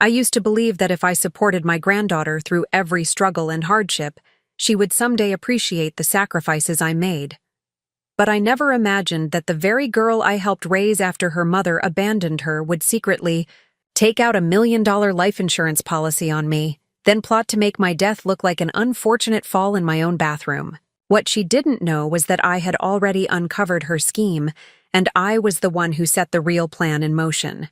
I used to believe that if I supported my granddaughter through every struggle and hardship, she would someday appreciate the sacrifices I made. But I never imagined that the very girl I helped raise after her mother abandoned her would secretly take out $1 million life insurance policy on me, then plot to make my death look like an unfortunate fall in my own bathroom. What she didn't know was that I had already uncovered her scheme, and I was the one who set the real plan in motion.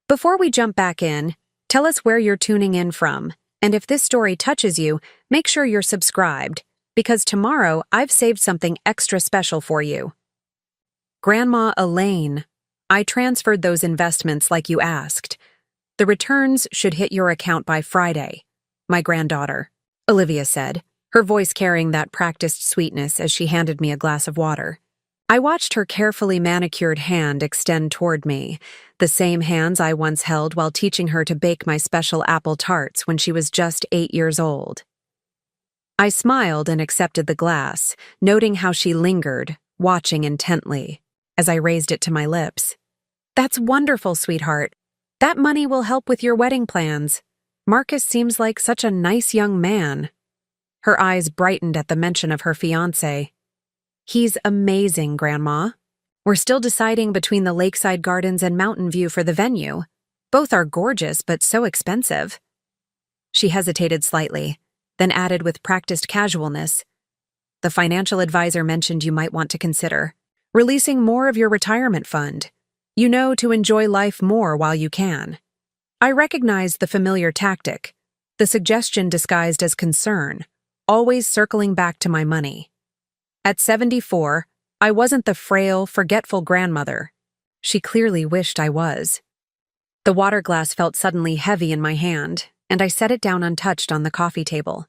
Before we jump back in, tell us where you're tuning in from, and if this story touches you, make sure you're subscribed, because tomorrow I've saved something extra special for you. Grandma Elaine, I transferred those investments like you asked. The returns should hit your account by Friday, my granddaughter, Olivia said, her voice carrying that practiced sweetness as she handed me a glass of water. I watched her carefully manicured hand extend toward me, the same hands I once held while teaching her to bake my special apple tarts when she was just 8 years old. I smiled and accepted the glass, noting how she lingered, watching intently, as I raised it to my lips. That's wonderful, sweetheart. That money will help with your wedding plans. Marcus seems like such a nice young man. Her eyes brightened at the mention of her fiancé. He's amazing, Grandma. We're still deciding between the lakeside gardens and Mountain View for the venue. Both are gorgeous, but so expensive. She hesitated slightly, then added with practiced casualness, the financial advisor mentioned you might want to consider releasing more of your retirement fund, to enjoy life more while you can. I recognized the familiar tactic, the suggestion disguised as concern, always circling back to my money. At 74, I wasn't the frail, forgetful grandmother. She clearly wished I was. The water glass felt suddenly heavy in my hand, and I set it down untouched on the coffee table.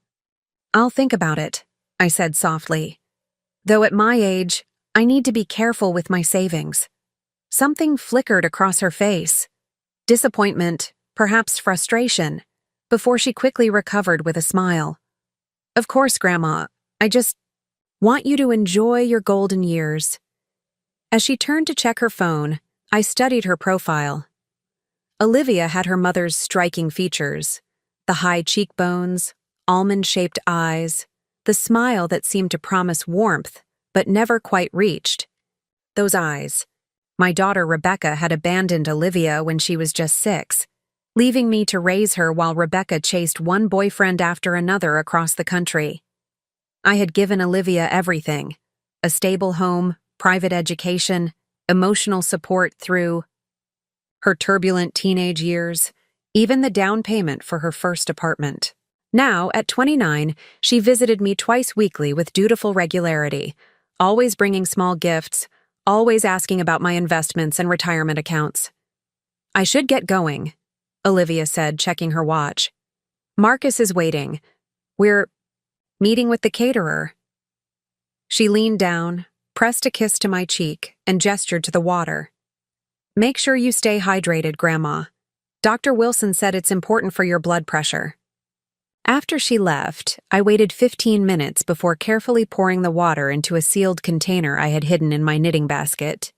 I'll think about it, I said softly. Though at my age, I need to be careful with my savings. Something flickered across her face. Disappointment, perhaps frustration, before she quickly recovered with a smile. Of course, Grandma, I just want you to enjoy your golden years. As she turned to check her phone, I studied her profile. Olivia had her mother's striking features, the high cheekbones, almond-shaped eyes, the smile that seemed to promise warmth, but never quite reached. Those eyes. My daughter Rebecca had abandoned Olivia when she was just 6, leaving me to raise her while Rebecca chased one boyfriend after another across the country. I had given Olivia everything: a stable home, private education, emotional support through her turbulent teenage years, even the down payment for her first apartment. Now, at 29, she visited me twice weekly with dutiful regularity, always bringing small gifts, always asking about my investments and retirement accounts. I should get going, Olivia said, checking her watch. Marcus is waiting. We're meeting with the caterer. She leaned down, pressed a kiss to my cheek, and gestured to the water. Make sure you stay hydrated, Grandma. Dr. Wilson said it's important for your blood pressure. After she left, I waited 15 minutes before carefully pouring the water into a sealed container I had hidden in my knitting basket.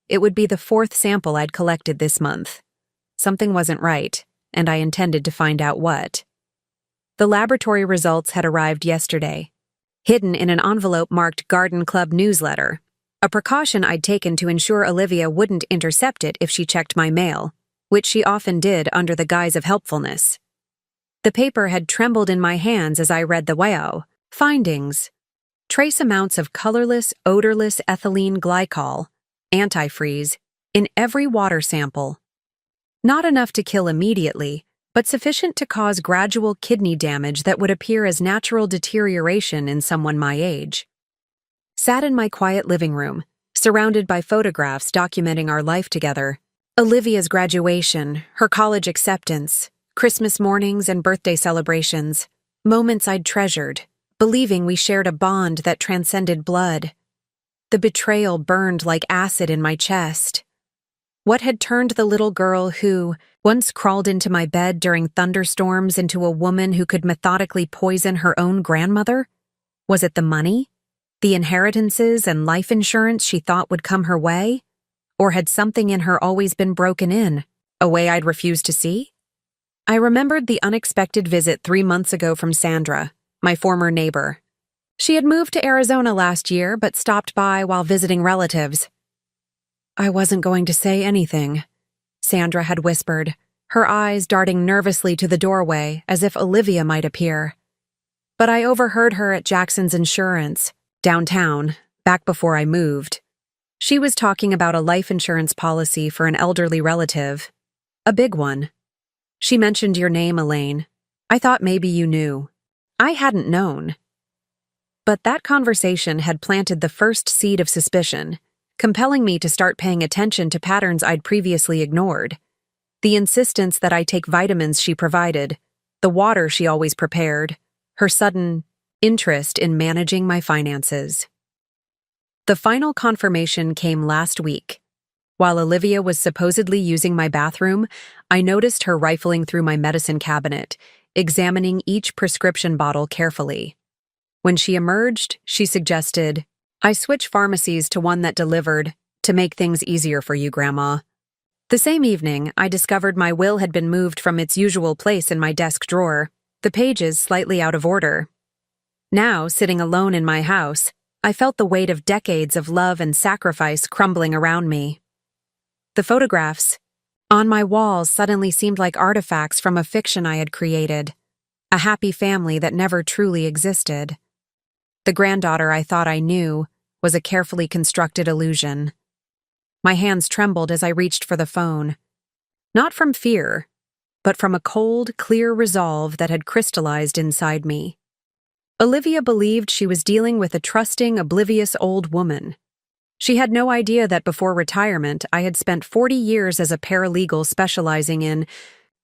It would be the 4th sample I'd collected this month. Something wasn't right, and I intended to find out what. The laboratory results had arrived yesterday, hidden in an envelope marked Garden Club newsletter, a precaution I'd taken to ensure Olivia wouldn't intercept it if she checked my mail, which she often did under the guise of helpfulness. The paper had trembled in my hands as I read the WAO findings. Trace amounts of colorless, odorless ethylene glycol, antifreeze, in every water sample. Not enough to kill immediately, but sufficient to cause gradual kidney damage that would appear as natural deterioration in someone my age. Sat in my quiet living room, surrounded by photographs documenting our life together. Olivia's graduation, her college acceptance, Christmas mornings and birthday celebrations, moments I'd treasured, believing we shared a bond that transcended blood. The betrayal burned like acid in my chest. What had turned the little girl who once crawled into my bed during thunderstorms into a woman who could methodically poison her own grandmother? Was it the money? The inheritances and life insurance she thought would come her way? Or had something in her always been broken in, a way I'd refused to see? I remembered the unexpected visit 3 months ago from Sandra, my former neighbor. She had moved to Arizona last year but stopped by while visiting relatives. I wasn't going to say anything, Sandra had whispered, her eyes darting nervously to the doorway as if Olivia might appear. But I overheard her at Jackson's Insurance, downtown, back before I moved. She was talking about a life insurance policy for an elderly relative. A big one. She mentioned your name, Elaine. I thought maybe you knew. I hadn't known. But that conversation had planted the first seed of suspicion, compelling me to start paying attention to patterns I'd previously ignored. The insistence that I take vitamins she provided, the water she always prepared, her sudden interest in managing my finances. The final confirmation came last week. While Olivia was supposedly using my bathroom, I noticed her rifling through my medicine cabinet, examining each prescription bottle carefully. When she emerged, she suggested, "I switch pharmacies to one that delivered, to make things easier for you, Grandma." The same evening, I discovered my will had been moved from its usual place in my desk drawer, the pages slightly out of order. Now, sitting alone in my house, I felt the weight of decades of love and sacrifice crumbling around me. The photographs on my walls suddenly seemed like artifacts from a fiction I had created, a happy family that never truly existed. The granddaughter I thought I knew was a carefully constructed illusion. My hands trembled as I reached for the phone. Not from fear, but from a cold, clear resolve that had crystallized inside me. Olivia believed she was dealing with a trusting, oblivious old woman. She had no idea that before retirement, I had spent 40 years as a paralegal specializing in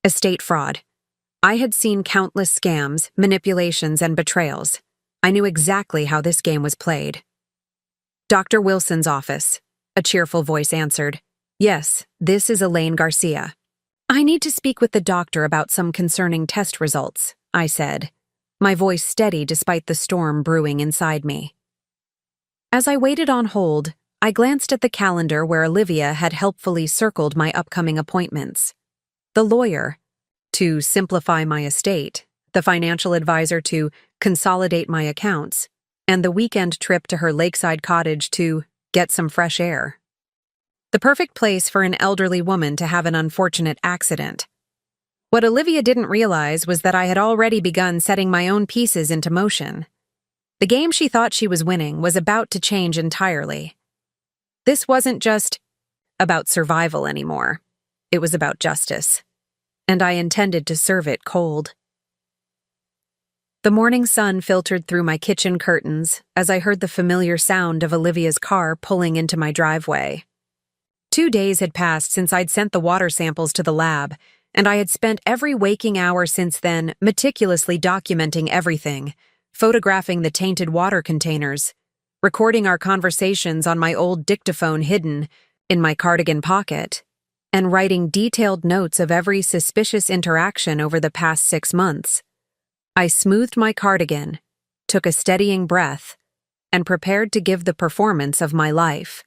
estate fraud. I had seen countless scams, manipulations, and betrayals. I knew exactly how this game was played. "Dr. Wilson's office," a cheerful voice answered. "Yes, this is Elaine Garcia." "I need to speak with the doctor about some concerning test results," I said, my voice steady despite the storm brewing inside me. As I waited on hold, I glanced at the calendar where Olivia had helpfully circled my upcoming appointments. The lawyer, to simplify my estate, the financial advisor to consolidate my accounts, and the weekend trip to her lakeside cottage to get some fresh air. The perfect place for an elderly woman to have an unfortunate accident. What Olivia didn't realize was that I had already begun setting my own pieces into motion. The game she thought she was winning was about to change entirely. This wasn't just about survival anymore. It was about justice. And I intended to serve it cold. The morning sun filtered through my kitchen curtains as I heard the familiar sound of Olivia's car pulling into my driveway. 2 days had passed since I'd sent the water samples to the lab, and I had spent every waking hour since then meticulously documenting everything, photographing the tainted water containers, recording our conversations on my old dictaphone hidden in my cardigan pocket, and writing detailed notes of every suspicious interaction over the past 6 months. I smoothed my cardigan, took a steadying breath, and prepared to give the performance of my life.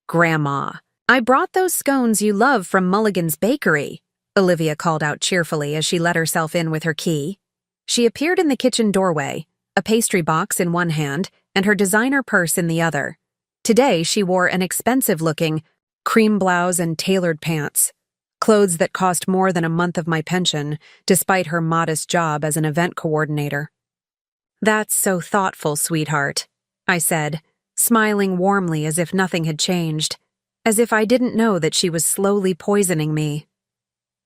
"Grandma, I brought those scones you love from Mulligan's Bakery," Olivia called out cheerfully as she let herself in with her key. She appeared in the kitchen doorway, a pastry box in one hand and her designer purse in the other. Today she wore an expensive-looking cream blouse and tailored pants, clothes that cost more than a month of my pension, despite her modest job as an event coordinator. "That's so thoughtful, sweetheart," I said, smiling warmly as if nothing had changed, as if I didn't know that she was slowly poisoning me.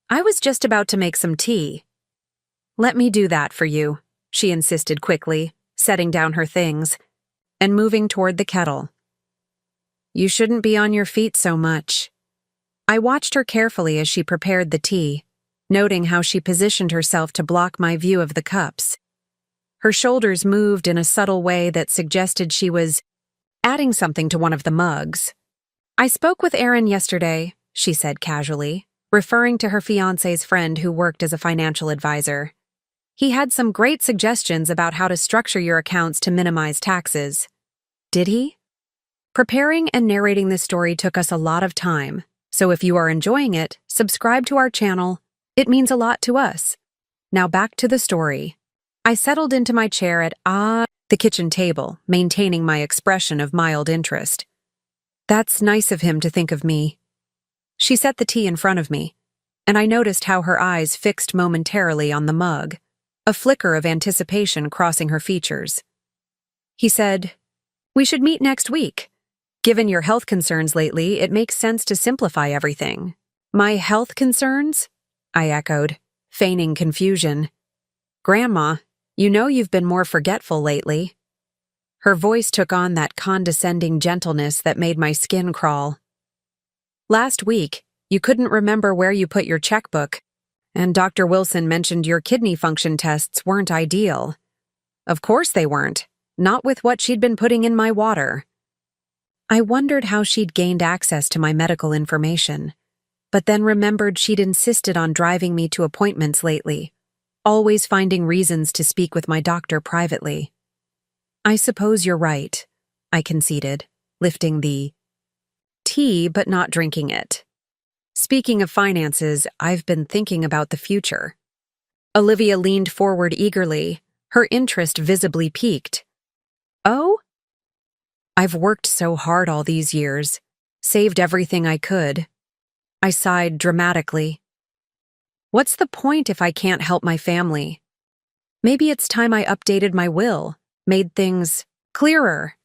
"I was just about to make some tea." "Let me do that for you," she insisted quickly, setting down her things and moving toward the kettle. "You shouldn't be on your feet so much." I watched her carefully as she prepared the tea, noting how she positioned herself to block my view of the cups. Her shoulders moved in a subtle way that suggested she was adding something to one of the mugs. "I spoke with Aaron yesterday," she said casually, referring to her fiancé's friend who worked as a financial advisor. "He had some great suggestions about how to structure your accounts to minimize taxes." "Did he?" Preparing and narrating this story took us a lot of time, so if you are enjoying it, subscribe to our channel It means a lot to us. Now back to the story. I settled into my chair at the kitchen table, maintaining my expression of mild interest. That's nice of him to think of me. She set the tea in front of me, and I noticed how her eyes fixed momentarily on the mug, a flicker of anticipation crossing her features. He said, "We should meet next week. Given your health concerns lately, it makes sense to simplify everything." "My health concerns?" I echoed, feigning confusion. "Grandma, you know you've been more forgetful lately." Her voice took on that condescending gentleness that made my skin crawl. "Last week, you couldn't remember where you put your checkbook, and Dr. Wilson mentioned your kidney function tests weren't ideal." Of course they weren't, not with what she'd been putting in my water. I wondered how she'd gained access to my medical information, but then remembered she'd insisted on driving me to appointments lately, always finding reasons to speak with my doctor privately. "I suppose you're right," I conceded, lifting the tea but not drinking it. "Speaking of finances, I've been thinking about the future." Olivia leaned forward eagerly, her interest visibly piqued. "Oh?" "I've worked so hard all these years, saved everything I could." I sighed dramatically. "What's the point if I can't help my family? Maybe it's time I updated my will, made things clearer."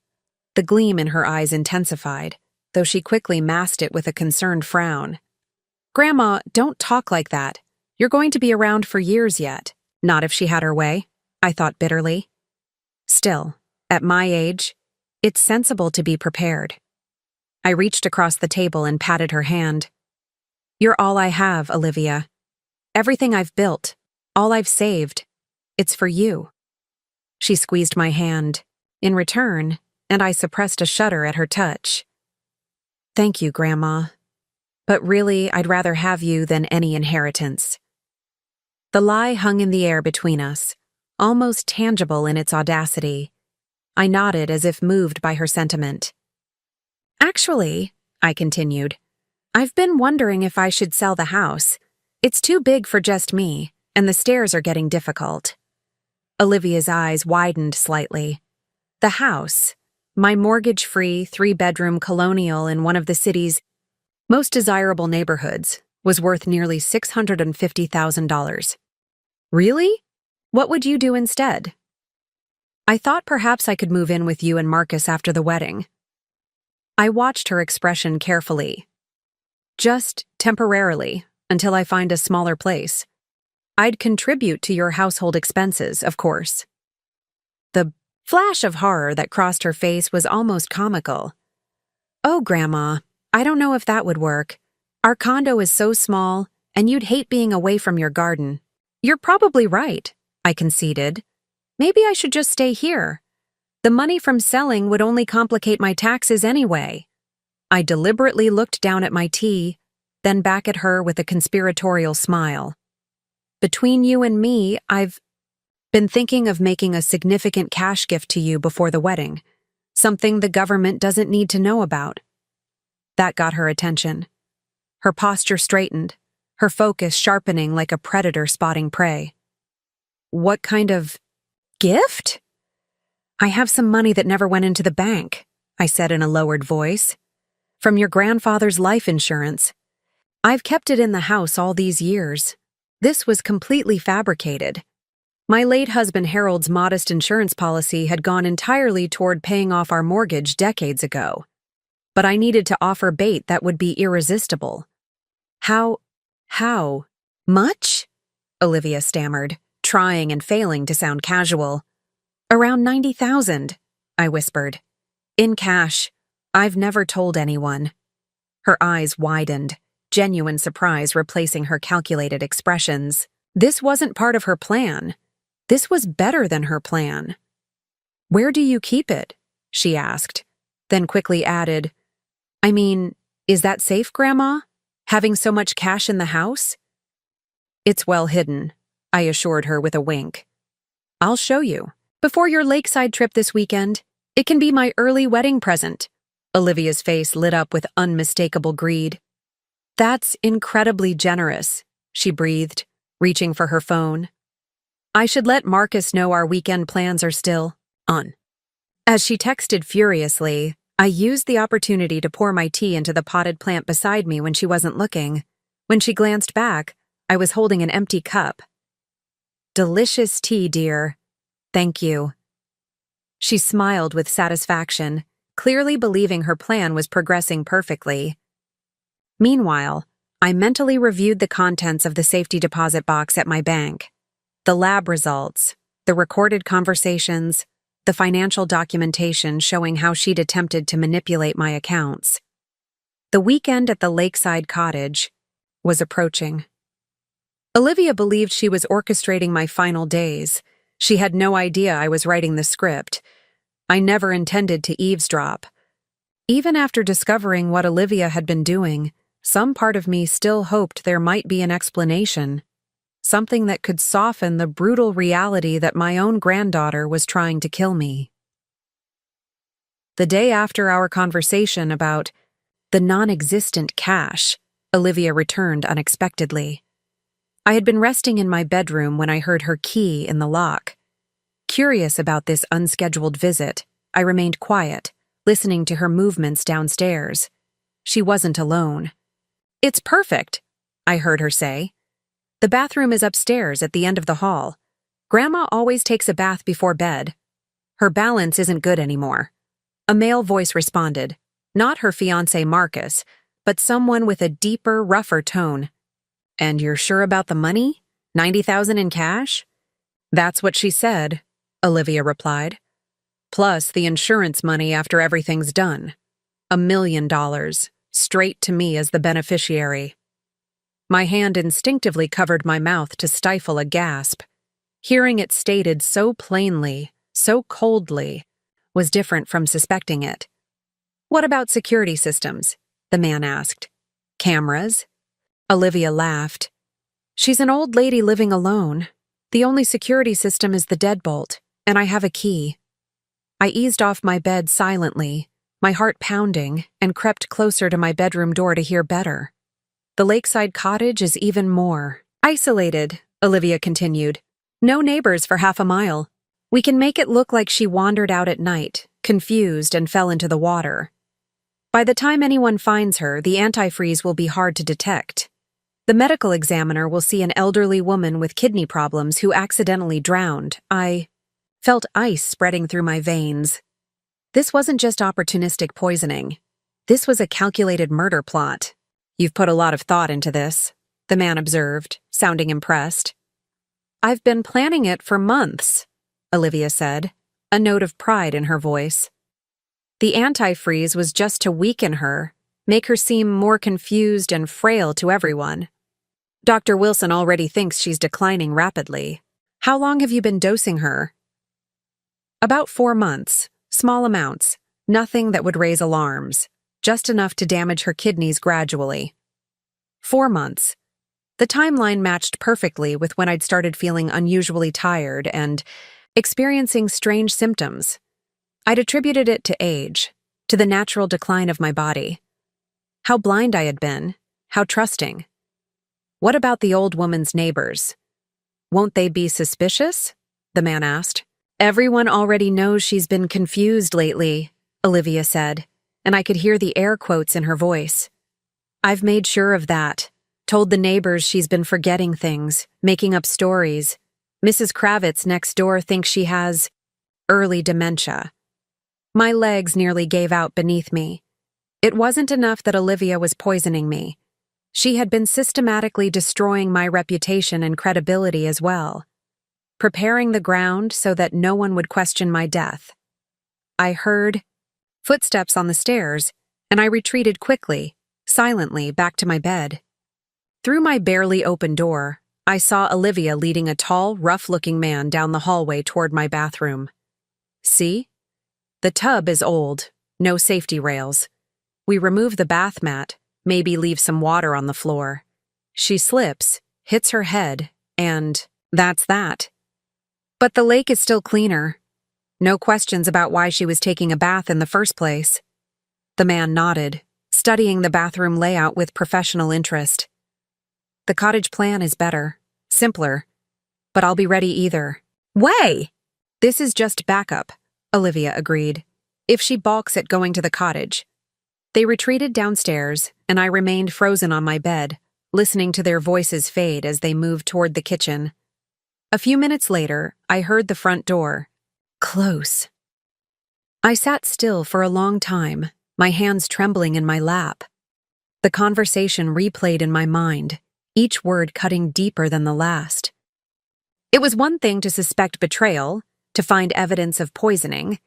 The gleam in her eyes intensified, though she quickly masked it with a concerned frown. "Grandma, don't talk like that. You're going to be around for years yet." "Not if she had her way," I thought bitterly. Still, at my age, it's sensible to be prepared. I reached across the table and patted her hand. "You're all I have, Olivia. Everything I've built, all I've saved, it's for you." She squeezed my hand, in return, and I suppressed a shudder at her touch. "Thank you, Grandma. But really, I'd rather have you than any inheritance." The lie hung in the air between us, almost tangible in its audacity. I nodded as if moved by her sentiment. "Actually," I continued, "I've been wondering if I should sell the house. It's too big for just me, and the stairs are getting difficult." Olivia's eyes widened slightly. The house, my mortgage-free, 3-bedroom colonial in one of the city's most desirable neighborhoods, was worth nearly $650,000. "Really? What would you do instead?" "I thought perhaps I could move in with you and Marcus after the wedding." I watched her expression carefully. "Just temporarily, until I find a smaller place. I'd contribute to your household expenses, of course." The flash of horror that crossed her face was almost comical. "Oh, Grandma, I don't know if that would work. Our condo is so small, and you'd hate being away from your garden." "You're probably right," I conceded. "Maybe I should just stay here. The money from selling would only complicate my taxes anyway." I deliberately looked down at my tea, then back at her with a conspiratorial smile. "Between you and me, I've been thinking of making a significant cash gift to you before the wedding, something the government doesn't need to know about." That got her attention. Her posture straightened, her focus sharpening like a predator spotting prey. "What kind of gift?" "I have some money that never went into the bank," I said in a lowered voice. "From your grandfather's life insurance. I've kept it in the house all these years. This was completely fabricated. My late husband Harold's modest insurance policy had gone entirely toward paying off our mortgage decades ago. But I needed to offer bait that would be irresistible." How much?" Olivia stammered, trying and failing to sound casual. "Around 90,000, I whispered. "In cash. I've never told anyone." Her eyes widened, genuine surprise replacing her calculated expressions. This wasn't part of her plan. This was better than her plan. "Where do you keep it?" she asked, then quickly added, "I mean, is that safe, Grandma? Having so much cash in the house?" "It's well hidden," I assured her with a wink. "I'll show you. Before your lakeside trip this weekend, it can be my early wedding present." Olivia's face lit up with unmistakable greed. "That's incredibly generous," she breathed, reaching for her phone. I should let Marcus know our weekend plans are still on. As she texted furiously, I used the opportunity to pour my tea into the potted plant beside me when she wasn't looking. When she glanced back, I was holding an empty cup. Delicious tea, dear. Thank you. She smiled with satisfaction, clearly believing her plan was progressing perfectly. Meanwhile, I mentally reviewed the contents of the safety deposit box at my bank. The lab results, the recorded conversations, the financial documentation showing how she'd attempted to manipulate my accounts. The weekend at the lakeside cottage was approaching. Olivia believed she was orchestrating my final days. She had no idea I was writing the script. I never intended to eavesdrop. Even after discovering what Olivia had been doing, some part of me still hoped there might be an explanation. Something that could soften the brutal reality that my own granddaughter was trying to kill me. The day after our conversation about the non-existent cash, Olivia returned unexpectedly. I had been resting in my bedroom when I heard her key in the lock. Curious about this unscheduled visit, I remained quiet, listening to her movements downstairs. She wasn't alone. "It's perfect," I heard her say. "The bathroom is upstairs at the end of the hall. Grandma always takes a bath before bed. Her balance isn't good anymore." A male voice responded, not her fiancé Marcus, but someone with a deeper, rougher tone. "And you're sure about the money? 90,000 in cash?" "That's what she said," Olivia replied. "Plus the insurance money after everything's done. $1 million, straight to me as the beneficiary." My hand instinctively covered my mouth to stifle a gasp. Hearing it stated so plainly, so coldly, was different from suspecting it. "What about security systems?" the man asked. "Cameras?" Olivia laughed. "She's an old lady living alone. The only security system is the deadbolt, and I have a key." I eased off my bed silently, my heart pounding, and crept closer to my bedroom door to hear better. "The lakeside cottage is even more isolated," Olivia continued. "No neighbors for half a mile. We can make it look like she wandered out at night, confused, and fell into the water. By the time anyone finds her, the antifreeze will be hard to detect. The medical examiner will see an elderly woman with kidney problems who accidentally drowned." I felt ice spreading through my veins. This wasn't just opportunistic poisoning. This was a calculated murder plot. "You've put a lot of thought into this," the man observed, sounding impressed. "I've been planning it for months," Olivia said, a note of pride in her voice. "The antifreeze was just to weaken her, make her seem more confused and frail to everyone. Dr. Wilson already thinks she's declining rapidly. How long have you been dosing her?" "About 4 months, small amounts, nothing that would raise alarms, just enough to damage her kidneys gradually." 4 months. The timeline matched perfectly with when I'd started feeling unusually tired and experiencing strange symptoms. I'd attributed it to age, to the natural decline of my body. How blind I had been, how trusting. "What about the old woman's neighbors? Won't they be suspicious?" the man asked. "Everyone already knows she's been confused lately," Olivia said, and I could hear the air quotes in her voice. "I've made sure of that. Told the neighbors she's been forgetting things, making up stories. Mrs. Kravitz next door thinks she has early dementia." My legs nearly gave out beneath me. It wasn't enough that Olivia was poisoning me. She had been systematically destroying my reputation and credibility as well, preparing the ground so that no one would question my death. I heard footsteps on the stairs, and I retreated quickly, silently, back to my bed. Through my barely open door, I saw Olivia leading a tall, rough-looking man down the hallway toward my bathroom. "See? The tub is old, no safety rails. We remove the bath mat, maybe leave some water on the floor. She slips, hits her head, and that's that. But the lake is still cleaner. No questions about why she was taking a bath in the first place." The man nodded, studying the bathroom layout with professional interest. The cottage plan is better, simpler, but I'll be ready either way. This is just backup, Olivia agreed, if she balks at going to the cottage. They retreated downstairs, and I remained frozen on my bed, listening to their voices fade as they moved toward the kitchen. A few minutes later, I heard the front door close. I sat still for a long time, my hands trembling in my lap. The conversation replayed in my mind, each word cutting deeper than the last. It was one thing to suspect betrayal, to find evidence of poisoning.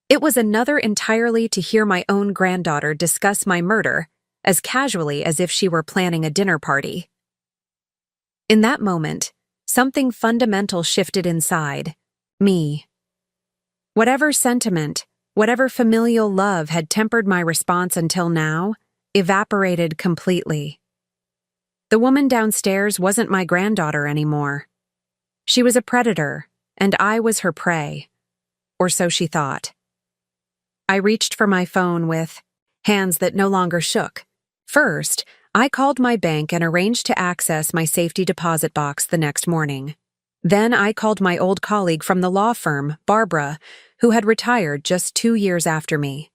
It was another entirely to hear my own granddaughter discuss my murder as casually as if she were planning a dinner party. In that moment, something fundamental shifted inside me. Whatever sentiment, whatever familial love had tempered my response until now, evaporated completely. The woman downstairs wasn't my granddaughter anymore. She was a predator, and I was her prey. Or so she thought. I reached for my phone with hands that no longer shook. First, I called my bank and arranged to access my safety deposit box the next morning. Then I called my old colleague from the law firm, Barbara, who had retired just 2 years after me.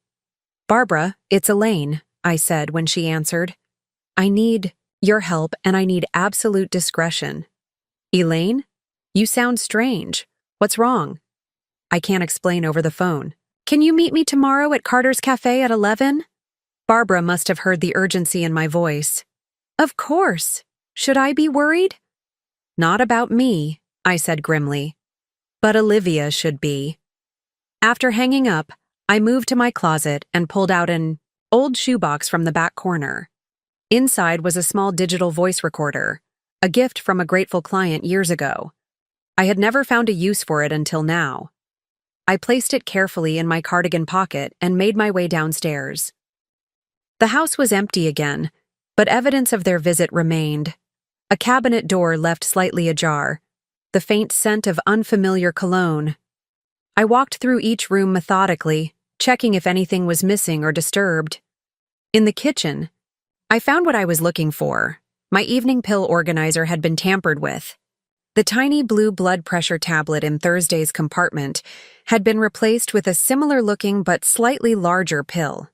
"Barbara, it's Elaine," I said when she answered. "I need your help and I need absolute discretion." "Elaine? You sound strange. What's wrong?" "I can't explain over the phone." "Can you meet me tomorrow at Carter's Cafe at 11? Barbara must have heard the urgency in my voice. "Of course. Should I be worried?" "Not about me," I said grimly. "But Olivia should be." After hanging up, I moved to my closet and pulled out an old shoebox from the back corner. Inside was a small digital voice recorder, a gift from a grateful client years ago. I had never found a use for it until now. I placed it carefully in my cardigan pocket and made my way downstairs. The house was empty again, but evidence of their visit remained. A cabinet door left slightly ajar, the faint scent of unfamiliar cologne. I walked through each room methodically, checking if anything was missing or disturbed. In the kitchen, I found what I was looking for. My evening pill organizer had been tampered with. The tiny blue blood pressure tablet in Thursday's compartment had been replaced with a similar-looking but slightly larger pill.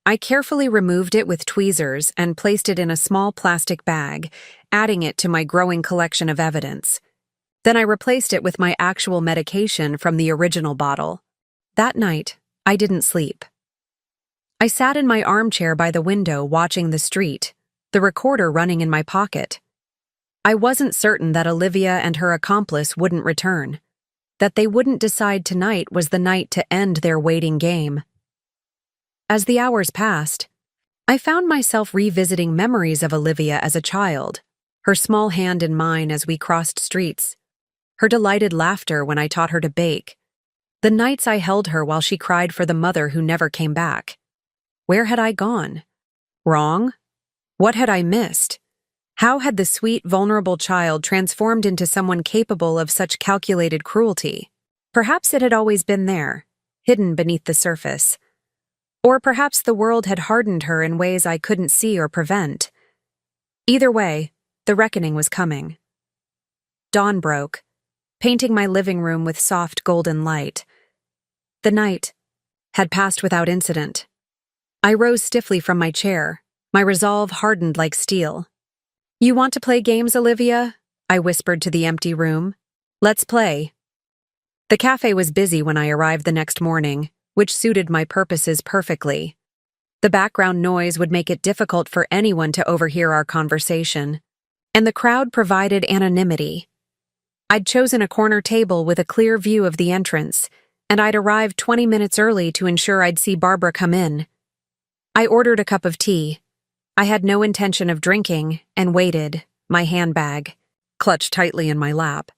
I carefully removed it with tweezers and placed it in a small plastic bag, adding it to my growing collection of evidence. Then I replaced it with my actual medication from the original bottle. That night, I didn't sleep. I sat in my armchair by the window watching the street, the recorder running in my pocket. I wasn't certain that Olivia and her accomplice wouldn't return, that they wouldn't decide tonight was the night to end their waiting game. As the hours passed, I found myself revisiting memories of Olivia as a child, her small hand in mine as we crossed streets, her delighted laughter when I taught her to bake, the nights I held her while she cried for the mother who never came back. Where had I gone? Wrong? What had I missed? How had the sweet, vulnerable child transformed into someone capable of such calculated cruelty? Perhaps it had always been there, hidden beneath the surface. Or perhaps the world had hardened her in ways I couldn't see or prevent. Either way, the reckoning was coming. Dawn broke, painting my living room with soft golden light. The night had passed without incident. I rose stiffly from my chair, my resolve hardened like steel. "You want to play games, Olivia?" I whispered to the empty room. "Let's play." The cafe was busy when I arrived the next morning, which suited my purposes perfectly. The background noise would make it difficult for anyone to overhear our conversation, and the crowd provided anonymity. I'd chosen a corner table with a clear view of the entrance, and I'd arrived 20 minutes early to ensure I'd see Barbara come in. I ordered a cup of tea. I had no intention of drinking and waited, my handbag clutched tightly in my lap.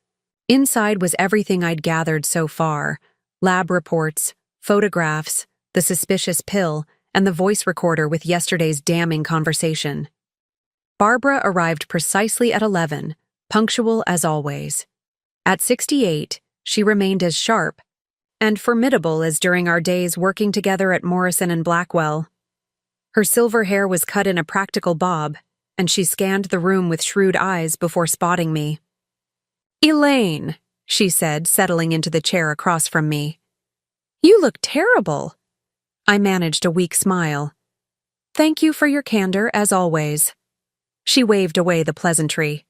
Inside was everything I'd gathered so far: lab reports, photographs, the suspicious pill, and the voice recorder with yesterday's damning conversation. Barbara arrived precisely at 11, punctual as always. At 68, she remained as sharp and formidable as during our days working together at Morrison and Blackwell. Her silver hair was cut in a practical bob, and she scanned the room with shrewd eyes before spotting me. "Elaine," she said, settling into the chair across from me. "You look terrible." I managed a weak smile. "Thank you for your candor, as always." She waved away the pleasantry.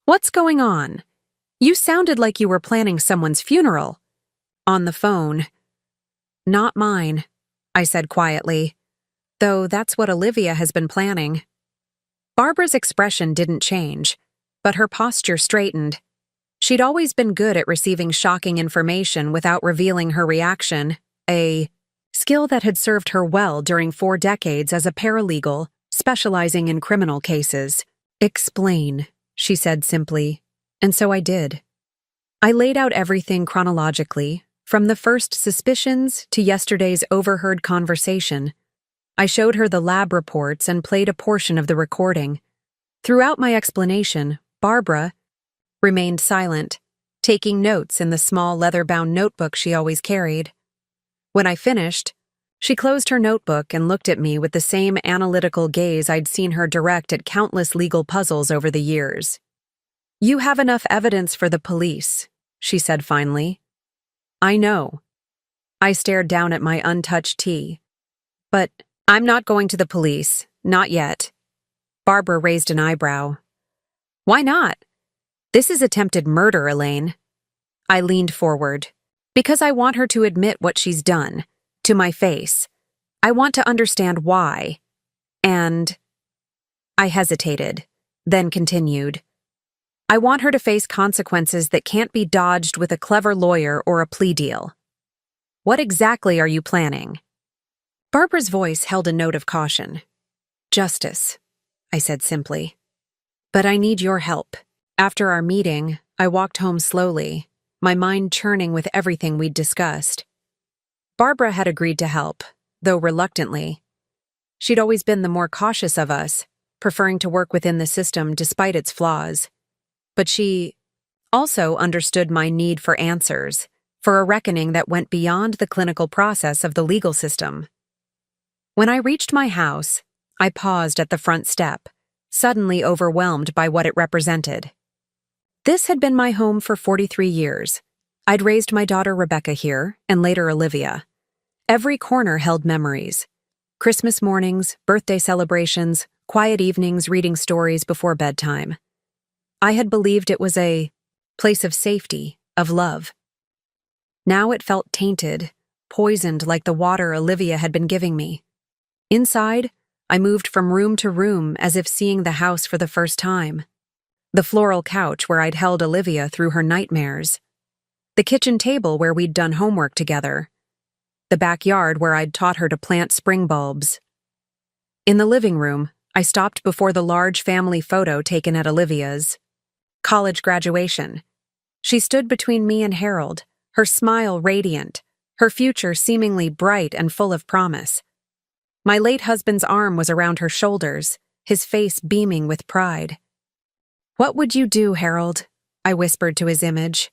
"What's going on? You sounded like you were planning someone's funeral." On the phone. "Not mine," I said quietly, "though that's what Olivia has been planning." Barbara's expression didn't change, but her posture straightened. She'd always been good at receiving shocking information without revealing her reaction, a skill that had served her well during 4 decades as a paralegal, specializing in criminal cases. "Explain," she said simply, and so I did. I laid out everything chronologically, from the first suspicions to yesterday's overheard conversation. I showed her the lab reports and played a portion of the recording. Throughout my explanation, Barbara remained silent, taking notes in the small leather-bound notebook she always carried. When I finished, she closed her notebook and looked at me with the same analytical gaze I'd seen her direct at countless legal puzzles over the years. "You have enough evidence for the police," she said finally. "I know." I stared down at my untouched tea. "But I'm not going to the police, not yet." Barbara raised an eyebrow. "Why not? This is attempted murder, Elaine." I leaned forward. "Because I want her to admit what she's done, to my face. I want to understand why. And—" I hesitated, then continued. "I want her to face consequences that can't be dodged with a clever lawyer or a plea deal." "What exactly are you planning?" Barbara's voice held a note of caution. "Justice," I said simply. "But I need your help." After our meeting, I walked home slowly, my mind churning with everything we'd discussed. Barbara had agreed to help, though reluctantly. She'd always been the more cautious of us, preferring to work within the system despite its flaws. But she also understood my need for answers, for a reckoning that went beyond the clinical process of the legal system. When I reached my house, I paused at the front step, suddenly overwhelmed by what it represented. This had been my home for 43 years. I'd raised my daughter Rebecca here, and later Olivia. Every corner held memories. Christmas mornings, birthday celebrations, quiet evenings reading stories before bedtime. I had believed it was a place of safety, of love. Now it felt tainted, poisoned like the water Olivia had been giving me. Inside, I moved from room to room as if seeing the house for the first time. The floral couch where I'd held Olivia through her nightmares. The kitchen table where we'd done homework together. The backyard where I'd taught her to plant spring bulbs. In the living room, I stopped before the large family photo taken at Olivia's college graduation. She stood between me and Harold, her smile radiant, her future seemingly bright and full of promise. My late husband's arm was around her shoulders, his face beaming with pride. "What would you do, Harold?" I whispered to his image.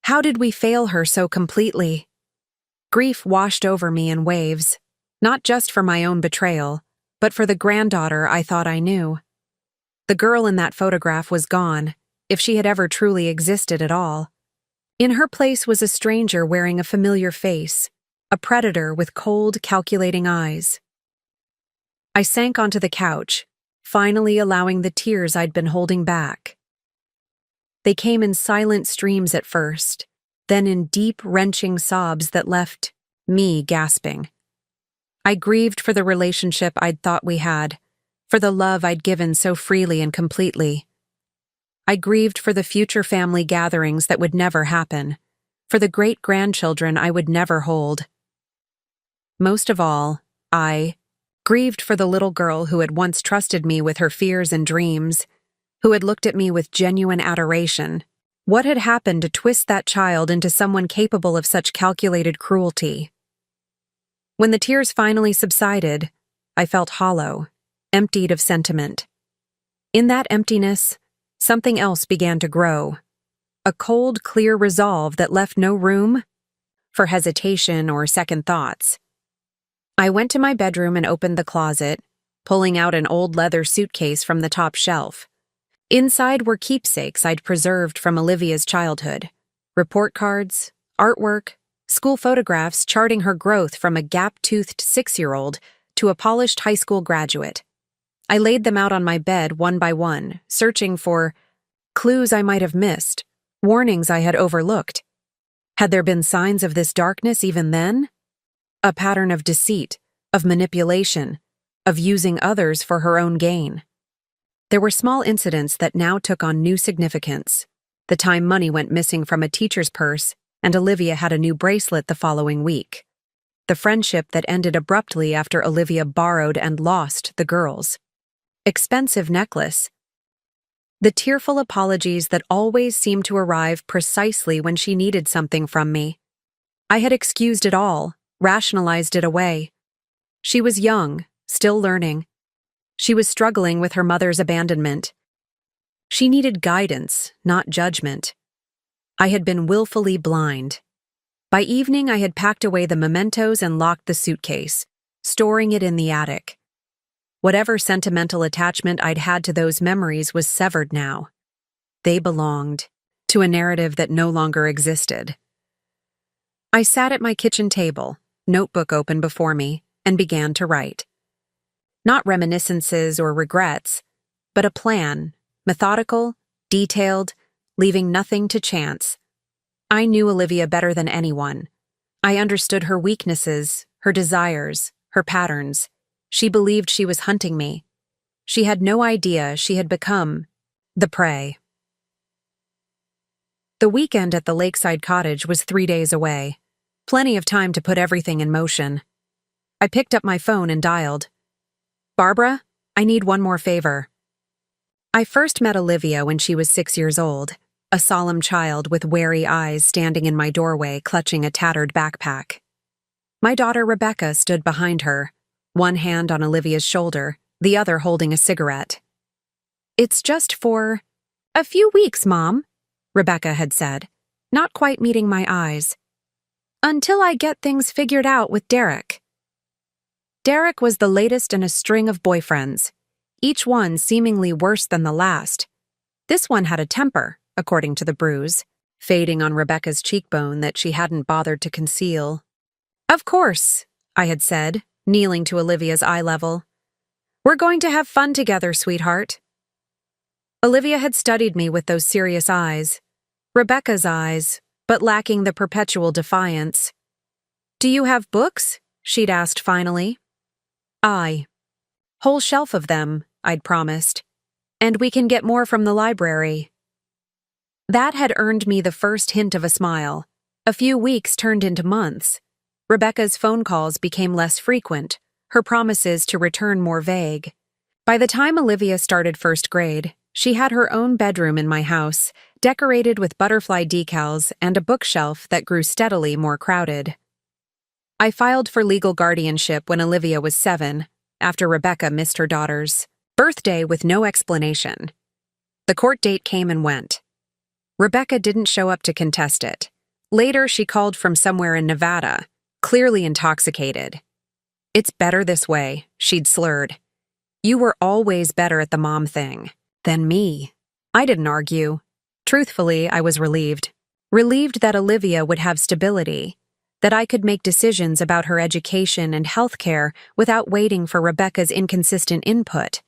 "How did we fail her so completely?" Grief washed over me in waves, not just for my own betrayal, but for the granddaughter I thought I knew. The girl in that photograph was gone, if she had ever truly existed at all. In her place was a stranger wearing a familiar face, a predator with cold, calculating eyes. I sank onto the couch, finally allowing the tears I'd been holding back. They came in silent streams at first, then in deep, wrenching sobs that left me gasping. I grieved for the relationship I'd thought we had, for the love I'd given so freely and completely. I grieved for the future family gatherings that would never happen, for the great-grandchildren I would never hold. Most of all, I grieved for the little girl who had once trusted me with her fears and dreams, who had looked at me with genuine adoration. What had happened to twist that child into someone capable of such calculated cruelty? When the tears finally subsided, I felt hollow, emptied of sentiment. In that emptiness, something else began to grow. A cold, clear resolve that left no room for hesitation or second thoughts. I went to my bedroom and opened the closet, pulling out an old leather suitcase from the top shelf. Inside were keepsakes I'd preserved from Olivia's childhood. Report cards, artwork, school photographs charting her growth from a gap-toothed 6-year-old to a polished high school graduate. I laid them out on my bed one by one, searching for clues I might have missed, warnings I had overlooked. Had there been signs of this darkness even then? A pattern of deceit, of manipulation, of using others for her own gain. There were small incidents that now took on new significance. The time money went missing from a teacher's purse, and Olivia had a new bracelet the following week. The friendship that ended abruptly after Olivia borrowed and lost the girls. Expensive necklace. The tearful apologies that always seemed to arrive precisely when she needed something from me. I had excused it all, rationalized it away. She was young, still learning. She was struggling with her mother's abandonment. She needed guidance, not judgment. I had been willfully blind. By evening, I had packed away the mementos and locked the suitcase, storing it in the attic. Whatever sentimental attachment I'd had to those memories was severed now. They belonged to a narrative that no longer existed. I sat at my kitchen table, notebook open before me, and began to write. Not reminiscences or regrets, but a plan, methodical, detailed, leaving nothing to chance. I knew Olivia better than anyone. I understood her weaknesses, her desires, her patterns. She believed she was hunting me. She had no idea she had become the prey. The weekend at the lakeside cottage was 3 days away. Plenty of time to put everything in motion. I picked up my phone and dialed. "Barbara, I need one more favor." I first met Olivia when she was 6 years old, a solemn child with wary eyes standing in my doorway clutching a tattered backpack. My daughter Rebecca stood behind her, one hand on Olivia's shoulder, the other holding a cigarette. "It's just for a few weeks, Mom," Rebecca had said, not quite meeting my eyes. "Until I get things figured out with Derek." Derek was the latest in a string of boyfriends, each one seemingly worse than the last. This one had a temper, according to the bruise, fading on Rebecca's cheekbone that she hadn't bothered to conceal. "Of course," I had said, kneeling to Olivia's eye level. "We're going to have fun together, sweetheart." Olivia had studied me with those serious eyes. Rebecca's eyes, but lacking the perpetual defiance. "Do you have books?" she'd asked finally. "Aye. Whole shelf of them," I'd promised. "And we can get more from the library." That had earned me the first hint of a smile. A few weeks turned into months. Rebecca's phone calls became less frequent, her promises to return more vague. By the time Olivia started first grade, she had her own bedroom in my house, decorated with butterfly decals and a bookshelf that grew steadily more crowded. I filed for legal guardianship when Olivia was 7, after Rebecca missed her daughter's birthday with no explanation. The court date came and went. Rebecca didn't show up to contest it. Later, she called from somewhere in Nevada, clearly intoxicated. "It's better this way," she'd slurred. "You were always better at the mom thing than me." I didn't argue. Truthfully, I was relieved. Relieved that Olivia would have stability, that I could make decisions about her education and health care without waiting for Rebecca's inconsistent input.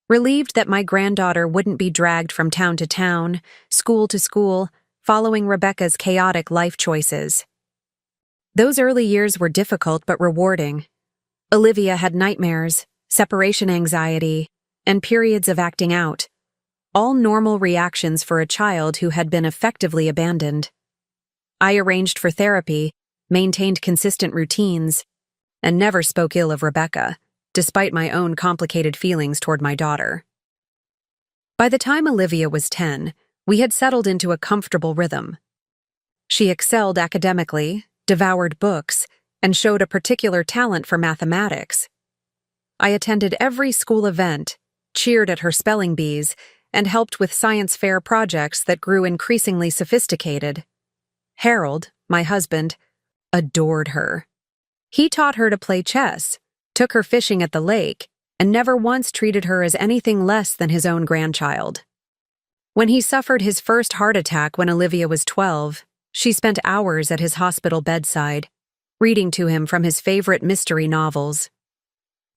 Relieved that my granddaughter wouldn't be dragged from town to town, school to school, following Rebecca's chaotic life choices. Those early years were difficult but rewarding. Olivia had nightmares, separation anxiety, and periods of acting out, all normal reactions for a child who had been effectively abandoned. I arranged for therapy, maintained consistent routines, and never spoke ill of Rebecca, despite my own complicated feelings toward my daughter. By the time Olivia was 10, we had settled into a comfortable rhythm. She excelled academically, devoured books, and showed a particular talent for mathematics. I attended every school event, cheered at her spelling bees, and helped with science fair projects that grew increasingly sophisticated. Harold, my husband, adored her. He taught her to play chess, took her fishing at the lake, and never once treated her as anything less than his own grandchild. When he suffered his first heart attack when Olivia was 12, she spent hours at his hospital bedside, reading to him from his favorite mystery novels.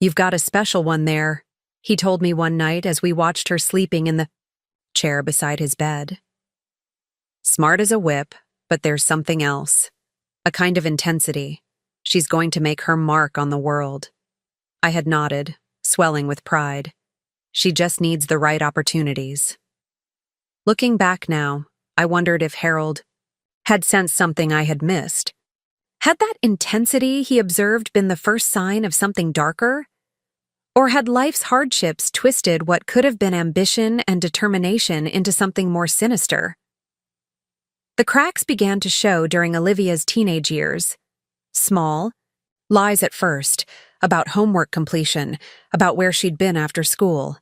"You've got a special one there," he told me one night as we watched her sleeping in the chair beside his bed. "Smart as a whip, but there's something else. A kind of intensity. She's going to make her mark on the world." I had nodded, swelling with pride. She just needs the right opportunities. Looking back now, I wondered if Harold had sensed something I had missed. Had that intensity he observed been the first sign of something darker? Or had life's hardships twisted what could have been ambition and determination into something more sinister? The cracks began to show during Olivia's teenage years. Small lies at first, about homework completion, about where she'd been after school.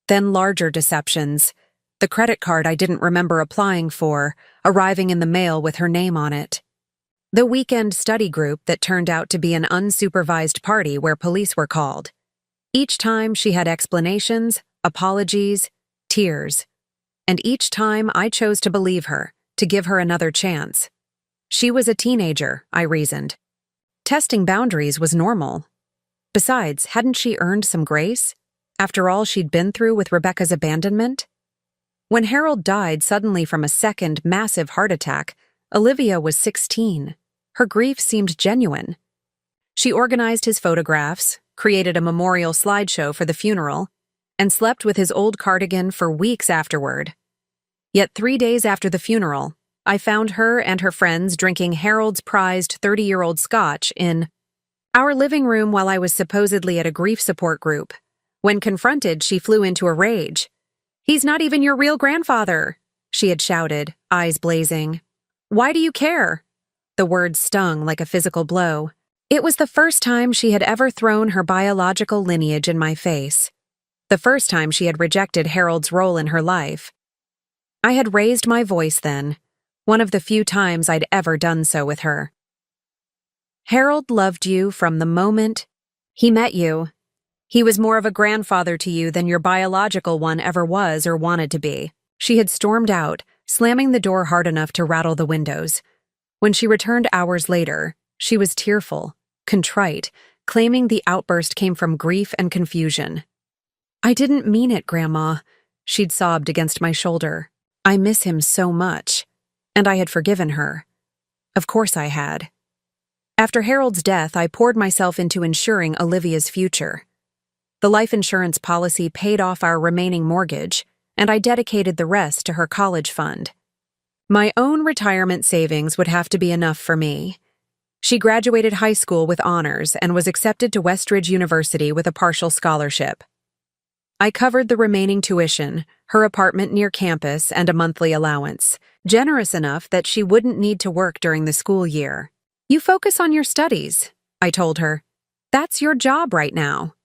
Then larger deceptions. The credit card I didn't remember applying for, arriving in the mail with her name on it. The weekend study group that turned out to be an unsupervised party where police were called. Each time she had explanations, apologies, tears. And each time I chose to believe her, to give her another chance. She was a teenager, I reasoned. Testing boundaries was normal. Besides, hadn't she earned some grace? After all she'd been through with Rebecca's abandonment? When Harold died suddenly from a second massive heart attack, Olivia was 16. Her grief seemed genuine. She organized his photographs, created a memorial slideshow for the funeral, and slept with his old cardigan for weeks afterward. Yet 3 days after the funeral, I found her and her friends drinking Harold's prized 30-year-old scotch in our living room while I was supposedly at a grief support group. When confronted, she flew into a rage. "He's not even your real grandfather," she had shouted, eyes blazing. "Why do you care?" The words stung like a physical blow. It was the first time she had ever thrown her biological lineage in my face. The first time she had rejected Harold's role in her life. I had raised my voice then, one of the few times I'd ever done so with her. "Harold loved you from the moment he met you. He was more of a grandfather to you than your biological one ever was or wanted to be." She had stormed out, slamming the door hard enough to rattle the windows. When she returned hours later, she was tearful, contrite, claiming the outburst came from grief and confusion. "I didn't mean it, Grandma," she'd sobbed against my shoulder. "I miss him so much." And I had forgiven her. Of course I had. After Harold's death, I poured myself into ensuring Olivia's future. The life insurance policy paid off our remaining mortgage, and I dedicated the rest to her college fund. My own retirement savings would have to be enough for me. She graduated high school with honors and was accepted to Westridge University with a partial scholarship. I covered the remaining tuition, her apartment near campus, and a monthly allowance, generous enough that she wouldn't need to work during the school year. "You focus on your studies," I told her. "That's your job right now."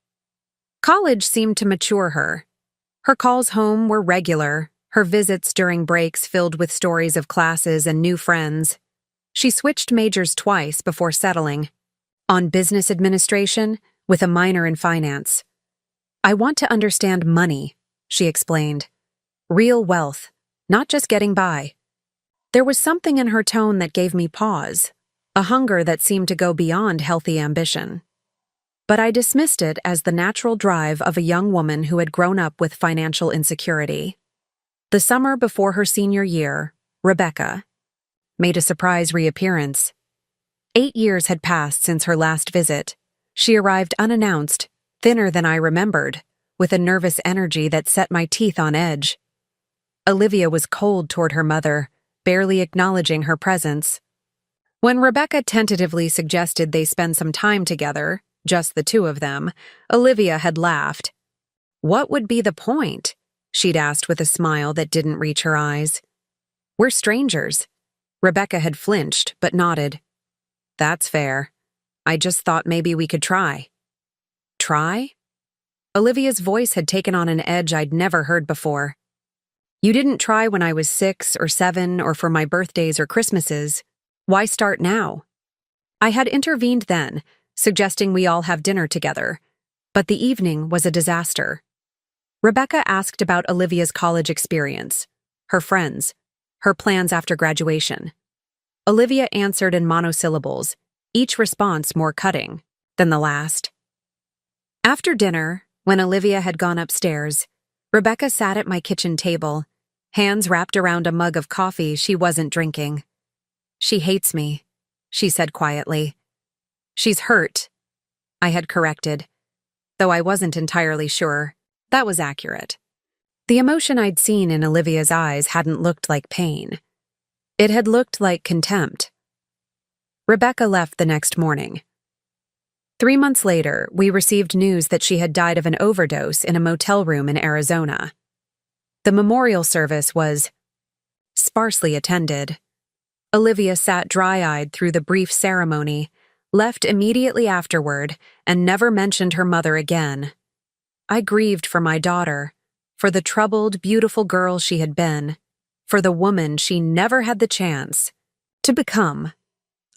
College seemed to mature her. Her calls home were regular, her visits during breaks filled with stories of classes and new friends. She switched majors twice before settling. On business administration, with a minor in finance. "I want to understand money," she explained. "Real wealth, not just getting by." There was something in her tone that gave me pause, a hunger that seemed to go beyond healthy ambition. But I dismissed it as the natural drive of a young woman who had grown up with financial insecurity. The summer before her senior year, Rebecca made a surprise reappearance. 8 years had passed since her last visit. She arrived unannounced, thinner than I remembered, with a nervous energy that set my teeth on edge. Olivia was cold toward her mother, barely acknowledging her presence. When Rebecca tentatively suggested they spend some time together, just the two of them, Olivia had laughed. "What would be the point?" she'd asked with a smile that didn't reach her eyes. "We're strangers." Rebecca had flinched, but nodded. "That's fair. I just thought maybe we could try." "Try?" Olivia's voice had taken on an edge I'd never heard before. "You didn't try when I was 6 or 7 or for my birthdays or Christmases. Why start now?" I had intervened then, suggesting we all have dinner together. But the evening was a disaster. Rebecca asked about Olivia's college experience, her friends, her plans after graduation. Olivia answered in monosyllables, each response more cutting than the last. After dinner, when Olivia had gone upstairs, Rebecca sat at my kitchen table, hands wrapped around a mug of coffee she wasn't drinking. "She hates me," she said quietly. "She's hurt," I had corrected, though I wasn't entirely sure that was accurate. The emotion I'd seen in Olivia's eyes hadn't looked like pain. It had looked like contempt. Rebecca left the next morning. 3 months later, we received news that she had died of an overdose in a motel room in Arizona. The memorial service was sparsely attended. Olivia sat dry-eyed through the brief ceremony, left immediately afterward, and never mentioned her mother again. I grieved for my daughter, for the troubled, beautiful girl she had been, for the woman she never had the chance to become.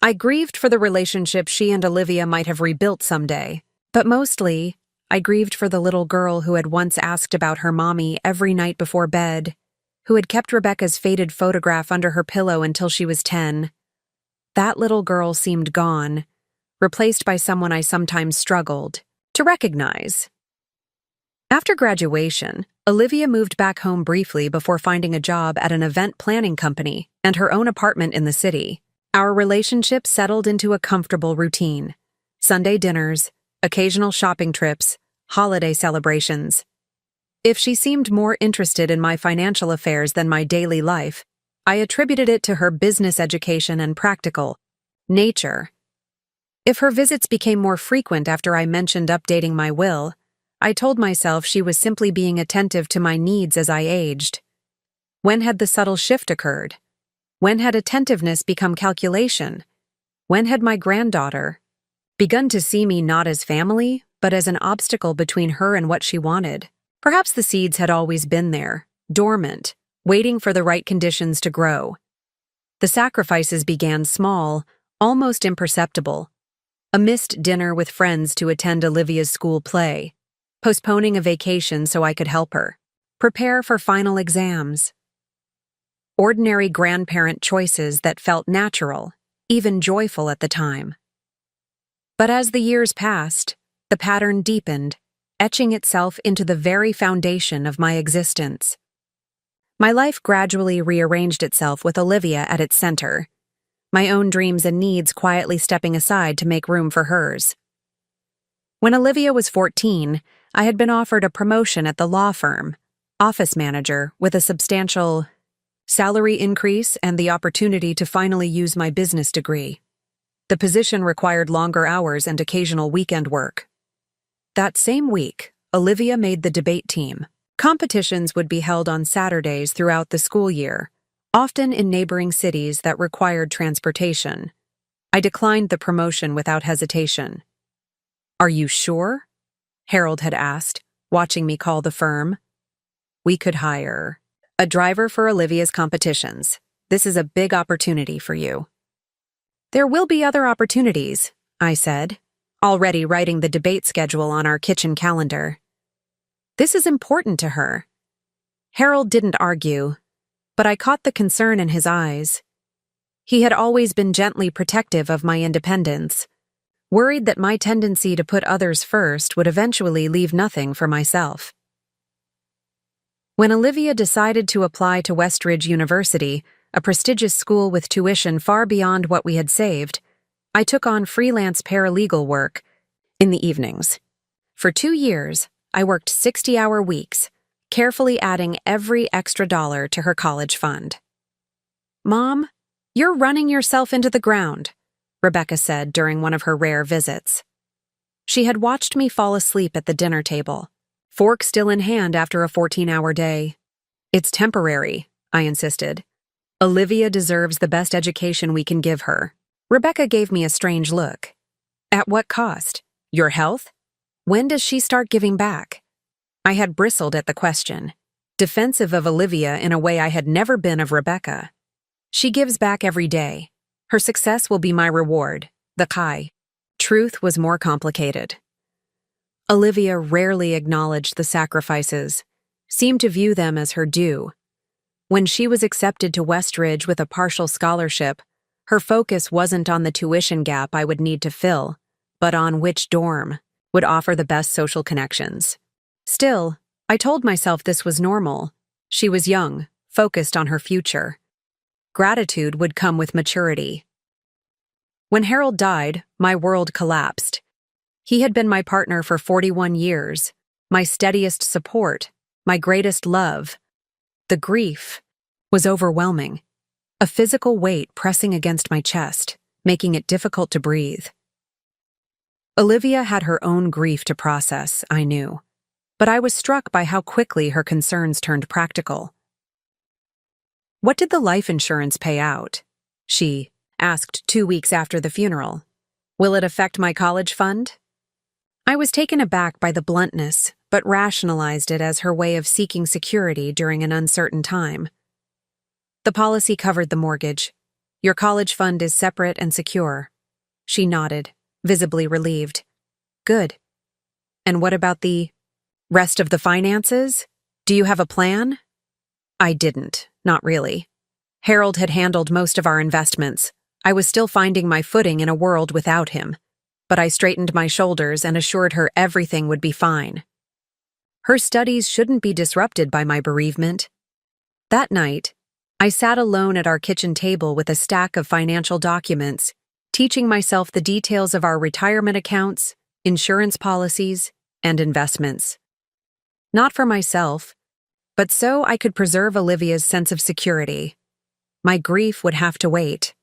I grieved for the relationship she and Olivia might have rebuilt someday, but mostly, I grieved for the little girl who had once asked about her mommy every night before bed, who had kept Rebecca's faded photograph under her pillow until she was 10. That little girl seemed gone, replaced by someone I sometimes struggled to recognize. After graduation, Olivia moved back home briefly before finding a job at an event planning company and her own apartment in the city. Our relationship settled into a comfortable routine: Sunday dinners, occasional shopping trips, holiday celebrations. If she seemed more interested in my financial affairs than my daily life, I attributed it to her business education and practical nature. If her visits became more frequent after I mentioned updating my will, I told myself she was simply being attentive to my needs as I aged. When had the subtle shift occurred? When had attentiveness become calculation? When had my granddaughter begun to see me not as family, but as an obstacle between her and what she wanted? Perhaps the seeds had always been there, dormant, waiting for the right conditions to grow. The sacrifices began small, almost imperceptible. A missed dinner with friends to attend Olivia's school play, postponing a vacation so I could help her prepare for final exams. Ordinary grandparent choices that felt natural, even joyful at the time. But as the years passed, the pattern deepened, etching itself into the very foundation of my existence. My life gradually rearranged itself with Olivia at its center, my own dreams and needs quietly stepping aside to make room for hers. When Olivia was 14, I had been offered a promotion at the law firm, office manager, with a substantial salary increase and the opportunity to finally use my business degree. The position required longer hours and occasional weekend work. That same week, Olivia made the debate team. Competitions would be held on Saturdays throughout the school year, often in neighboring cities that required transportation. I declined the promotion without hesitation. "Are you sure?" Harold had asked, watching me call the firm. "We could hire a driver for Olivia's competitions. This is a big opportunity for you." "There will be other opportunities," I said, already writing the debate schedule on our kitchen calendar. "This is important to her." Harold didn't argue, but I caught the concern in his eyes. He had always been gently protective of my independence, worried that my tendency to put others first would eventually leave nothing for myself. When Olivia decided to apply to Westridge University, a prestigious school with tuition far beyond what we had saved, I took on freelance paralegal work in the evenings. For 2 years, I worked 60-hour weeks, carefully adding every extra dollar to her college fund. "Mom, you're running yourself into the ground," Rebecca said during one of her rare visits. She had watched me fall asleep at the dinner table, fork still in hand after a 14-hour day. "It's temporary," I insisted. "Olivia deserves the best education we can give her." Rebecca gave me a strange look. "At what cost? Your health? When does she start giving back?" I had bristled at the question, defensive of Olivia in a way I had never been of Rebecca. "She gives back every day. Her success will be my reward, the kai." Truth was more complicated. Olivia rarely acknowledged the sacrifices, seemed to view them as her due. When she was accepted to Westridge with a partial scholarship, her focus wasn't on the tuition gap I would need to fill, but on which dorm would offer the best social connections. Still, I told myself this was normal. She was young, focused on her future. Gratitude would come with maturity. When Harold died, my world collapsed. He had been my partner for 41 years, my steadiest support, my greatest love. The grief was overwhelming, a physical weight pressing against my chest, making it difficult to breathe. Olivia had her own grief to process, I knew, but I was struck by how quickly her concerns turned practical. "What did the life insurance pay out?" she asked 2 weeks after the funeral. "Will it affect my college fund?" I was taken aback by the bluntness, but rationalized it as her way of seeking security during an uncertain time. "The policy covered the mortgage. Your college fund is separate and secure." She nodded, visibly relieved. "Good. And what about the rest of the finances? Do you have a plan?" I didn't, not really. Harold had handled most of our investments. I was still finding my footing in a world without him, but I straightened my shoulders and assured her everything would be fine. Her studies shouldn't be disrupted by my bereavement. That night, I sat alone at our kitchen table with a stack of financial documents, teaching myself the details of our retirement accounts, insurance policies, and investments. Not for myself, but so I could preserve Olivia's sense of security. My grief would have to wait.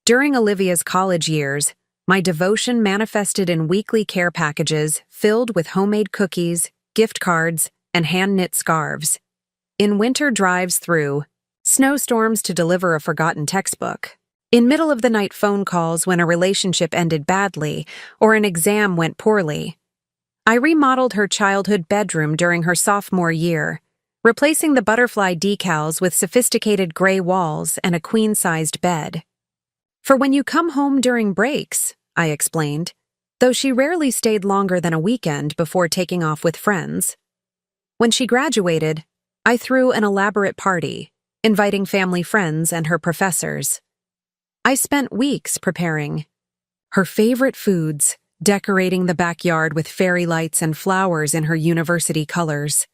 During Olivia's college years, my devotion manifested in weekly care packages filled with homemade cookies, gift cards, and hand-knit scarves. In winter drives through snowstorms to deliver a forgotten textbook. In middle-of-the-night phone calls when a relationship ended badly or an exam went poorly. I remodeled her childhood bedroom during her sophomore year, replacing the butterfly decals with sophisticated gray walls and a queen-sized bed. "For when you come home during breaks," I explained, though she rarely stayed longer than a weekend before taking off with friends. When she graduated, I threw an elaborate party, inviting family friends and her professors. I spent weeks preparing her favorite foods, decorating the backyard with fairy lights and flowers in her university colors.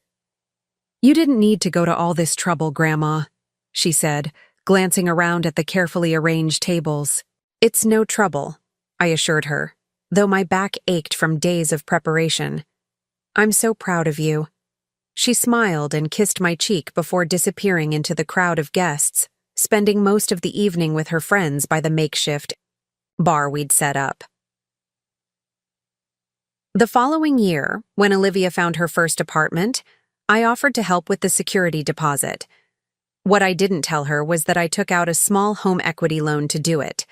"You didn't need to go to all this trouble, Grandma," she said, glancing around at the carefully arranged tables. "It's no trouble," I assured her, though my back ached from days of preparation. "I'm so proud of you." She smiled and kissed my cheek before disappearing into the crowd of guests, spending most of the evening with her friends by the makeshift bar we'd set up. The following year, when Olivia found her first apartment, I offered to help with the security deposit. What I didn't tell her was that I took out a small home equity loan to do it,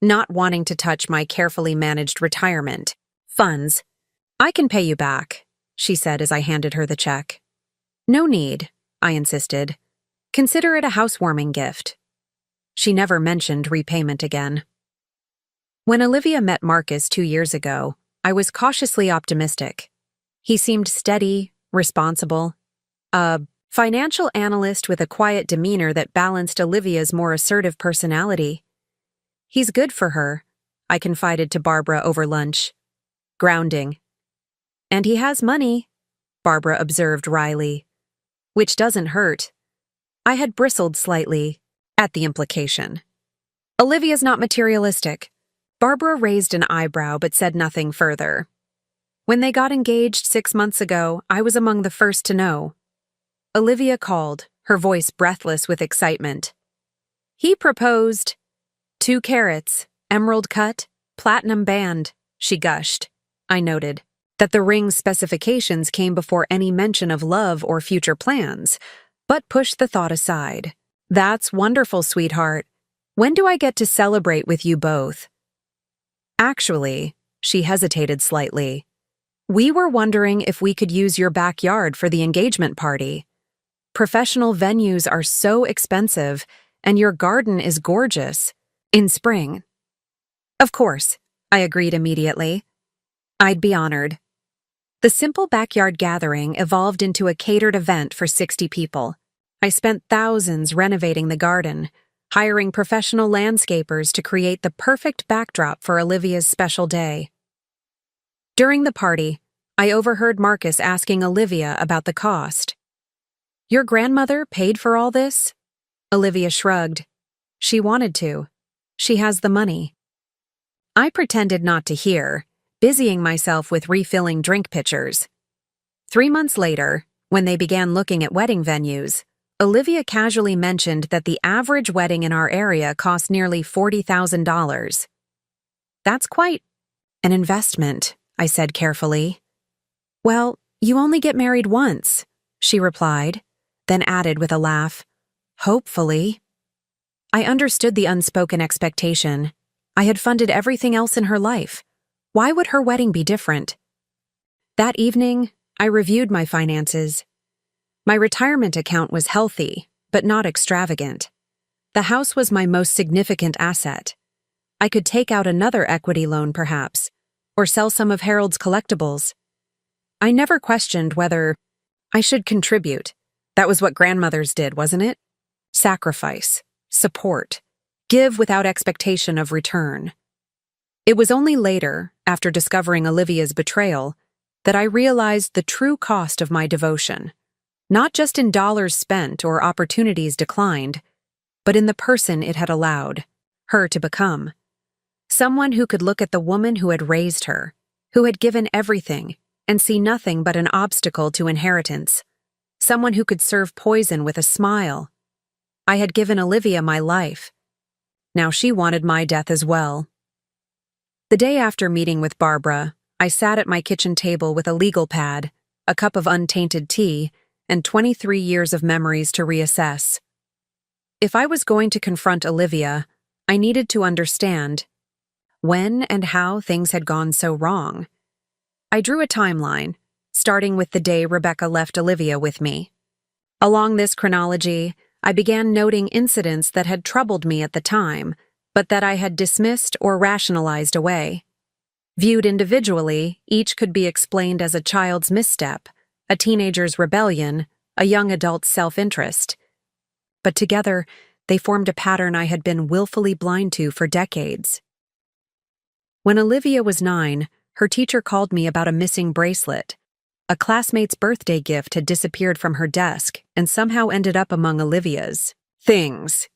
not wanting to touch my carefully managed retirement funds. "I can pay you back," she said as I handed her the check. "No need," I insisted. "Consider it a housewarming gift." She never mentioned repayment again. When Olivia met Marcus 2 years ago, I was cautiously optimistic. He seemed steady, responsible, a financial analyst with a quiet demeanor that balanced Olivia's more assertive personality. "He's good for her," I confided to Barbara over lunch. "Grounding." "And he has money," Barbara observed wryly. "Which doesn't hurt." I had bristled slightly at the implication. "Olivia's not materialistic." Barbara raised an eyebrow but said nothing further. When they got engaged 6 months ago, I was among the first to know. Olivia called, her voice breathless with excitement. "He proposed 2 carats, emerald cut, platinum band," she gushed. I noted that the ring's specifications came before any mention of love or future plans, but pushed the thought aside. "That's wonderful, sweetheart. When do I get to celebrate with you both?" Actually, she hesitated slightly. "We were wondering if we could use your backyard for the engagement party. Professional venues are so expensive, and your garden is gorgeous. In spring." "Of course," I agreed immediately. "I'd be honored." The simple backyard gathering evolved into a catered event for 60 people. I spent thousands renovating the garden, hiring professional landscapers to create the perfect backdrop for Olivia's special day. During the party, I overheard Marcus asking Olivia about the cost. "Your grandmother paid for all this?" Olivia shrugged. "She wanted to. She has the money." I pretended not to hear, busying myself with refilling drink pitchers. 3 months later, when they began looking at wedding venues, Olivia casually mentioned that the average wedding in our area cost nearly $40,000. "That's quite an investment," I said carefully. "Well, you only get married once," she replied, then added with a laugh, "Hopefully." I understood the unspoken expectation. I had funded everything else in her life. Why would her wedding be different? That evening, I reviewed my finances. My retirement account was healthy, but not extravagant. The house was my most significant asset. I could take out another equity loan, perhaps, or sell some of Harold's collectibles. I never questioned whether I should contribute. That was what grandmothers did, wasn't it? Sacrifice, support, give without expectation of return. It was only later, after discovering Olivia's betrayal, that I realized the true cost of my devotion, not just in dollars spent or opportunities declined, but in the person it had allowed her to become. Someone who could look at the woman who had raised her, who had given everything, and see nothing but an obstacle to inheritance. Someone who could serve poison with a smile. I had given Olivia my life. Now she wanted my death as well. The day after meeting with Barbara, I sat at my kitchen table with a legal pad, a cup of untainted tea, and 23 years of memories to reassess. If I was going to confront Olivia, I needed to understand when and how things had gone so wrong. I drew a timeline, starting with the day Rebecca left Olivia with me. Along this chronology, I began noting incidents that had troubled me at the time, but that I had dismissed or rationalized away. Viewed individually, each could be explained as a child's misstep, a teenager's rebellion, a young adult's self-interest. But together, they formed a pattern I had been willfully blind to for decades. When Olivia was 9, her teacher called me about a missing bracelet. A classmate's birthday gift had disappeared from her desk and somehow ended up among Olivia's things.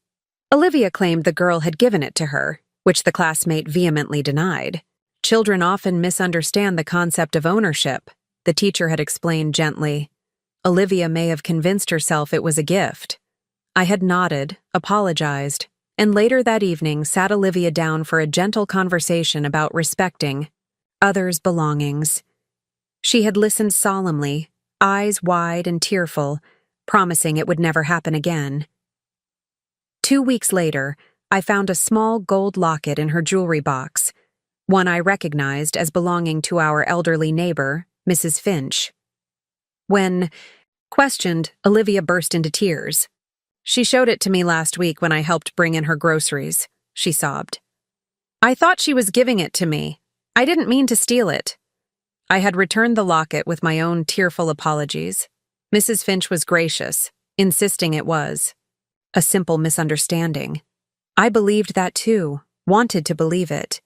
Olivia claimed the girl had given it to her, which the classmate vehemently denied. Children often misunderstand the concept of ownership, the teacher had explained gently. Olivia may have convinced herself it was a gift. I had nodded, apologized, and later that evening sat Olivia down for a gentle conversation about respecting others' belongings. She had listened solemnly, eyes wide and tearful, promising it would never happen again. 2 weeks later, I found a small gold locket in her jewelry box, one I recognized as belonging to our elderly neighbor, Mrs. Finch. When questioned, Olivia burst into tears. "She showed it to me last week when I helped bring in her groceries," she sobbed. "I thought she was giving it to me. I didn't mean to steal it." I had returned the locket with my own tearful apologies. Mrs. Finch was gracious, insisting it was a simple misunderstanding. I believed that too, wanted to believe it.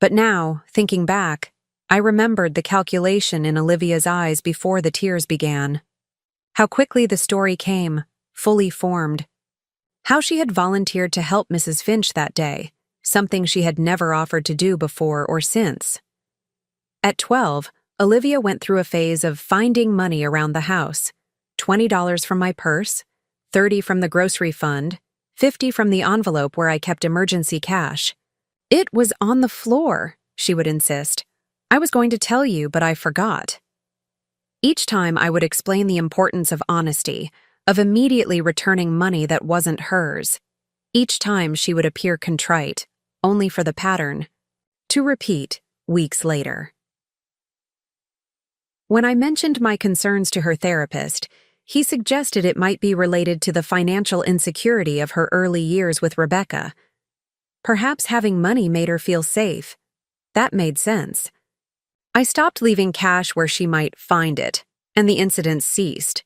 But now, thinking back, I remembered the calculation in Olivia's eyes before the tears began. How quickly the story came, fully formed. How she had volunteered to help Mrs. Finch that day, something she had never offered to do before or since. At 12, Olivia went through a phase of finding money around the house. $20 from my purse, $30 from the grocery fund, $50 from the envelope where I kept emergency cash. "It was on the floor," she would insist. "I was going to tell you, but I forgot." Each time I would explain the importance of honesty, of immediately returning money that wasn't hers. Each time she would appear contrite, only for the pattern to repeat weeks later. When I mentioned my concerns to her therapist, he suggested it might be related to the financial insecurity of her early years with Rebecca. Perhaps having money made her feel safe. That made sense. I stopped leaving cash where she might find it, and the incident ceased.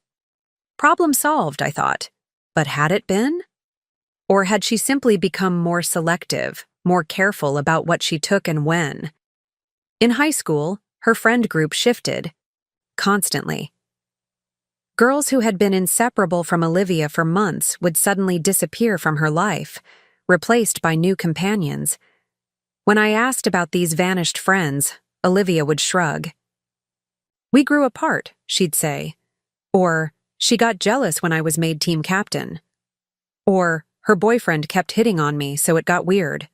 Problem solved, I thought. But had it been? Or had she simply become more selective, more careful about what she took and when? In high school, her friend group shifted. Constantly. Girls who had been inseparable from Olivia for months would suddenly disappear from her life, replaced by new companions. When I asked about these vanished friends, Olivia would shrug. "We grew apart," she'd say. Or, "She got jealous when I was made team captain." Or, "Her boyfriend kept hitting on me, so it got weird."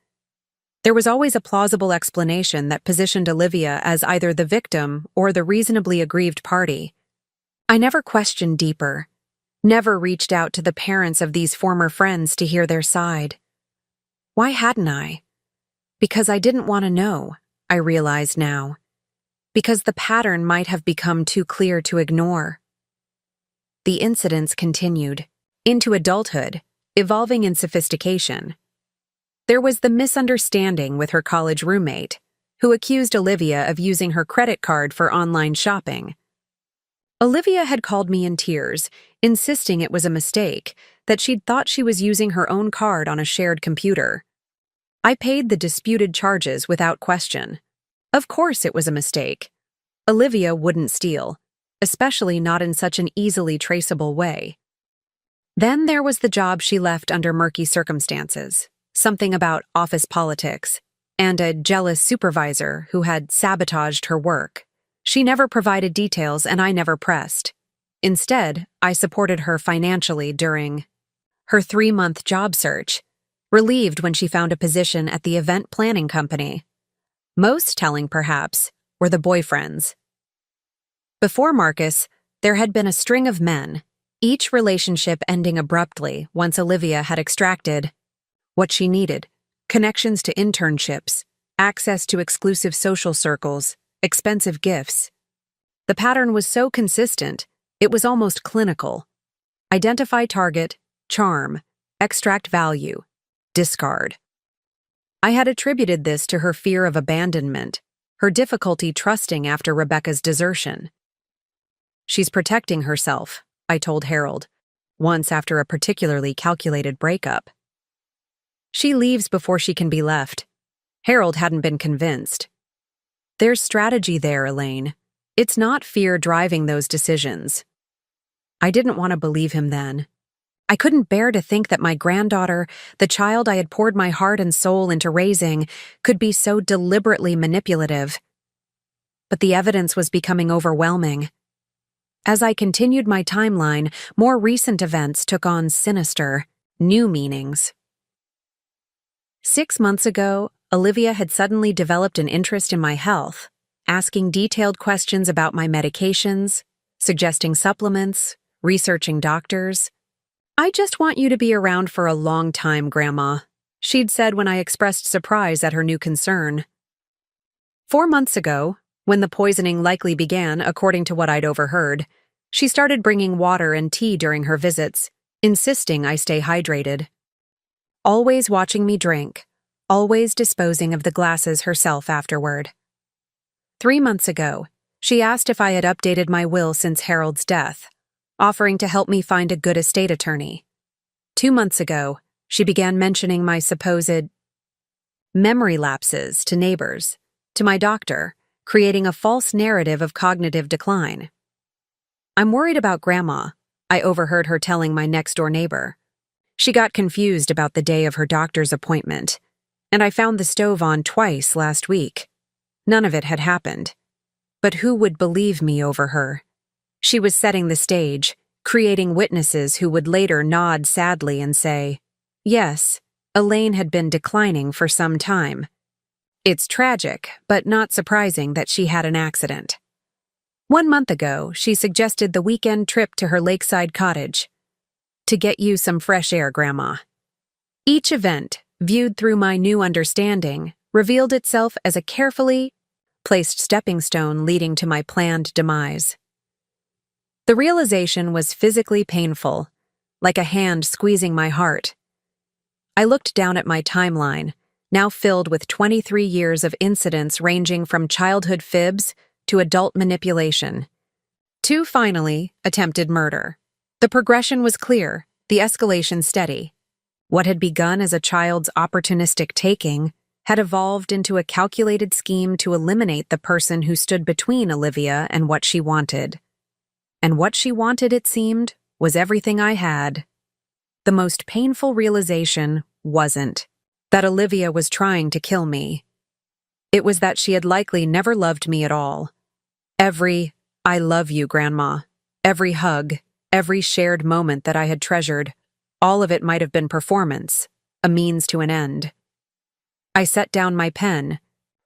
There was always a plausible explanation that positioned Olivia as either the victim or the reasonably aggrieved party. I never questioned deeper, never reached out to the parents of these former friends to hear their side. Why hadn't I? Because I didn't want to know, I realize now. Because the pattern might have become too clear to ignore. The incidents continued, into adulthood, evolving in sophistication. There was the misunderstanding with her college roommate, who accused Olivia of using her credit card for online shopping. Olivia had called me in tears, insisting it was a mistake, that she'd thought she was using her own card on a shared computer. I paid the disputed charges without question. Of course it was a mistake. Olivia wouldn't steal, especially not in such an easily traceable way. Then there was the job she left under murky circumstances, something about office politics, and a jealous supervisor who had sabotaged her work. She never provided details and I never pressed. Instead, I supported her financially during her 3-month job search, relieved when she found a position at the event planning company. Most telling, perhaps, were the boyfriends. Before Marcus, there had been a string of men, each relationship ending abruptly once Olivia had extracted what she needed: connections to internships, access to exclusive social circles, expensive gifts. The pattern was so consistent, it was almost clinical. Identify target, charm, extract value, discard. I had attributed this to her fear of abandonment, her difficulty trusting after Rebecca's desertion. "She's protecting herself," I told Harold, once after a particularly calculated breakup. "She leaves before she can be left." Harold hadn't been convinced. "There's strategy there, Elaine. It's not fear driving those decisions." I didn't want to believe him then. I couldn't bear to think that my granddaughter, the child I had poured my heart and soul into raising, could be so deliberately manipulative. But the evidence was becoming overwhelming. As I continued my timeline, more recent events took on sinister, new meanings. 6 months ago, Olivia had suddenly developed an interest in my health, asking detailed questions about my medications, suggesting supplements, researching doctors. "I just want you to be around for a long time, Grandma," she'd said when I expressed surprise at her new concern. 4 months ago, when the poisoning likely began according to what I'd overheard, she started bringing water and tea during her visits, insisting I stay hydrated. Always watching me drink, always disposing of the glasses herself afterward. 3 months ago, she asked if I had updated my will since Harold's death, offering to help me find a good estate attorney. 2 months ago, she began mentioning my supposed memory lapses to neighbors, to my doctor, creating a false narrative of cognitive decline. "I'm worried about Grandma," I overheard her telling my next-door neighbor. She got confused about the day of her doctor's appointment, and I found the stove on twice last week. None of it had happened. But who would believe me over her? She was setting the stage, creating witnesses who would later nod sadly and say, "Yes, Elaine had been declining for some time." It's tragic, but not surprising that she had an accident. 1 month ago, she suggested the weekend trip to her lakeside cottage. "To get you some fresh air, Grandma." Each event, viewed through my new understanding, revealed itself as a carefully placed stepping stone leading to my planned demise. The realization was physically painful, like a hand squeezing my heart. I looked down at my timeline, now filled with 23 years of incidents ranging from childhood fibs to adult manipulation, to, finally, attempted murder. The progression was clear, the escalation steady. What had begun as a child's opportunistic taking had evolved into a calculated scheme to eliminate the person who stood between Olivia and what she wanted. And what she wanted, it seemed, was everything I had. The most painful realization wasn't that Olivia was trying to kill me. It was that she had likely never loved me at all. Every "I love you, Grandma," every hug, every shared moment that I had treasured, all of it might have been performance, a means to an end. I set down my pen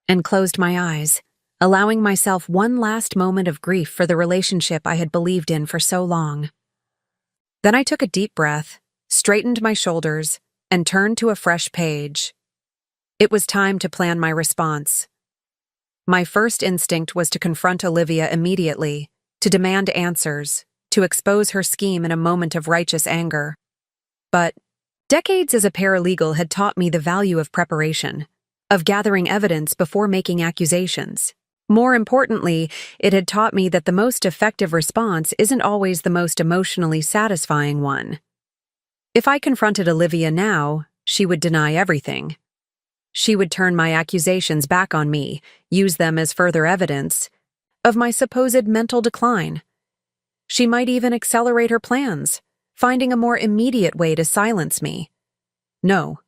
and closed my eyes, allowing myself one last moment of grief for the relationship I had believed in for so long. Then I took a deep breath, straightened my shoulders, and turned to a fresh page. It was time to plan my response. My first instinct was to confront Olivia immediately, to demand answers, to expose her scheme in a moment of righteous anger. But decades as a paralegal had taught me the value of preparation, of gathering evidence before making accusations. More importantly, it had taught me that the most effective response isn't always the most emotionally satisfying one. If I confronted Olivia now, she would deny everything. She would turn my accusations back on me, use them as further evidence of my supposed mental decline. She might even accelerate her plans, finding a more immediate way to silence me. No,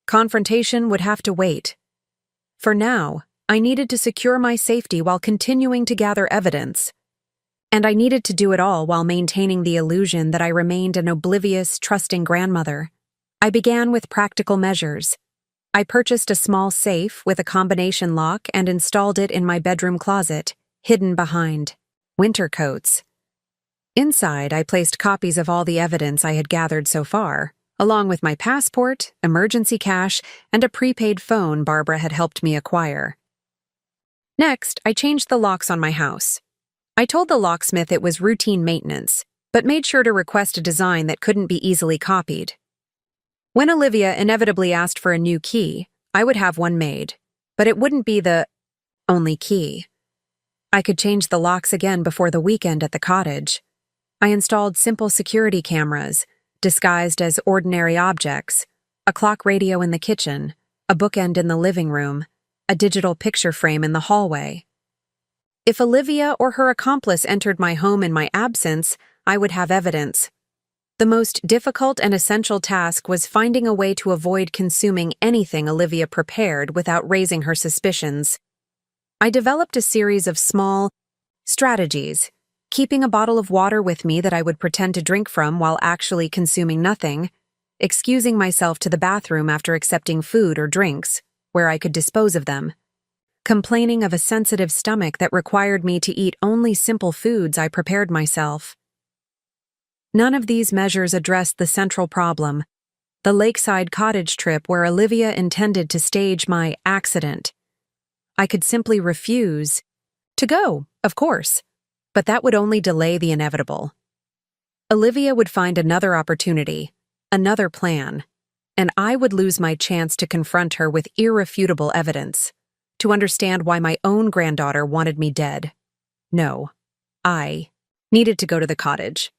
confrontation would have to wait. For now, I needed to secure my safety while continuing to gather evidence. And I needed to do it all while maintaining the illusion that I remained an oblivious, trusting grandmother. I began with practical measures. I purchased a small safe with a combination lock and installed it in my bedroom closet, hidden behind winter coats. Inside, I placed copies of all the evidence I had gathered so far, along with my passport, emergency cash, and a prepaid phone Barbara had helped me acquire. Next, I changed the locks on my house. I told the locksmith it was routine maintenance, but made sure to request a design that couldn't be easily copied. When Olivia inevitably asked for a new key, I would have one made, but it wouldn't be the only key. I could change the locks again before the weekend at the cottage. I installed simple security cameras, disguised as ordinary objects, a clock radio in the kitchen, a bookend in the living room, a digital picture frame in the hallway. If Olivia or her accomplice entered my home in my absence, I would have evidence. The most difficult and essential task was finding a way to avoid consuming anything Olivia prepared without raising her suspicions. I developed a series of small strategies, keeping a bottle of water with me that I would pretend to drink from while actually consuming nothing, excusing myself to the bathroom after accepting food or drinks, where I could dispose of them, complaining of a sensitive stomach that required me to eat only simple foods I prepared myself. None of these measures addressed the central problem, the lakeside cottage trip where Olivia intended to stage my accident. I could simply refuse to go, of course, but that would only delay the inevitable. Olivia would find another opportunity, another plan, and I would lose my chance to confront her with irrefutable evidence, to understand why my own granddaughter wanted me dead. No, I needed to go to the cottage,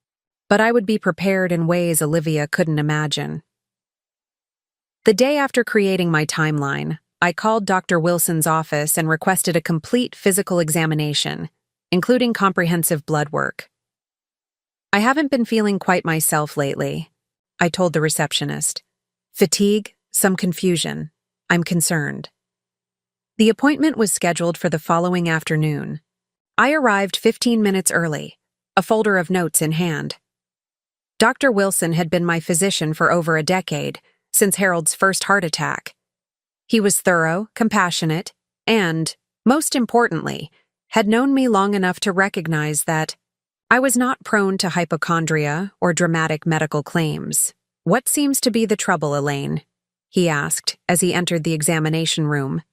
but I would be prepared in ways Olivia couldn't imagine. The day after creating my timeline, I called Dr. Wilson's office and requested a complete physical examination, including comprehensive blood work. "I haven't been feeling quite myself lately," I told the receptionist. "Fatigue, some confusion. I'm concerned." The appointment was scheduled for the following afternoon. I arrived 15 minutes early, a folder of notes in hand. Dr. Wilson had been my physician for over a decade, since Harold's first heart attack. He was thorough, compassionate, and, most importantly, had known me long enough to recognize that I was not prone to hypochondria or dramatic medical claims. "What seems to be the trouble, Elaine?" he asked as he entered the examination room.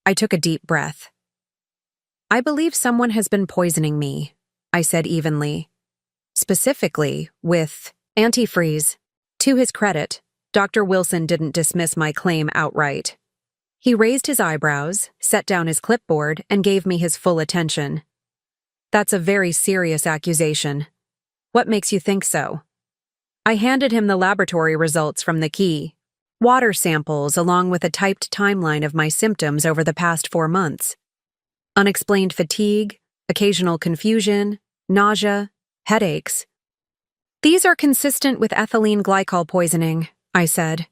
I took a deep breath. "I believe someone has been poisoning me," I said evenly. "Specifically, with antifreeze." To his credit, Dr. Wilson didn't dismiss my claim outright. He raised his eyebrows, set down his clipboard, and gave me his full attention. That's a very serious accusation. What makes you think so? I handed him the laboratory results from the key, water samples along with a typed timeline of my symptoms over the past 4 months. Unexplained fatigue, occasional confusion, nausea, headaches. These are consistent with ethylene glycol poisoning, I said,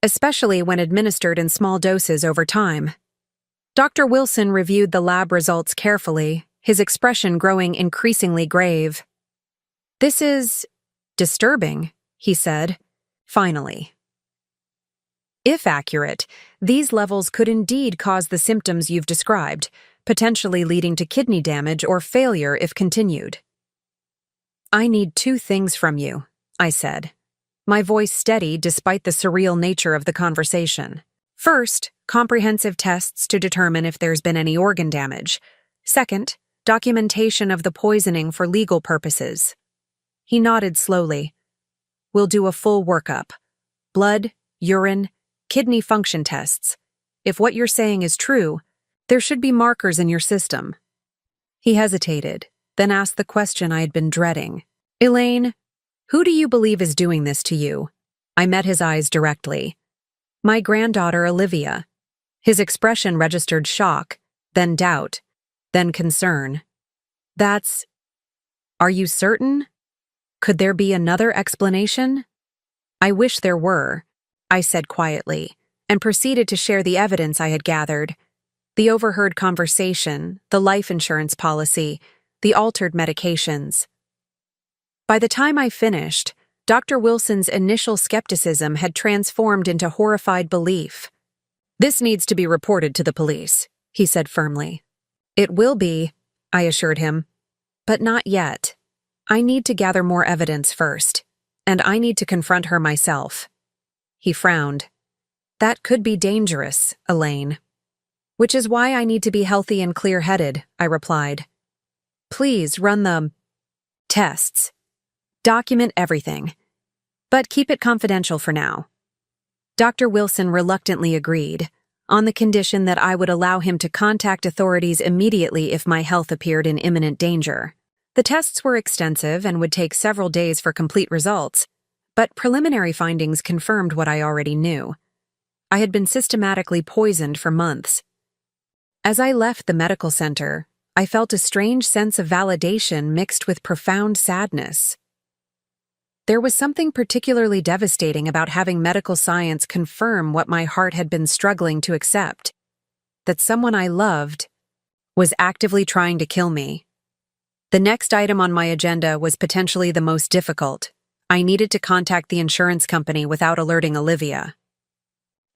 especially when administered in small doses over time. Dr. Wilson reviewed the lab results carefully, his expression growing increasingly grave. This is disturbing, he said, finally. If accurate, these levels could indeed cause the symptoms you've described, potentially leading to kidney damage or failure if continued. I need 2 things from you, I said, my voice steady despite the surreal nature of the conversation. First, comprehensive tests to determine if there's been any organ damage. Second, documentation of the poisoning for legal purposes. He nodded slowly. We'll do a full workup. Blood, urine, kidney function tests. If what you're saying is true, there should be markers in your system. He hesitated, then asked the question I had been dreading. Elaine, who do you believe is doing this to you? I met his eyes directly. My granddaughter, Olivia. His expression registered shock, then doubt, then concern. Are you certain? Could there be another explanation? I wish there were, I said quietly, and proceeded to share the evidence I had gathered. The overheard conversation, the life insurance policy, the altered medications. By the time I finished, Dr. Wilson's initial skepticism had transformed into horrified belief. This needs to be reported to the police, he said firmly. It will be, I assured him. But not yet. I need to gather more evidence first, and I need to confront her myself. He frowned. That could be dangerous, Elaine. Which is why I need to be healthy and clear-headed, I replied. Please run the tests. Document everything. But keep it confidential for now. Dr. Wilson reluctantly agreed, on the condition that I would allow him to contact authorities immediately if my health appeared in imminent danger. The tests were extensive and would take several days for complete results, but preliminary findings confirmed what I already knew. I had been systematically poisoned for months. As I left the medical center, I felt a strange sense of validation mixed with profound sadness. There was something particularly devastating about having medical science confirm what my heart had been struggling to accept, that someone I loved was actively trying to kill me. The next item on my agenda was potentially the most difficult. I needed to contact the insurance company without alerting Olivia.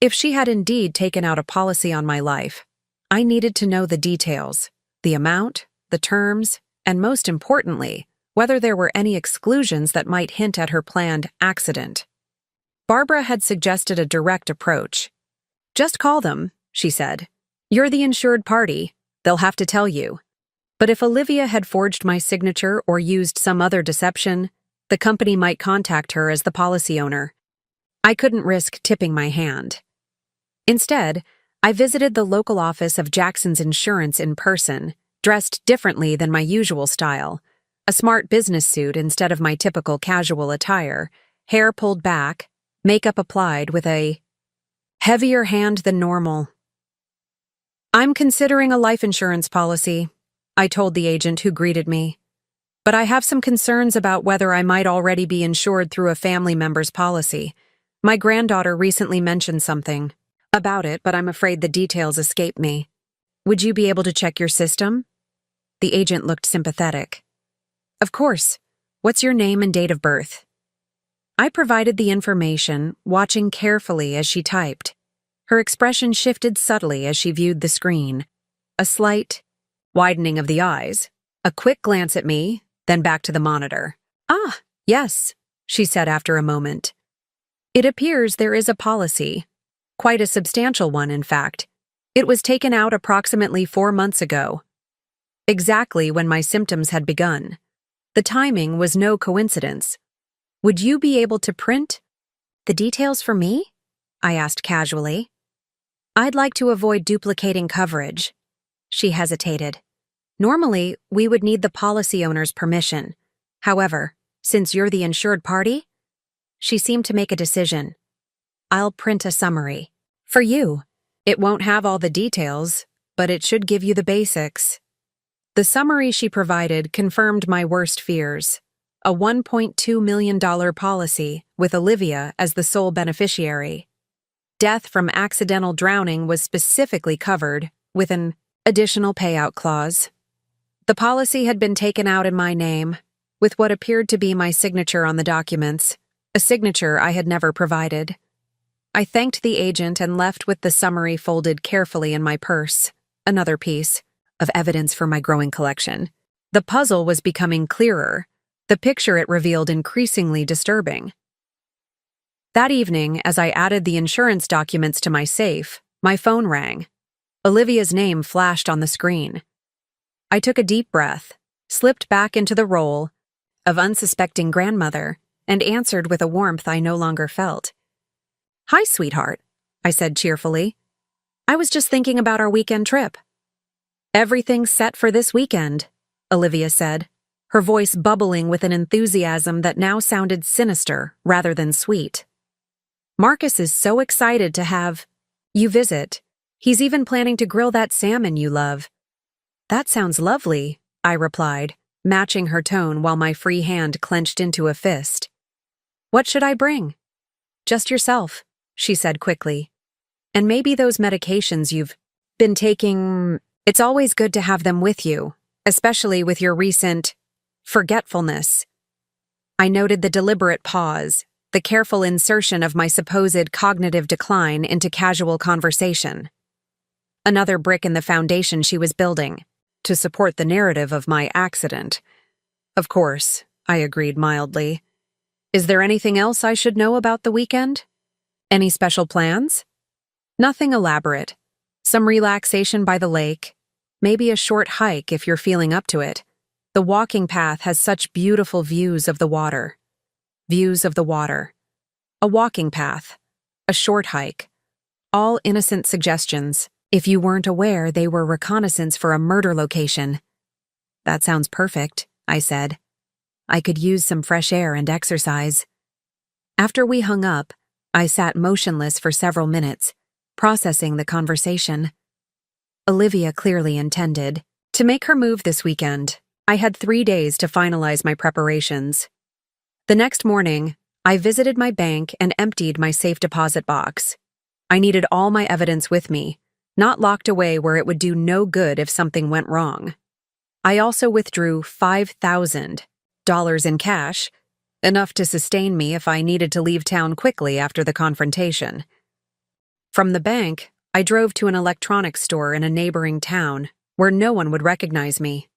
If she had indeed taken out a policy on my life, I needed to know the details, the amount, the terms, and most importantly, whether there were any exclusions that might hint at her planned accident. Barbara had suggested a direct approach. Just call them, she said. You're the insured party. They'll have to tell you. But if Olivia had forged my signature or used some other deception, the company might contact her as the policy owner. I couldn't risk tipping my hand. Instead, I visited the local office of Jackson's Insurance in person, dressed differently than my usual style. A smart business suit instead of my typical casual attire, hair pulled back, makeup applied with a heavier hand than normal. I'm considering a life insurance policy, I told the agent who greeted me. But I have some concerns about whether I might already be insured through a family member's policy. My granddaughter recently mentioned something about it, but I'm afraid the details escape me. Would you be able to check your system? The agent looked sympathetic. Of course. What's your name and date of birth? I provided the information, watching carefully as she typed. Her expression shifted subtly as she viewed the screen. A slight widening of the eyes, a quick glance at me, then back to the monitor. Ah, yes, she said after a moment. It appears there is a policy. Quite a substantial one, in fact. It was taken out approximately 4 months ago. Exactly when my symptoms had begun. The timing was no coincidence. Would you be able to print the details for me? I asked casually. I'd like to avoid duplicating coverage. She hesitated. Normally, we would need the policy owner's permission. However, since you're the insured party, she seemed to make a decision. I'll print a summary. For you. It won't have all the details, but it should give you the basics. The summary she provided confirmed my worst fears. A $1.2 million policy with Olivia as the sole beneficiary. Death from accidental drowning was specifically covered with an additional payout clause. The policy had been taken out in my name, with what appeared to be my signature on the documents, a signature I had never provided. I thanked the agent and left with the summary folded carefully in my purse, another piece of evidence for my growing collection. The puzzle was becoming clearer, the picture it revealed increasingly disturbing. That evening, as I added the insurance documents to my safe, my phone rang. Olivia's name flashed on the screen. I took a deep breath, slipped back into the role of unsuspecting grandmother, and answered with a warmth I no longer felt. "Hi, sweetheart," I said cheerfully. "I was just thinking about our weekend trip." "Everything's set for this weekend," Olivia said, her voice bubbling with an enthusiasm that now sounded sinister rather than sweet. "Marcus is so excited to have you visit. He's even planning to grill that salmon you love." "That sounds lovely," I replied, matching her tone while my free hand clenched into a fist. "What should I bring?" "Just yourself," she said quickly. "And maybe those medications you've been taking. It's always good to have them with you, especially with your recent forgetfulness." I noted the deliberate pause, the careful insertion of my supposed cognitive decline into casual conversation. Another brick in the foundation she was building, to support the narrative of my accident. "Of course," I agreed mildly. "Is there anything else I should know about the weekend? Any special plans?" "Nothing elaborate. Some relaxation by the lake, maybe a short hike if you're feeling up to it. The walking path has such beautiful views of the water." Views of the water. A walking path. A short hike. All innocent suggestions, if you weren't aware they were reconnaissance for a murder location. "That sounds perfect," I said. "I could use some fresh air and exercise." After we hung up, I sat motionless for several minutes, processing the conversation. Olivia clearly intended to make her move this weekend. I had 3 days to finalize my preparations. The next morning, I visited my bank and emptied my safe deposit box. I needed all my evidence with me, not locked away where it would do no good if something went wrong. I also withdrew $5,000 in cash, enough to sustain me if I needed to leave town quickly after the confrontation. From the bank, I drove to an electronics store in a neighboring town where no one would recognize me.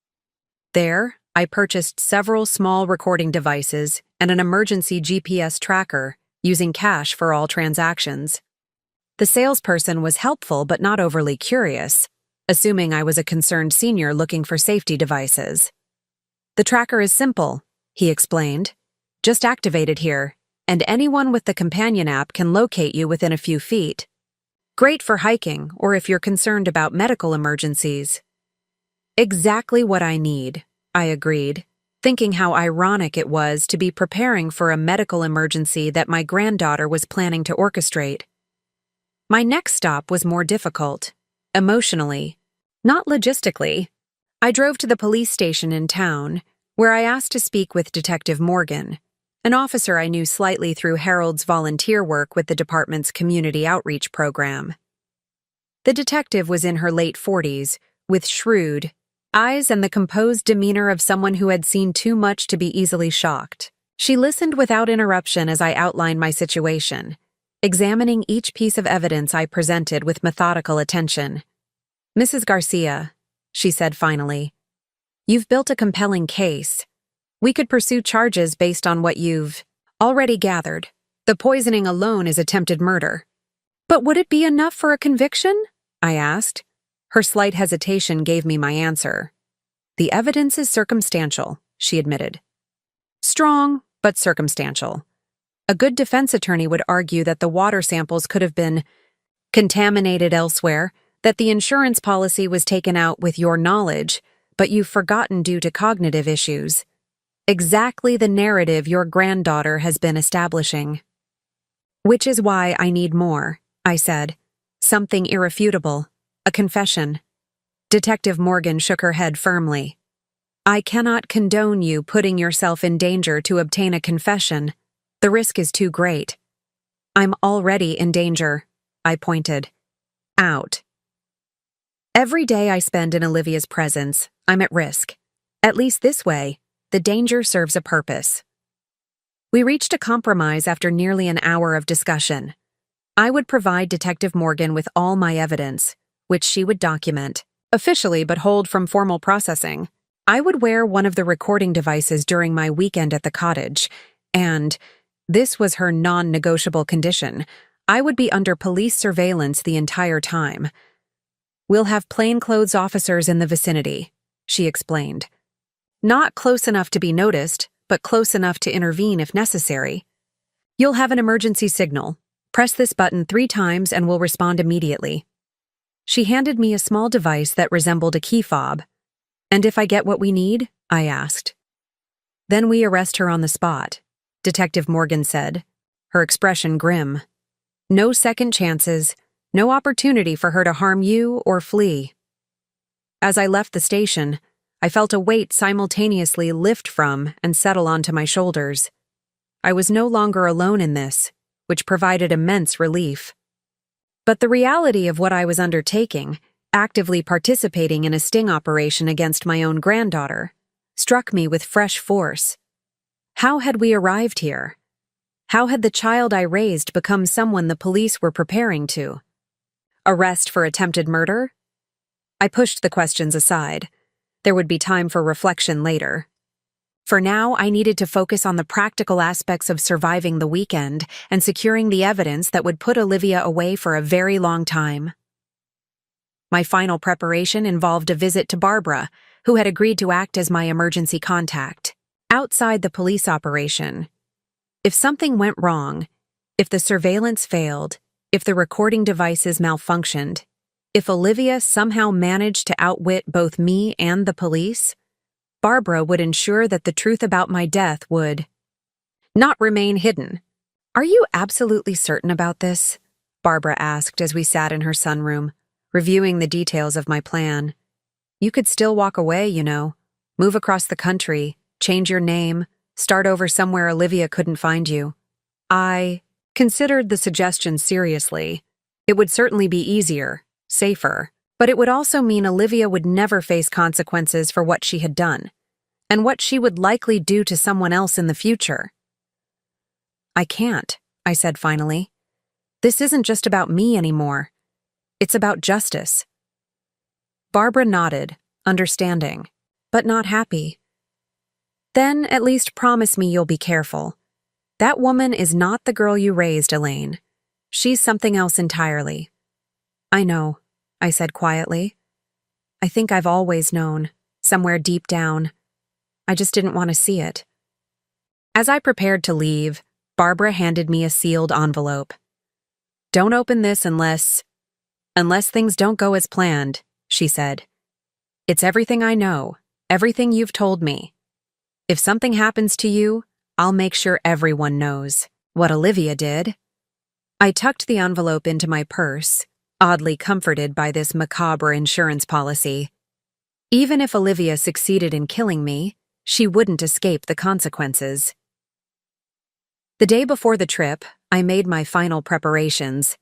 There, I purchased several small recording devices and an emergency GPS tracker, using cash for all transactions. The salesperson was helpful but not overly curious, assuming I was a concerned senior looking for safety devices. "The tracker is simple," he explained. "Just activate it here, and anyone with the companion app can locate you within a few feet. Great for hiking or if you're concerned about medical emergencies." "Exactly what I need," I agreed, thinking how ironic it was to be preparing for a medical emergency that my granddaughter was planning to orchestrate. My next stop was more difficult, emotionally, not logistically. I drove to the police station in town, where I asked to speak with Detective Morgan, an officer I knew slightly through Harold's volunteer work with the department's community outreach program. The detective was in her late 40s, with shrewd eyes and the composed demeanor of someone who had seen too much to be easily shocked. She listened without interruption as I outlined my situation, examining each piece of evidence I presented with methodical attention. "Mrs. Garcia," she said finally, "you've built a compelling case. We could pursue charges based on what you've already gathered. The poisoning alone is attempted murder." "But would it be enough for a conviction?" I asked. Her slight hesitation gave me my answer. "The evidence is circumstantial," she admitted. "Strong, but circumstantial. A good defense attorney would argue that the water samples could have been contaminated elsewhere, that the insurance policy was taken out with your knowledge, but you've forgotten due to cognitive issues. Exactly the narrative your granddaughter has been establishing. Which is why I need more, I said. Something irrefutable. A confession. Detective Morgan shook her head firmly. I cannot condone you putting yourself in danger to obtain a confession. The risk is too great. I'm already in danger, I pointed. Out. Every day I spend in Olivia's presence, I'm at risk. At least this way, the danger serves a purpose. We reached a compromise after nearly an hour of discussion. I would provide Detective Morgan with all my evidence, which she would document, officially but hold from formal processing. I would wear one of the recording devices during my weekend at the cottage, and, this was her non-negotiable condition, I would be under police surveillance the entire time. We'll have plainclothes officers in the vicinity, she explained. Not close enough to be noticed, but close enough to intervene if necessary. You'll have an emergency signal. Press this button 3 times and we'll respond immediately. She handed me a small device that resembled a key fob. And if I get what we need? I asked. Then we arrest her on the spot, Detective Morgan said, her expression grim. No second chances, no opportunity for her to harm you or flee. As I left the station, I felt a weight simultaneously lift from and settle onto my shoulders. I was no longer alone in this, which provided immense relief. But the reality of what I was undertaking, actively participating in a sting operation against my own granddaughter, struck me with fresh force. How had we arrived here? How had the child I raised become someone the police were preparing to? Arrest for attempted murder? I pushed the questions aside. There would be time for reflection later. For now, I needed to focus on the practical aspects of surviving the weekend and securing the evidence that would put Olivia away for a very long time. My final preparation involved a visit to Barbara, who had agreed to act as my emergency contact. Outside the police operation, if something went wrong, if the surveillance failed, if the recording devices malfunctioned, if Olivia somehow managed to outwit both me and the police, Barbara would ensure that the truth about my death would not remain hidden. Are you absolutely certain about this? Barbara asked as we sat in her sunroom, reviewing the details of my plan. You could still walk away, you know, move across the country, change your name, start over somewhere Olivia couldn't find you. I considered the suggestion seriously. It would certainly be easier, safer, but it would also mean Olivia would never face consequences for what she had done, and what she would likely do to someone else in the future. I can't, I said finally. This isn't just about me anymore. It's about justice. Barbara nodded, understanding, but not happy. Then at least promise me you'll be careful. That woman is not the girl you raised, Elaine. She's something else entirely. I know, I said quietly. I think I've always known, somewhere deep down. I just didn't want to see it. As I prepared to leave, Barbara handed me a sealed envelope. Don't open this unless things don't go as planned, she said. It's everything I know, everything you've told me. If something happens to you, I'll make sure everyone knows what Olivia did. I tucked the envelope into my purse, oddly comforted by this macabre insurance policy. Even if Olivia succeeded in killing me, she wouldn't escape the consequences. The day before the trip, I made my final preparations.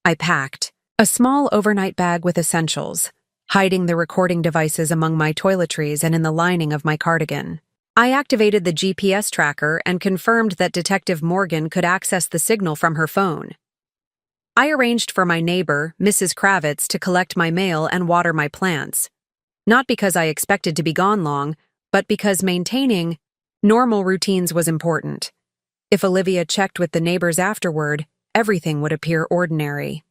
I packed a small overnight bag with essentials, hiding the recording devices among my toiletries and in the lining of my cardigan. I activated the GPS tracker and confirmed that Detective Morgan could access the signal from her phone. I arranged for my neighbor, Mrs. Kravitz, to collect my mail and water my plants. Not because I expected to be gone long, but because maintaining normal routines was important. If Olivia checked with the neighbors afterward, everything would appear ordinary.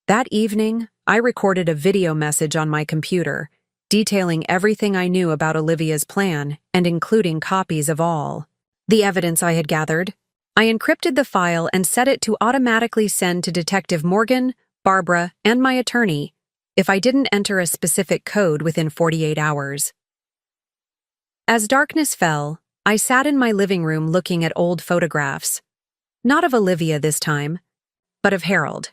That evening, I recorded a video message on my computer, detailing everything I knew about Olivia's plan and including copies of all the evidence I had gathered. I encrypted the file and set it to automatically send to Detective Morgan, Barbara, and my attorney if I didn't enter a specific code within 48 hours. As darkness fell, I sat in my living room looking at old photographs. Not of Olivia this time, but of Harold.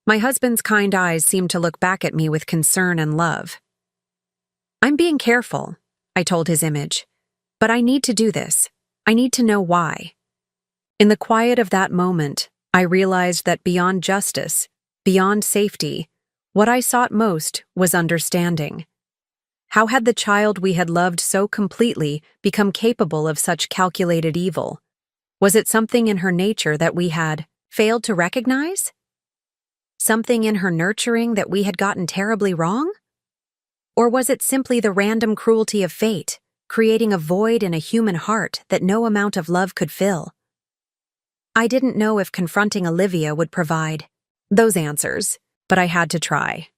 My husband's kind eyes seemed to look back at me with concern and love. "I'm being careful," I told his image. "But I need to do this. I need to know why." In the quiet of that moment, I realized that beyond justice, beyond safety, what I sought most was understanding. How had the child we had loved so completely become capable of such calculated evil? Was it something in her nature that we had failed to recognize? Something in her nurturing that we had gotten terribly wrong? Or was it simply the random cruelty of fate, creating a void in a human heart that no amount of love could fill? I didn't know if confronting Olivia would provide those answers, but I had to try.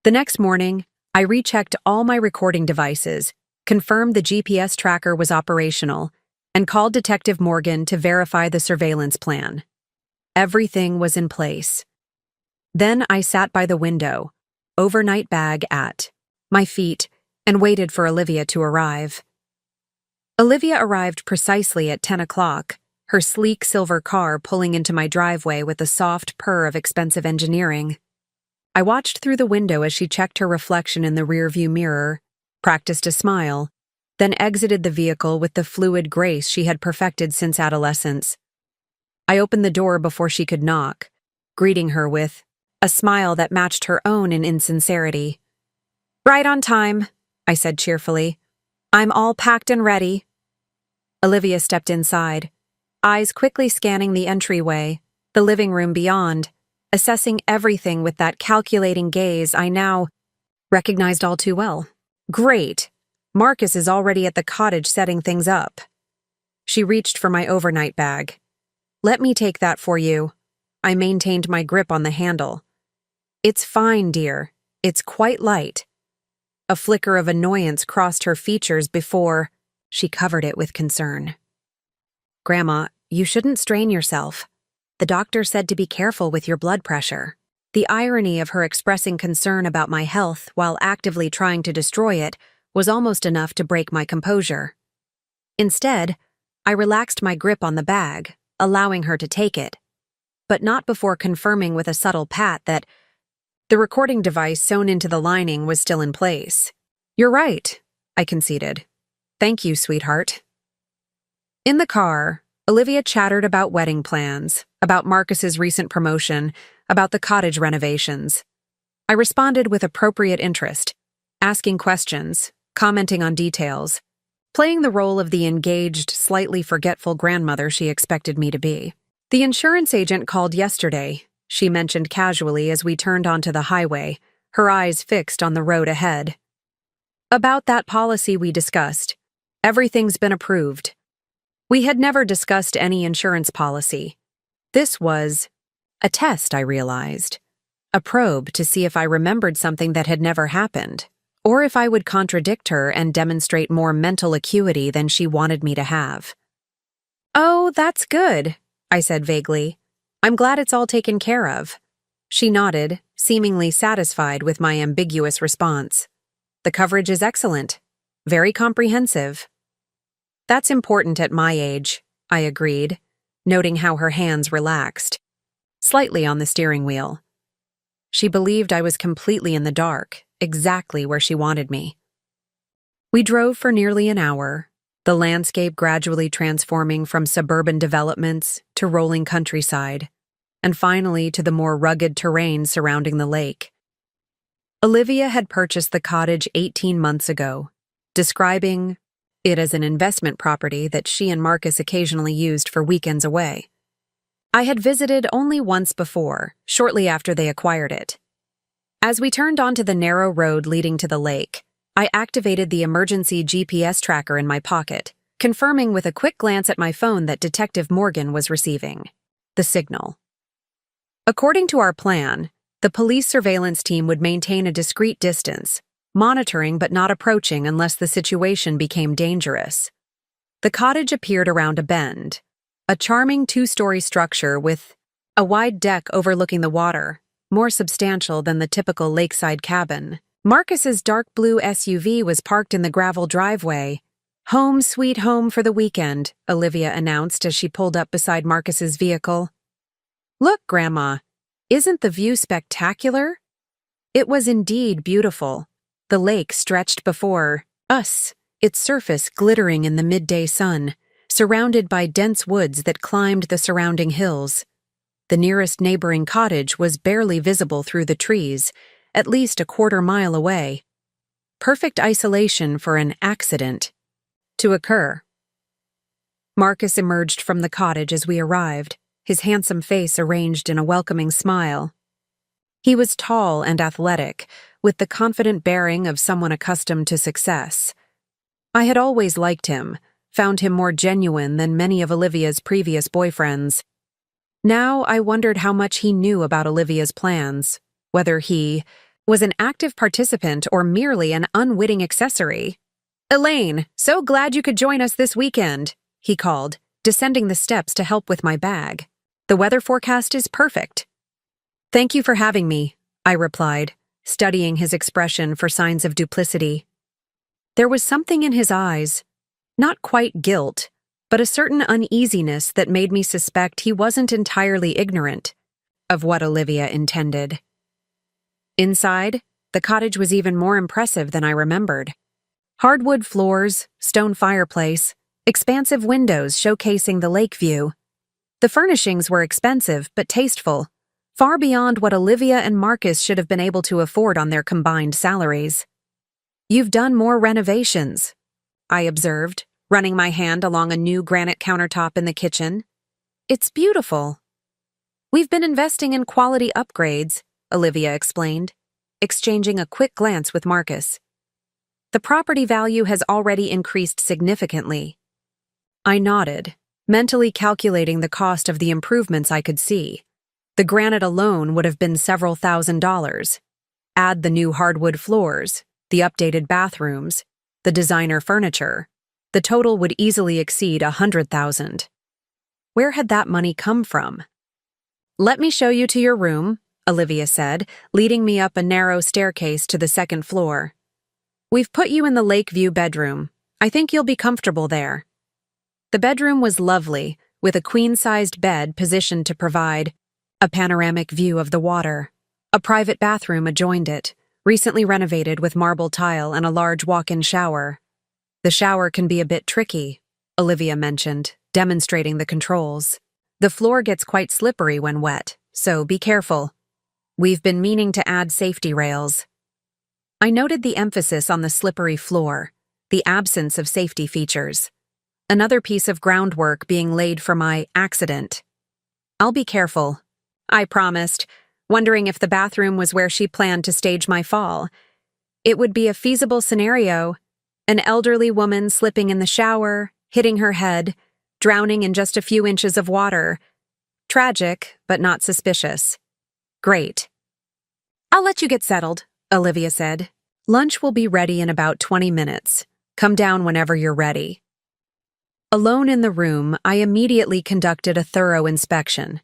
The next morning, I rechecked all my recording devices, confirmed the GPS tracker was operational, and called Detective Morgan to verify the surveillance plan. Everything was in place. Then I sat by the window, overnight bag at my feet, and waited for Olivia to arrive. Olivia arrived precisely at 10 o'clock, her sleek silver car pulling into my driveway with the soft purr of expensive engineering. I watched through the window as she checked her reflection in the rearview mirror, practiced a smile, then exited the vehicle with the fluid grace she had perfected since adolescence. I opened the door before she could knock, greeting her with a smile that matched her own in insincerity. "Right on time," I said cheerfully. "I'm all packed and ready." Olivia stepped inside, eyes quickly scanning the entryway, the living room beyond, assessing everything with that calculating gaze I now recognized all too well. "Great. Marcus is already at the cottage setting things up." She reached for my overnight bag. "Let me take that for you." I maintained my grip on the handle. "It's fine, dear. It's quite light." A flicker of annoyance crossed her features before she covered it with concern. "Grandma, you shouldn't strain yourself. The doctor said to be careful with your blood pressure." The irony of her expressing concern about my health while actively trying to destroy it was almost enough to break my composure. Instead, I relaxed my grip on the bag, allowing her to take it, but not before confirming with a subtle pat that the recording device sewn into the lining was still in place. "You're right," I conceded. "Thank you, sweetheart." In the car, Olivia chattered about wedding plans, about Marcus's recent promotion, about the cottage renovations. I responded with appropriate interest, asking questions, commenting on details, playing the role of the engaged, slightly forgetful grandmother she expected me to be. "The insurance agent called yesterday," she mentioned casually as we turned onto the highway, her eyes fixed on the road ahead. "About that policy we discussed. Everything's been approved." We had never discussed any insurance policy. This was a test, I realized. A probe to see if I remembered something that had never happened, or if I would contradict her and demonstrate more mental acuity than she wanted me to have. "Oh, that's good," I said vaguely. "I'm glad it's all taken care of." She nodded, seemingly satisfied with my ambiguous response. "The coverage is excellent. Very comprehensive." "That's important at my age," I agreed, noting how her hands relaxed slightly on the steering wheel. She believed I was completely in the dark, exactly where she wanted me. We drove for nearly an hour, the landscape gradually transforming from suburban developments to rolling countryside, and finally to the more rugged terrain surrounding the lake. Olivia had purchased the cottage 18 months ago, describing it as an investment property that she and Marcus occasionally used for weekends away. I had visited only once before, shortly after they acquired it. As we turned onto the narrow road leading to the lake, I activated the emergency GPS tracker in my pocket, confirming with a quick glance at my phone that Detective Morgan was receiving the signal. According to our plan, the police surveillance team would maintain a discreet distance, monitoring but not approaching unless the situation became dangerous. The cottage appeared around a bend, A charming two-story structure with a wide deck overlooking the water, more substantial than the typical lakeside cabin. Marcus's dark blue SUV was parked in the gravel driveway. "Home sweet home for the weekend," Olivia announced as she pulled up beside Marcus's vehicle. "Look, Grandma, isn't the view spectacular?" It was indeed beautiful. The lake stretched before us, its surface glittering in the midday sun, surrounded by dense woods that climbed the surrounding hills. The nearest neighboring cottage was barely visible through the trees, at least a quarter-mile away. Perfect isolation for an accident to occur. Marcus emerged from the cottage as we arrived, his handsome face arranged in a welcoming smile. He was tall and athletic, with the confident bearing of someone accustomed to success. I had always liked him, found him more genuine than many of Olivia's previous boyfriends. Now I wondered how much he knew about Olivia's plans, whether he was an active participant or merely an unwitting accessory. "Elaine, so glad you could join us this weekend," he called, descending the steps to help with my bag. "The weather forecast is perfect." "Thank you for having me," I replied, studying his expression for signs of duplicity. There was something in his eyes, not quite guilt, but a certain uneasiness that made me suspect he wasn't entirely ignorant of what Olivia intended. Inside, the cottage was even more impressive than I remembered. Hardwood floors, stone fireplace, expansive windows showcasing the lake view. The furnishings were expensive but tasteful, far beyond what Olivia and Marcus should have been able to afford on their combined salaries. "You've done more renovations," I observed, running my hand along a new granite countertop in the kitchen. "It's beautiful." "We've been investing in quality upgrades," Olivia explained, exchanging a quick glance with Marcus. "The property value has already increased significantly." I nodded, mentally calculating the cost of the improvements I could see. The granite alone would have been several $1,000s. Add the new hardwood floors, the updated bathrooms, the designer furniture. The total would easily exceed $100,000. Where had that money come from? "Let me show you to your room," Olivia said, leading me up a narrow staircase to the second floor. "We've put you in the Lakeview bedroom. I think you'll be comfortable there." The bedroom was lovely, with a queen-sized bed positioned to provide a panoramic view of the water. A private bathroom adjoined it, recently renovated with marble tile and a large walk-in shower. "The shower can be a bit tricky," Olivia mentioned, demonstrating the controls. "The floor gets quite slippery when wet, so be careful. We've been meaning to add safety rails." I noted the emphasis on the slippery floor, the absence of safety features. Another piece of groundwork being laid for my accident. "I'll be careful," I promised, wondering if the bathroom was where she planned to stage my fall. It would be a feasible scenario: an elderly woman slipping in the shower, hitting her head, drowning in just a few inches of water. Tragic, but not suspicious. "Great. I'll let you get settled," Olivia said. "Lunch will be ready in about 20 minutes. Come down whenever you're ready." Alone in the room, I immediately conducted a thorough inspection.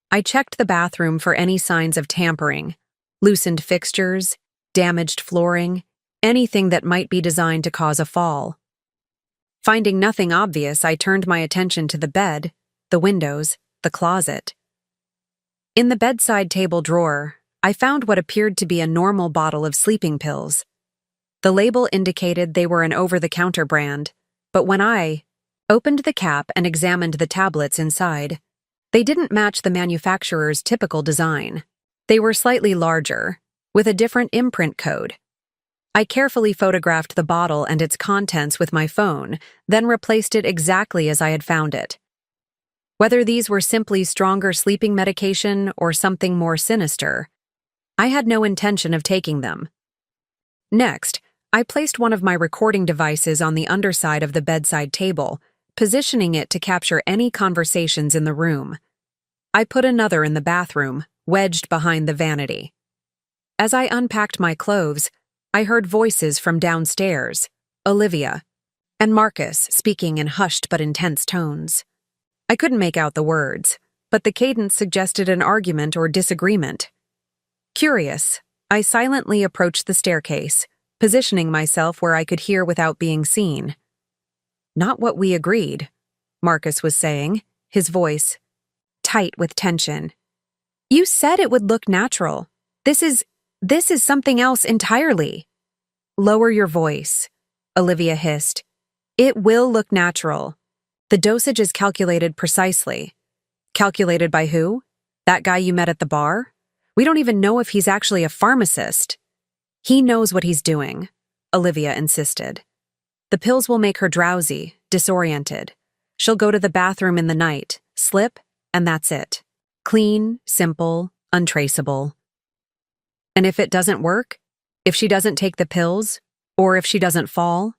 I checked the bathroom for any signs of tampering, loosened fixtures, damaged flooring, anything that might be designed to cause a fall. Finding nothing obvious, I turned my attention to the bed, the windows, the closet. In the bedside table drawer, I found what appeared to be a normal bottle of sleeping pills. The label indicated they were an over-the-counter brand, but when I opened the cap and examined the tablets inside, they didn't match the manufacturer's typical design. They were slightly larger, with a different imprint code. I carefully photographed the bottle and its contents with my phone, then replaced it exactly as I had found it. Whether these were simply stronger sleeping medication or something more sinister, I had no intention of taking them. Next, I placed one of my recording devices on the underside of the bedside table, positioning it to capture any conversations in the room. I put another in the bathroom, wedged behind the vanity. As I unpacked my clothes, I heard voices from downstairs, Olivia, and Marcus speaking in hushed but intense tones. I couldn't make out the words, but the cadence suggested an argument or disagreement. Curious, I silently approached the staircase, positioning myself where I could hear without being seen. "Not what we agreed," Marcus was saying, his voice tight with tension. "You said it would look natural. This is something else entirely." "Lower your voice," Olivia hissed. "It will look natural. The dosage is calculated precisely." "Calculated by who? That guy you met at the bar? We don't even know if he's actually a pharmacist." "He knows what he's doing," Olivia insisted. "The pills will make her drowsy, disoriented. She'll go to the bathroom in the night, slip, and that's it. Clean, simple, untraceable." "And if it doesn't work? If she doesn't take the pills? Or if she doesn't fall?"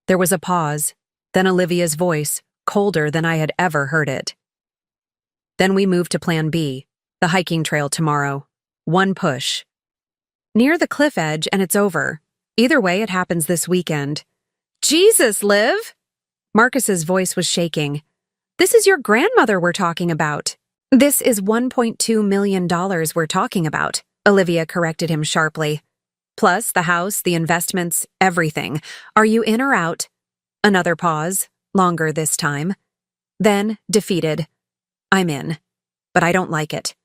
There was a pause, then Olivia's voice, colder than I had ever heard it. "Then we move to Plan B, the hiking trail tomorrow. One push. Near the cliff edge and it's over. Either way, it happens this weekend." "Jesus, Liv!" Marcus's voice was shaking. "This is your grandmother we're talking about." "This is $1.2 million we're talking about," Olivia corrected him sharply. "Plus the house, the investments, everything. Are you in or out?" Another pause, longer this time. Then, defeated. "I'm in. But I don't like it."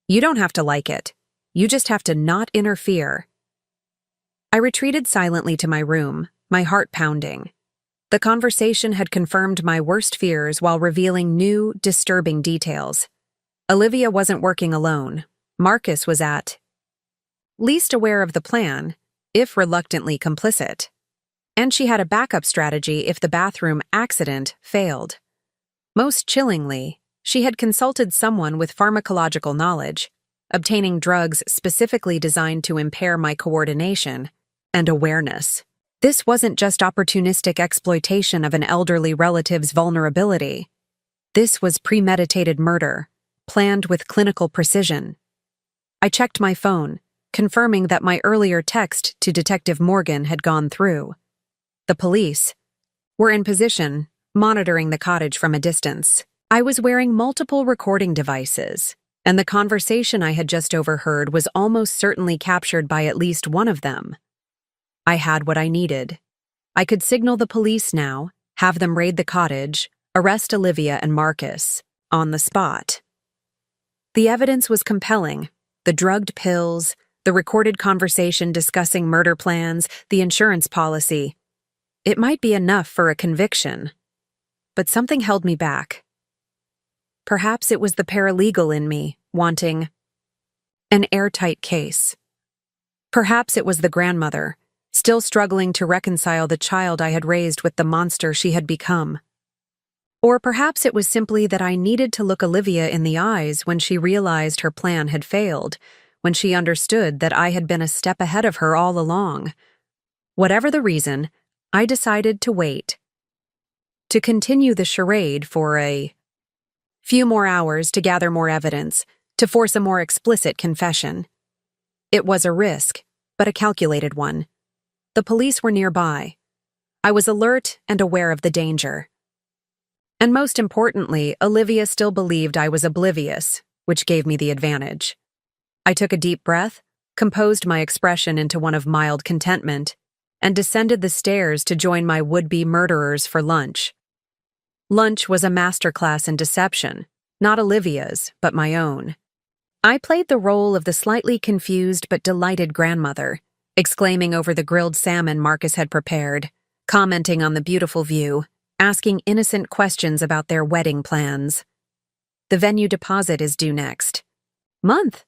"You don't have to like it. You just have to not interfere." I retreated silently to my room, my heart pounding. The conversation had confirmed my worst fears while revealing new, disturbing details. Olivia wasn't working alone. Marcus was at least aware of the plan, if reluctantly complicit. And she had a backup strategy if the bathroom accident failed. Most chillingly, she had consulted someone with pharmacological knowledge, obtaining drugs specifically designed to impair my coordination and awareness. This wasn't just opportunistic exploitation of an elderly relative's vulnerability. This was premeditated murder, planned with clinical precision. I checked my phone, confirming that my earlier text to Detective Morgan had gone through. The police were in position, monitoring the cottage from a distance. I was wearing multiple recording devices, and the conversation I had just overheard was almost certainly captured by at least one of them. I had what I needed. I could signal the police now, have them raid the cottage, arrest Olivia and Marcus, on the spot. The evidence was compelling. The drugged pills, the recorded conversation discussing murder plans, the insurance policy. It might be enough for a conviction. But something held me back. Perhaps it was the paralegal in me, wanting an airtight case. Perhaps it was the grandmother, still struggling to reconcile the child I had raised with the monster she had become. Or perhaps it was simply that I needed to look Olivia in the eyes when she realized her plan had failed, when she understood that I had been a step ahead of her all along. Whatever the reason, I decided to wait. To continue the charade for a few more hours to gather more evidence, to force a more explicit confession. It was a risk, but a calculated one. The police were nearby. I was alert and aware of the danger. And most importantly, Olivia still believed I was oblivious, which gave me the advantage. I took a deep breath, composed my expression into one of mild contentment, and descended the stairs to join my would-be murderers for lunch. Lunch was a masterclass in deception, not Olivia's, but my own. I played the role of the slightly confused but delighted grandmother, exclaiming over the grilled salmon Marcus had prepared, commenting on the beautiful view, asking innocent questions about their wedding plans. "The venue deposit is due next month,"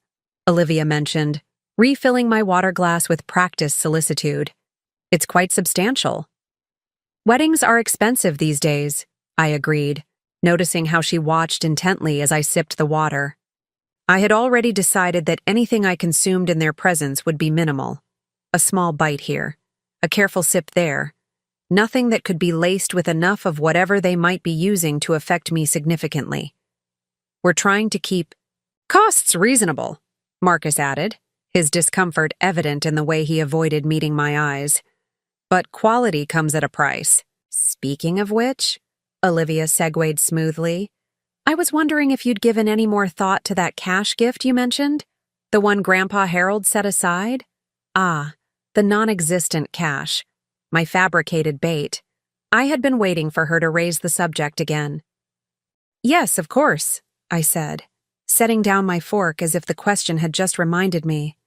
Olivia mentioned, refilling my water glass with practiced solicitude. "It's quite substantial." "Weddings are expensive these days," I agreed, noticing how she watched intently as I sipped the water. I had already decided that anything I consumed in their presence would be minimal. A small bite here, a careful sip there. Nothing that could be laced with enough of whatever they might be using to affect me significantly. "We're trying to keep costs reasonable," Marcus added, his discomfort evident in the way he avoided meeting my eyes. "But quality comes at a price. Speaking of which, Olivia segued smoothly. I was wondering if you'd given any more thought to that cash gift you mentioned? The one Grandpa Harold set aside? Ah, the non-existent cash. My fabricated bait. I had been waiting for her to raise the subject again. Yes, of course, I said, setting down my fork as if the question had just reminded me.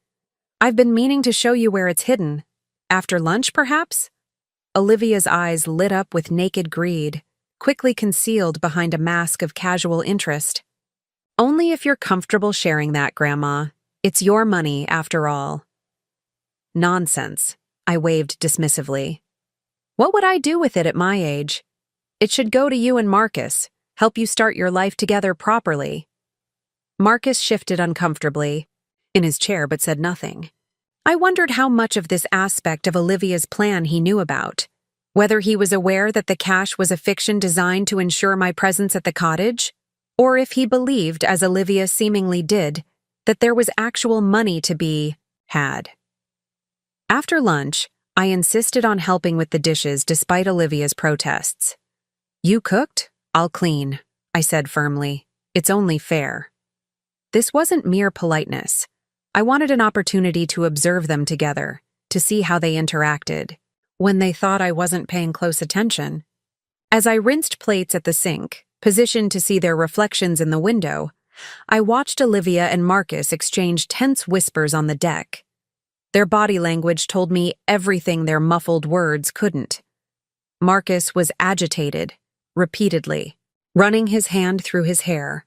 I've been meaning to show you where it's hidden. After lunch, perhaps? Olivia's eyes lit up with naked greed, quickly concealed behind a mask of casual interest. Only if you're comfortable sharing that, Grandma. It's your money, after all. Nonsense, I waved dismissively. What would I do with it at my age? It should go to you and Marcus, help you start your life together properly. Marcus shifted uncomfortably in his chair but said nothing. I wondered how much of this aspect of Olivia's plan he knew about. Whether he was aware that the cash was a fiction designed to ensure my presence at the cottage, or if he believed, as Olivia seemingly did, that there was actual money to be had. After lunch, I insisted on helping with the dishes despite Olivia's protests. You cooked? I'll clean, I said firmly. It's only fair. This wasn't mere politeness. I wanted an opportunity to observe them together, to see how they interacted, when they thought I wasn't paying close attention. As I rinsed plates at the sink, positioned to see their reflections in the window, I watched Olivia and Marcus exchange tense whispers on the deck. Their body language told me everything their muffled words couldn't. Marcus was agitated, repeatedly, running his hand through his hair,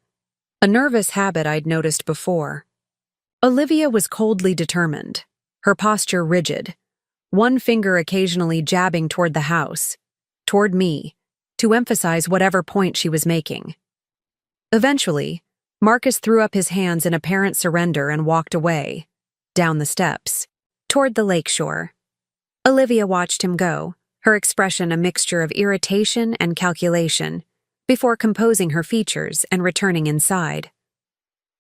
a nervous habit I'd noticed before. Olivia was coldly determined, her posture rigid, one finger occasionally jabbing toward the house, toward me, to emphasize whatever point she was making. Eventually, Marcus threw up his hands in apparent surrender and walked away, down the steps, toward the lakeshore. Olivia watched him go, her expression a mixture of irritation and calculation, before composing her features and returning inside.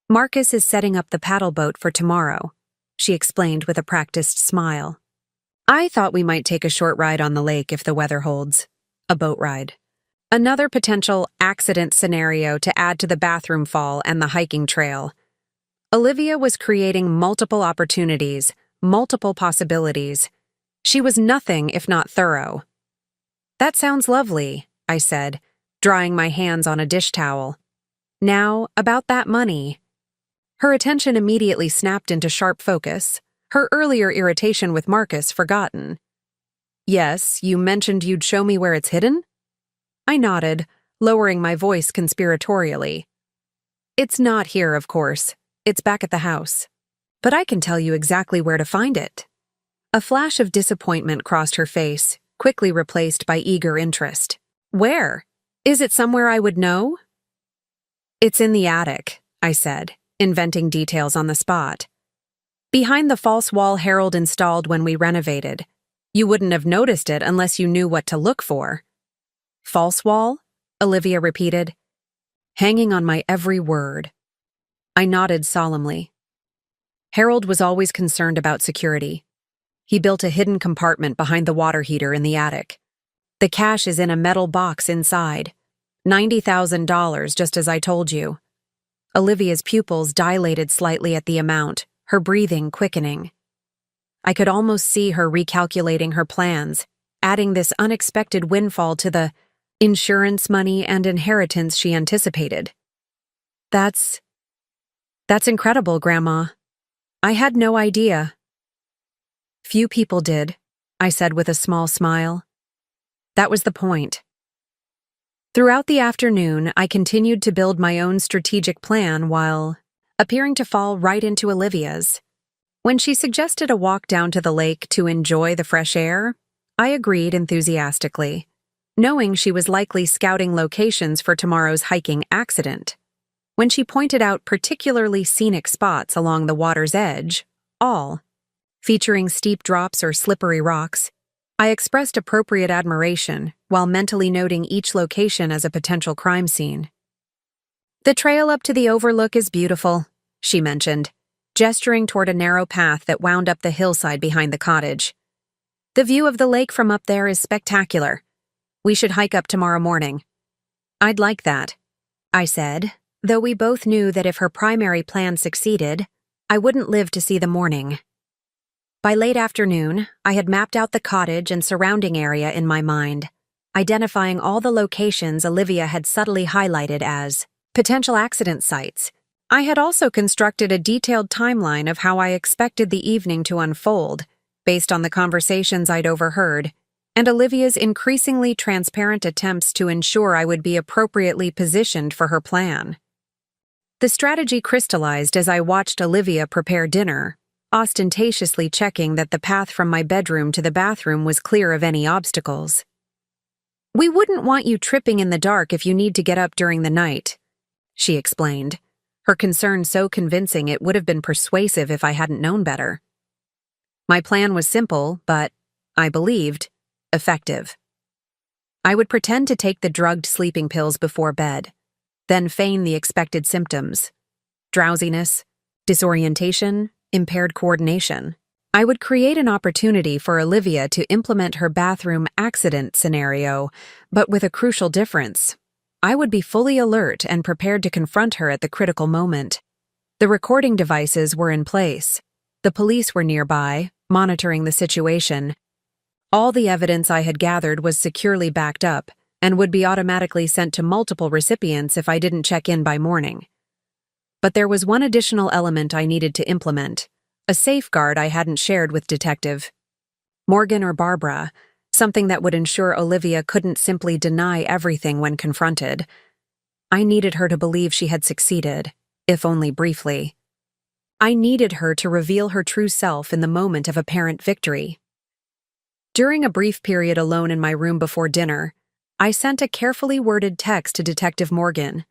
Marcus is setting up the paddle boat for tomorrow, she explained with a practiced smile. I thought we might take a short ride on the lake if the weather holds. A boat ride. Another potential accident scenario to add to the bathroom fall and the hiking trail. Olivia was creating multiple opportunities, multiple possibilities. She was nothing if not thorough. That sounds lovely, I said, drying my hands on a dish towel. Now, about that money. Her attention immediately snapped into sharp focus, her earlier irritation with Marcus forgotten. Yes, you mentioned you'd show me where it's hidden? I nodded, lowering my voice conspiratorially. It's not here, of course. It's back at the house. But I can tell you exactly where to find it. A flash of disappointment crossed her face, quickly replaced by eager interest. Where? Is it somewhere I would know? It's in the attic, I said, inventing details on the spot. Behind the false wall Harold installed when we renovated. You wouldn't have noticed it unless you knew what to look for. False wall? Olivia repeated, hanging on my every word. I nodded solemnly. Harold was always concerned about security. He built a hidden compartment behind the water heater in the attic. The cash is in a metal box inside. $90,000, just as I told you. Olivia's pupils dilated slightly at the amount, her breathing quickening. I could almost see her recalculating her plans, adding this unexpected windfall to the insurance money and inheritance she anticipated. That's incredible, Grandma. I had no idea. Few people did, I said with a small smile. That was the point. Throughout the afternoon, I continued to build my own strategic plan while appearing to fall right into Olivia's. When she suggested a walk down to the lake to enjoy the fresh air, I agreed enthusiastically, knowing she was likely scouting locations for tomorrow's hiking accident. When she pointed out particularly scenic spots along the water's edge, all featuring steep drops or slippery rocks, I expressed appropriate admiration while mentally noting each location as a potential crime scene. The trail up to the overlook is beautiful, she mentioned, gesturing toward a narrow path that wound up the hillside behind the cottage. The view of the lake from up there is spectacular. We should hike up tomorrow morning. I'd like that, I said, though we both knew that if her primary plan succeeded, I wouldn't live to see the morning. By late afternoon, I had mapped out the cottage and surrounding area in my mind, identifying all the locations Olivia had subtly highlighted as potential accident sites. I had also constructed a detailed timeline of how I expected the evening to unfold, based on the conversations I'd overheard, and Olivia's increasingly transparent attempts to ensure I would be appropriately positioned for her plan. The strategy crystallized as I watched Olivia prepare dinner, ostentatiously checking that the path from my bedroom to the bathroom was clear of any obstacles. "We wouldn't want you tripping in the dark if you need to get up during the night," she explained, her concern so convincing it would have been persuasive if I hadn't known better. My plan was simple, but, I believed, effective. I would pretend to take the drugged sleeping pills before bed, then feign the expected symptoms: drowsiness, disorientation, impaired coordination. I would create an opportunity for Olivia to implement her bathroom accident scenario, but with a crucial difference. I would be fully alert and prepared to confront her at the critical moment. The recording devices were in place. The police were nearby, monitoring the situation. All the evidence I had gathered was securely backed up and would be automatically sent to multiple recipients if I didn't check in by morning. But there was one additional element I needed to implement, a safeguard I hadn't shared with Detective Morgan or Barbara, something that would ensure Olivia couldn't simply deny everything when confronted. I needed her to believe she had succeeded, if only briefly. I needed her to reveal her true self in the moment of apparent victory. During a brief period alone in my room before dinner, I sent a carefully worded text to Detective Morgan,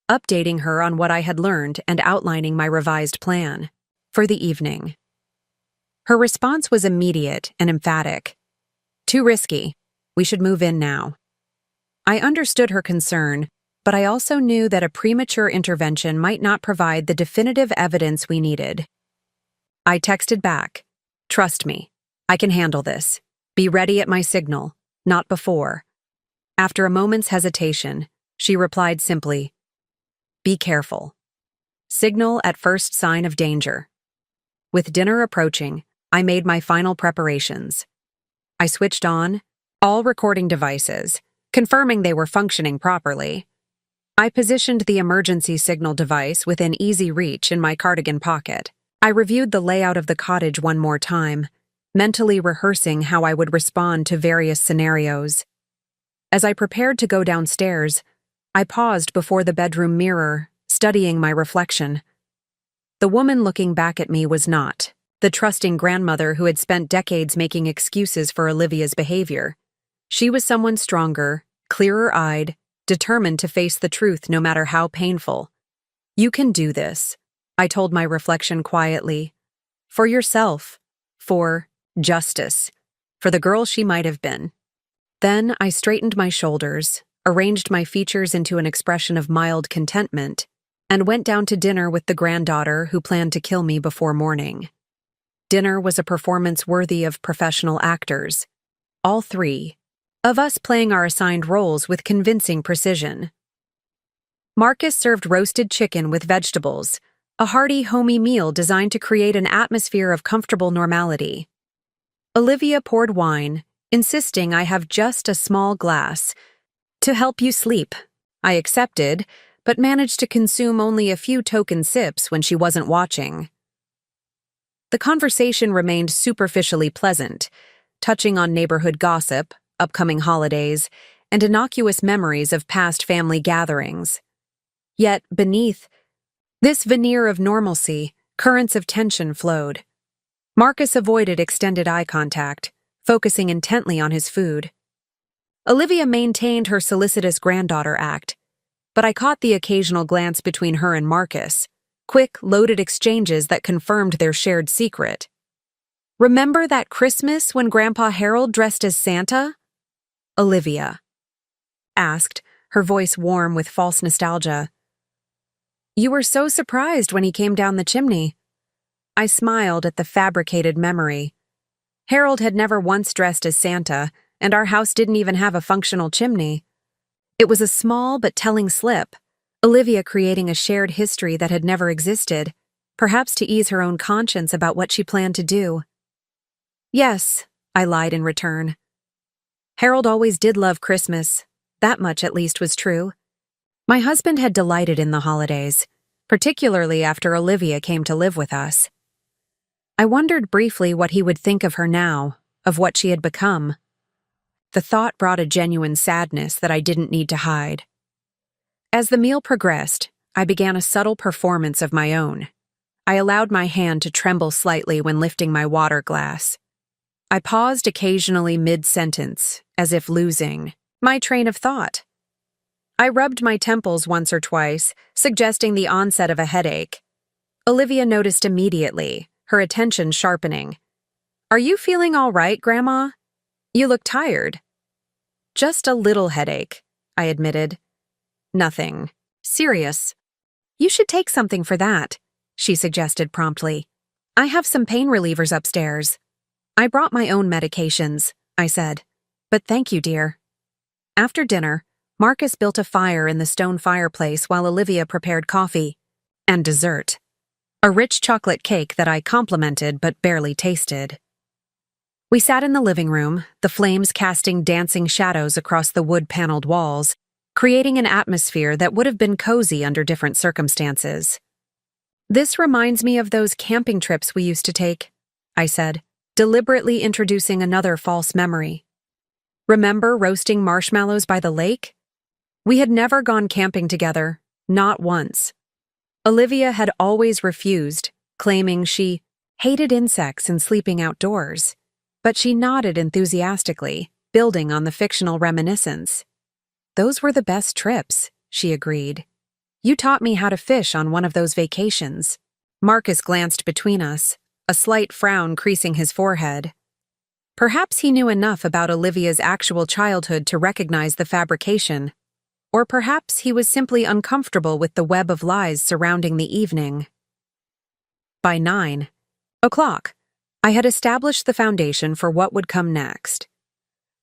updating her on what I had learned and outlining my revised plan for the evening. Her response was immediate and emphatic. "Too risky. We should move in now." I understood her concern, but I also knew that a premature intervention might not provide the definitive evidence we needed. I texted back, "Trust me, I can handle this. Be ready at my signal, not before." After a moment's hesitation, she replied simply, "Be careful. Signal at first sign of danger." With dinner approaching, I made my final preparations. I switched on all recording devices, confirming they were functioning properly. I positioned the emergency signal device within easy reach in my cardigan pocket. I reviewed the layout of the cottage one more time, mentally rehearsing how I would respond to various scenarios. As I prepared to go downstairs, I paused before the bedroom mirror, studying my reflection. The woman looking back at me was not the trusting grandmother who had spent decades making excuses for Olivia's behavior. She was someone stronger, clearer-eyed, determined to face the truth no matter how painful. "You can do this," I told my reflection quietly. "For yourself. For justice. For the girl she might have been." Then I straightened my shoulders, arranged my features into an expression of mild contentment, and went down to dinner with the granddaughter who planned to kill me before morning. Dinner was a performance worthy of professional actors, all three of us playing our assigned roles with convincing precision. Marcus served roasted chicken with vegetables, a hearty, homey meal designed to create an atmosphere of comfortable normality. Olivia poured wine, insisting I have just a small glass. "To help you sleep," I accepted, but managed to consume only a few token sips when she wasn't watching. The conversation remained superficially pleasant, touching on neighborhood gossip, upcoming holidays, and innocuous memories of past family gatherings. Yet, beneath this veneer of normalcy, currents of tension flowed. Marcus avoided extended eye contact, focusing intently on his food. Olivia maintained her solicitous granddaughter act, but I caught the occasional glance between her and Marcus, quick, loaded exchanges that confirmed their shared secret. "Remember that Christmas when Grandpa Harold dressed as Santa?" Olivia asked, her voice warm with false nostalgia. "You were so surprised when he came down the chimney." I smiled at the fabricated memory. Harold had never once dressed as Santa, and our house didn't even have a functional chimney. It was a small but telling slip, Olivia creating a shared history that had never existed, perhaps to ease her own conscience about what she planned to do. Yes, I lied in return. Harold always did love Christmas. That much at least was true. My husband had delighted in the holidays, particularly after Olivia came to live with us. I wondered briefly what he would think of her now, of what she had become. The thought brought a genuine sadness that I didn't need to hide. As the meal progressed, I began a subtle performance of my own. I allowed my hand to tremble slightly when lifting my water glass. I paused occasionally mid-sentence, as if losing my train of thought. I rubbed my temples once or twice, suggesting the onset of a headache. Olivia noticed immediately, her attention sharpening. "Are you feeling all right, Grandma? You look tired." "Just a little headache," I admitted. "Nothing serious." "You should take something for that," she suggested promptly. "I have some pain relievers upstairs." "I brought my own medications," I said. "But thank you, dear." After dinner, Marcus built a fire in the stone fireplace while Olivia prepared coffee and dessert, a rich chocolate cake that I complimented but barely tasted. We sat in the living room, the flames casting dancing shadows across the wood-paneled walls, creating an atmosphere that would have been cozy under different circumstances. "This reminds me of those camping trips we used to take," I said, deliberately introducing another false memory. "Remember roasting marshmallows by the lake? We had never gone camping together, not once." Olivia had always refused, claiming she hated insects and sleeping outdoors. But she nodded enthusiastically, building on the fictional reminiscence. "Those were the best trips," she agreed. "You taught me how to fish on one of those vacations." Marcus glanced between us, a slight frown creasing his forehead. Perhaps he knew enough about Olivia's actual childhood to recognize the fabrication, or perhaps he was simply uncomfortable with the web of lies surrounding the evening. By 9:00, I had established the foundation for what would come next.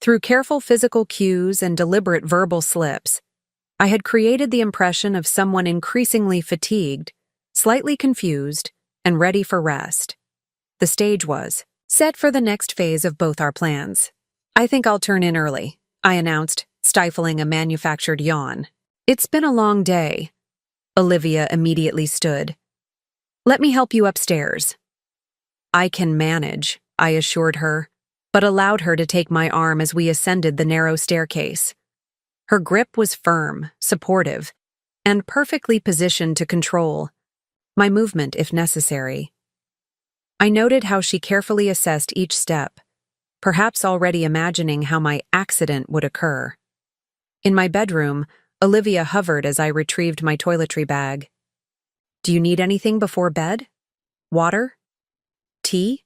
Through careful physical cues and deliberate verbal slips, I had created the impression of someone increasingly fatigued, slightly confused, and ready for rest. The stage was set for the next phase of both our plans. "I think I'll turn in early," I announced, stifling a manufactured yawn. "It's been a long day." Olivia immediately stood. "Let me help you upstairs." "I can manage," I assured her, but allowed her to take my arm as we ascended the narrow staircase. Her grip was firm, supportive, and perfectly positioned to control my movement if necessary. I noted how she carefully assessed each step, perhaps already imagining how my accident would occur. In my bedroom, Olivia hovered as I retrieved my toiletry bag. "Do you need anything before bed? Water? Tea?"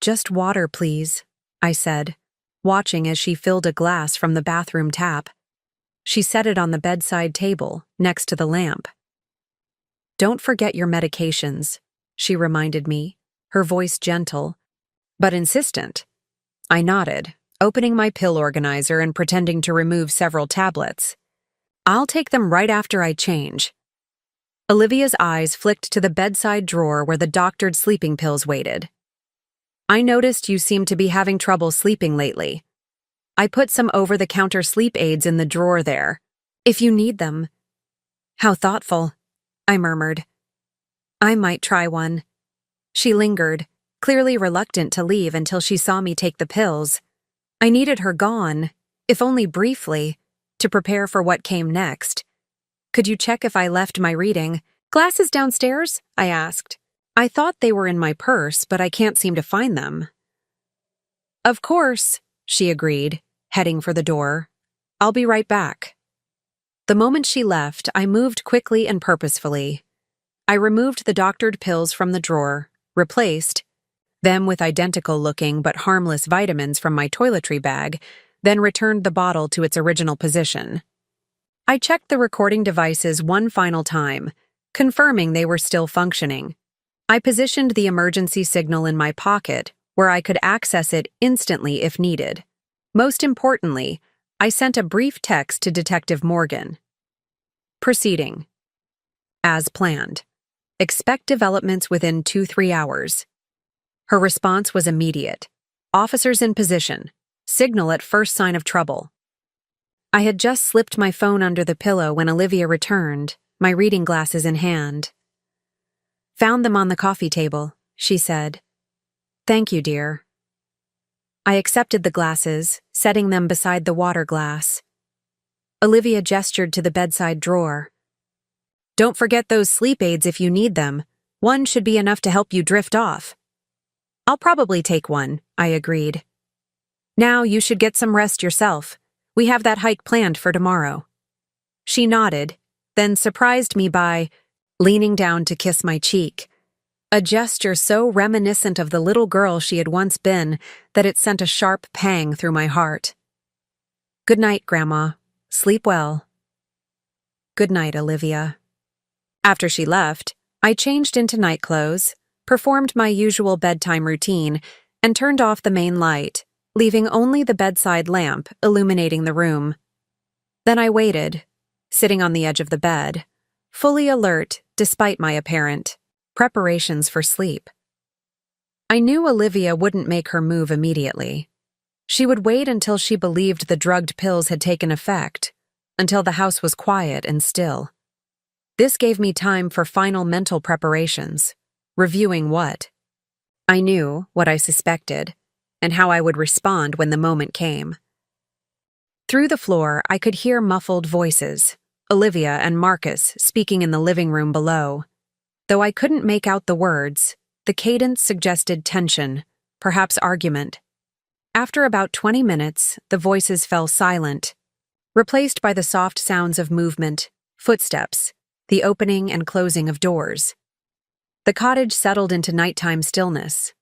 "Just water, please," I said, watching as she filled a glass from the bathroom tap. She set it on the bedside table, next to the lamp. "Don't forget your medications," she reminded me, her voice gentle, but insistent. I nodded, opening my pill organizer and pretending to remove several tablets. "I'll take them right after I change." Olivia's eyes flicked to the bedside drawer where the doctored sleeping pills waited. "I noticed you seem to be having trouble sleeping lately. I put some over-the-counter sleep aids in the drawer there, if you need them." "How thoughtful," I murmured. "I might try one." She lingered, clearly reluctant to leave until she saw me take the pills. I needed her gone, if only briefly, to prepare for what came next. "Could you check if I left my reading glasses downstairs?" I asked. "I thought they were in my purse, but I can't seem to find them." "Of course," she agreed, heading for the door. "I'll be right back." The moment she left, I moved quickly and purposefully. I removed the doctored pills from the drawer, replaced them with identical-looking but harmless vitamins from my toiletry bag, then returned the bottle to its original position. I checked the recording devices one final time, confirming they were still functioning. I positioned the emergency signal in my pocket, where I could access it instantly if needed. Most importantly, I sent a brief text to Detective Morgan. Proceeding. As planned. Expect developments within 2-3 hours. Her response was immediate. Officers in position. Signal at first sign of trouble. I had just slipped my phone under the pillow when Olivia returned, my reading glasses in hand. Found them on the coffee table, she said. Thank you, dear. I accepted the glasses, setting them beside the water glass. Olivia gestured to the bedside drawer. Don't forget those sleep aids if you need them. One should be enough to help you drift off. I'll probably take one, I agreed. Now you should get some rest yourself. We have that hike planned for tomorrow. She nodded, then surprised me by leaning down to kiss my cheek, a gesture so reminiscent of the little girl she had once been that it sent a sharp pang through my heart. Good night, Grandma. Sleep well. Good night, Olivia. After she left, I changed into night clothes, performed my usual bedtime routine, and turned off the main light, leaving only the bedside lamp illuminating the room. Then I waited, sitting on the edge of the bed, fully alert despite my apparent preparations for sleep. I knew Olivia wouldn't make her move immediately. She would wait until she believed the drugged pills had taken effect, until the house was quiet and still. This gave me time for final mental preparations, reviewing what I knew, what I suspected, and how I would respond when the moment came. Through the floor, I could hear muffled voices, Olivia and Marcus speaking in the living room below. Though I couldn't make out the words, the cadence suggested tension, perhaps argument. After about 20 minutes, the voices fell silent, replaced by the soft sounds of movement, footsteps, the opening and closing of doors. The cottage settled into nighttime stillness.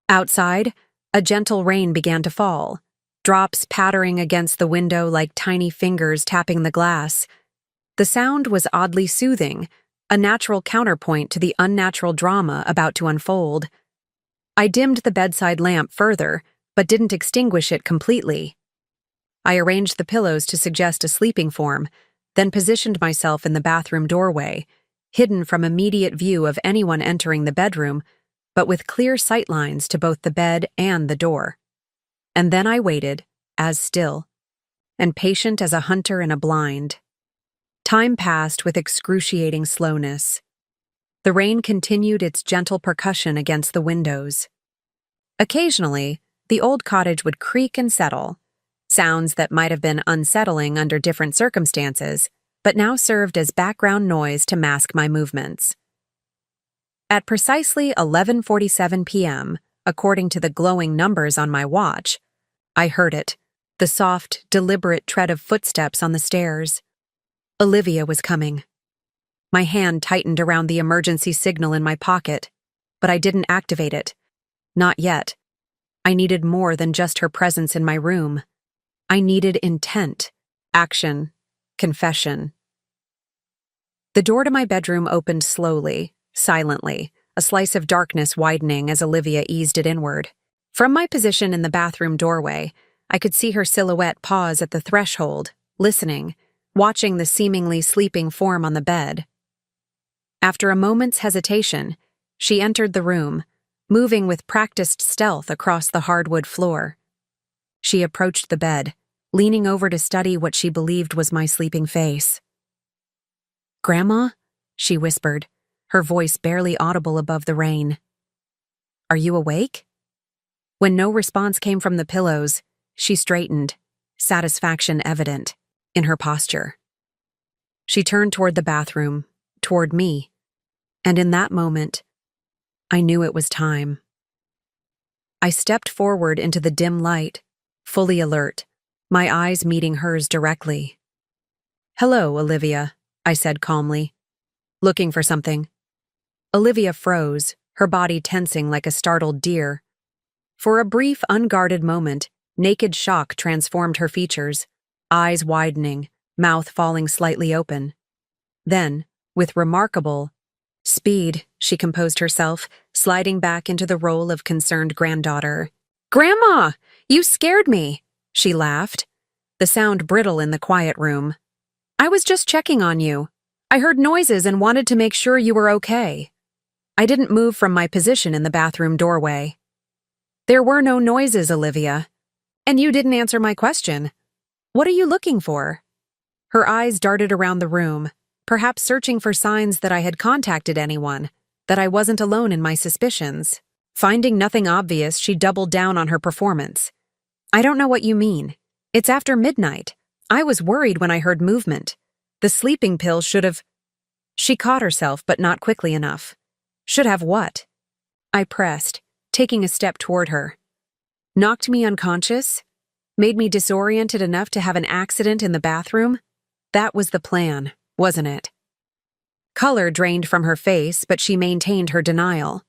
Outside, a gentle rain began to fall, drops pattering against the window like tiny fingers tapping the glass. The sound was oddly soothing, a natural counterpoint to the unnatural drama about to unfold. I dimmed the bedside lamp further, but didn't extinguish it completely. I arranged the pillows to suggest a sleeping form, then positioned myself in the bathroom doorway, hidden from immediate view of anyone entering the bedroom, but with clear sightlines to both the bed and the door. And then I waited, as still, and patient as a hunter in a blind. Time passed with excruciating slowness. The rain continued its gentle percussion against the windows. Occasionally, the old cottage would creak and settle, sounds that might have been unsettling under different circumstances, but now served as background noise to mask my movements. At precisely 11:47 p.m., according to the glowing numbers on my watch, I heard it, the soft, deliberate tread of footsteps on the stairs. Olivia was coming. My hand tightened around the emergency signal in my pocket, but I didn't activate it. Not yet. I needed more than just her presence in my room. I needed intent, action, confession. The door to my bedroom opened slowly, silently, a slice of darkness widening as Olivia eased it inward. From my position in the bathroom doorway, I could see her silhouette pause at the threshold, listening, watching the seemingly sleeping form on the bed. After a moment's hesitation, she entered the room, moving with practiced stealth across the hardwood floor. She approached the bed, leaning over to study what she believed was my sleeping face. "Grandma?" she whispered, her voice barely audible above the rain. "Are you awake?" When no response came from the pillows, she straightened, satisfaction evident in her posture. She turned toward the bathroom, toward me, and in that moment, I knew it was time. I stepped forward into the dim light, fully alert, my eyes meeting hers directly. "Hello, Olivia," I said calmly. "Looking for something?" Olivia froze, her body tensing like a startled deer. For a brief, unguarded moment, naked shock transformed her features, eyes widening, mouth falling slightly open. Then, with remarkable speed, she composed herself, sliding back into the role of concerned granddaughter. "Grandma, you scared me," she laughed. the sound brittle in the quiet room. I was just checking on you. I heard noises and wanted to make sure you were okay. I didn't move from my position in the bathroom doorway. There were no noises, Olivia. And you didn't answer my question. What are you looking for? Her eyes darted around the room, perhaps searching for signs that I had contacted anyone, that I wasn't alone in my suspicions. Finding nothing obvious, she doubled down on her performance. I don't know what you mean. It's after midnight. I was worried when I heard movement. The sleeping pill should have... She caught herself, but not quickly enough. Should have what? I pressed, taking a step toward her. Knocked me unconscious? Made me disoriented enough to have an accident in the bathroom? That was the plan, wasn't it? Color drained from her face, but she maintained her denial.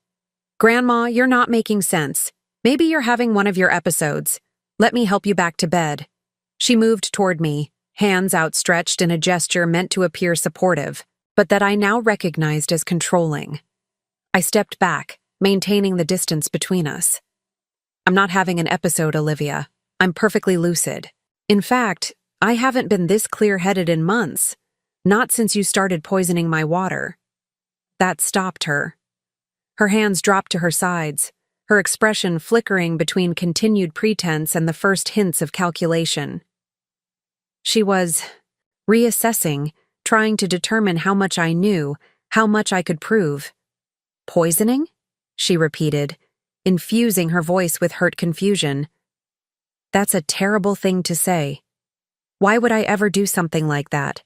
Grandma, you're not making sense. Maybe you're having one of your episodes. Let me help you back to bed. She moved toward me, hands outstretched in a gesture meant to appear supportive, but that I now recognized as controlling. I stepped back, maintaining the distance between us. I'm not having an episode, Olivia. I'm perfectly lucid. In fact, I haven't been this clear-headed in months. Not since you started poisoning my water. That stopped her. Her hands dropped to her sides, her expression flickering between continued pretense and the first hints of calculation. She was reassessing, trying to determine how much I knew, how much I could prove. Poisoning? She repeated, infusing her voice with hurt confusion. That's a terrible thing to say. Why would I ever do something like that?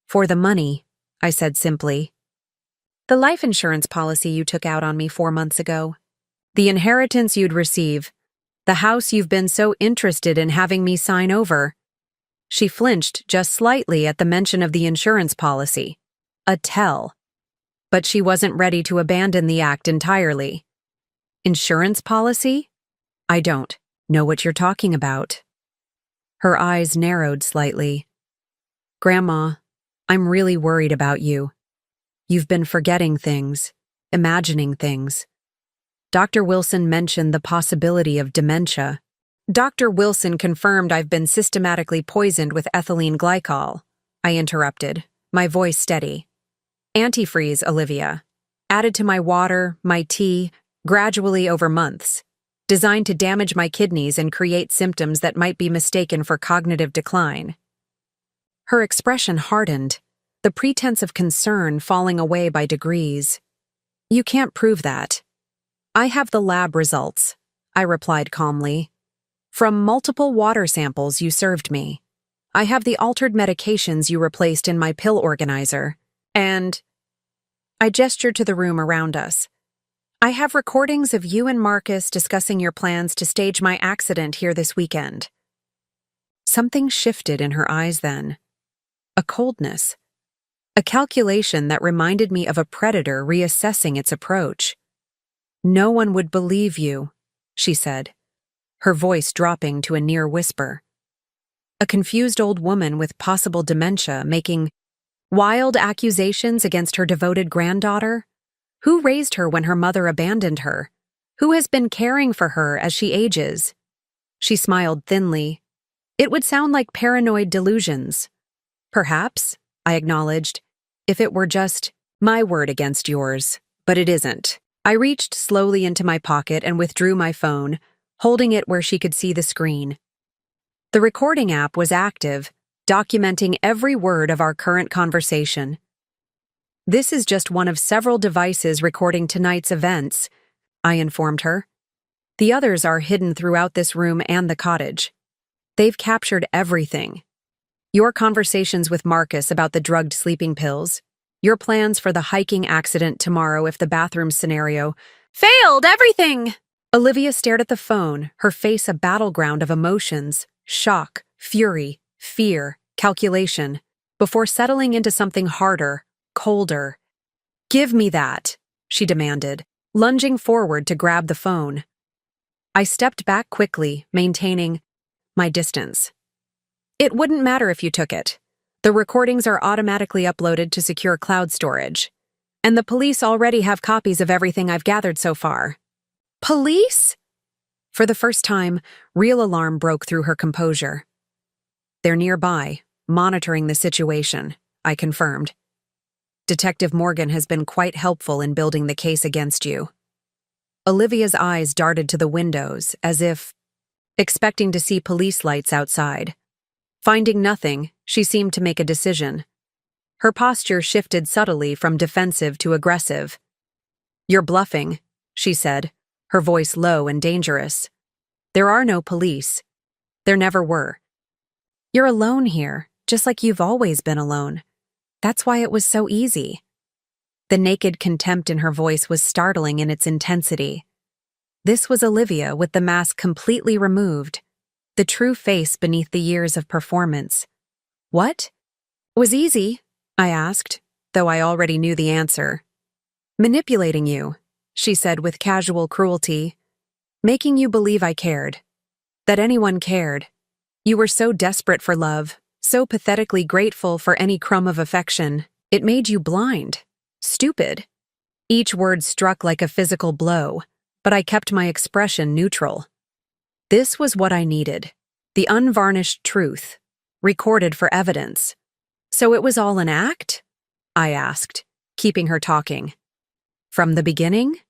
For the money, I said simply. The life insurance policy you took out on me 4 months ago. The inheritance you'd receive. The house you've been so interested in having me sign over. She flinched just slightly at the mention of the insurance policy. A tell. But she wasn't ready to abandon the act entirely. Insurance policy? I don't know what you're talking about. Her eyes narrowed slightly. Grandma, I'm really worried about you. You've been forgetting things, imagining things. Dr. Wilson mentioned the possibility of dementia. Dr. Wilson confirmed I've been systematically poisoned with ethylene glycol. I interrupted, my voice steady. Antifreeze, Olivia. Added to my water, my tea, gradually over months. Designed to damage my kidneys and create symptoms that might be mistaken for cognitive decline. Her expression hardened, the pretense of concern falling away by degrees. You can't prove that. I have the lab results, I replied calmly. From multiple water samples you served me. I have the altered medications you replaced in my pill organizer. And I gestured to the room around us. I have recordings of you and Marcus discussing your plans to stage my accident here this weekend. Something shifted in her eyes then. A coldness. A calculation that reminded me of a predator reassessing its approach. No one would believe you, she said, her voice dropping to a near whisper. A confused old woman with possible dementia making wild accusations against her devoted granddaughter? Who raised her when her mother abandoned her? Who has been caring for her as she ages? She smiled thinly. It would sound like paranoid delusions. Perhaps, I acknowledged, if it were just my word against yours, but it isn't. I reached slowly into my pocket and withdrew my phone, holding it where she could see the screen. The recording app was active, documenting every word of our current conversation. This is just one of several devices recording tonight's events, I informed her. The others are hidden throughout this room and the cottage. They've captured everything. Your conversations with Marcus about the drugged sleeping pills, your plans for the hiking accident tomorrow if the bathroom scenario failed, everything! Olivia stared at the phone, her face a battleground of emotions, shock, fury, fear, calculation, before settling into something harder, colder. Give me that, she demanded, lunging forward to grab the phone. I stepped back quickly, maintaining my distance. It wouldn't matter if you took it. The recordings are automatically uploaded to secure cloud storage. And the police already have copies of everything I've gathered so far. Police? For the first time, real alarm broke through her composure. They're nearby, monitoring the situation, I confirmed. Detective Morgan has been quite helpful in building the case against you. Olivia's eyes darted to the windows, as if expecting to see police lights outside. Finding nothing, she seemed to make a decision. Her posture shifted subtly from defensive to aggressive. "You're bluffing," she said, her voice low and dangerous. "There are no police. There never were. You're alone here, just like you've always been alone. That's why it was so easy." The naked contempt in her voice was startling in its intensity. This was Olivia with the mask completely removed, the true face beneath the years of performance. "What? Was easy?" I asked, though I already knew the answer. "Manipulating you," she said with casual cruelty. "Making you believe I cared. That anyone cared. You were so desperate for love, so pathetically grateful for any crumb of affection. It made you blind. Stupid." Each word struck like a physical blow, but I kept my expression neutral. This was what I needed. The unvarnished truth, recorded for evidence. "So it was all an act?" I asked, keeping her talking. "From the beginning?"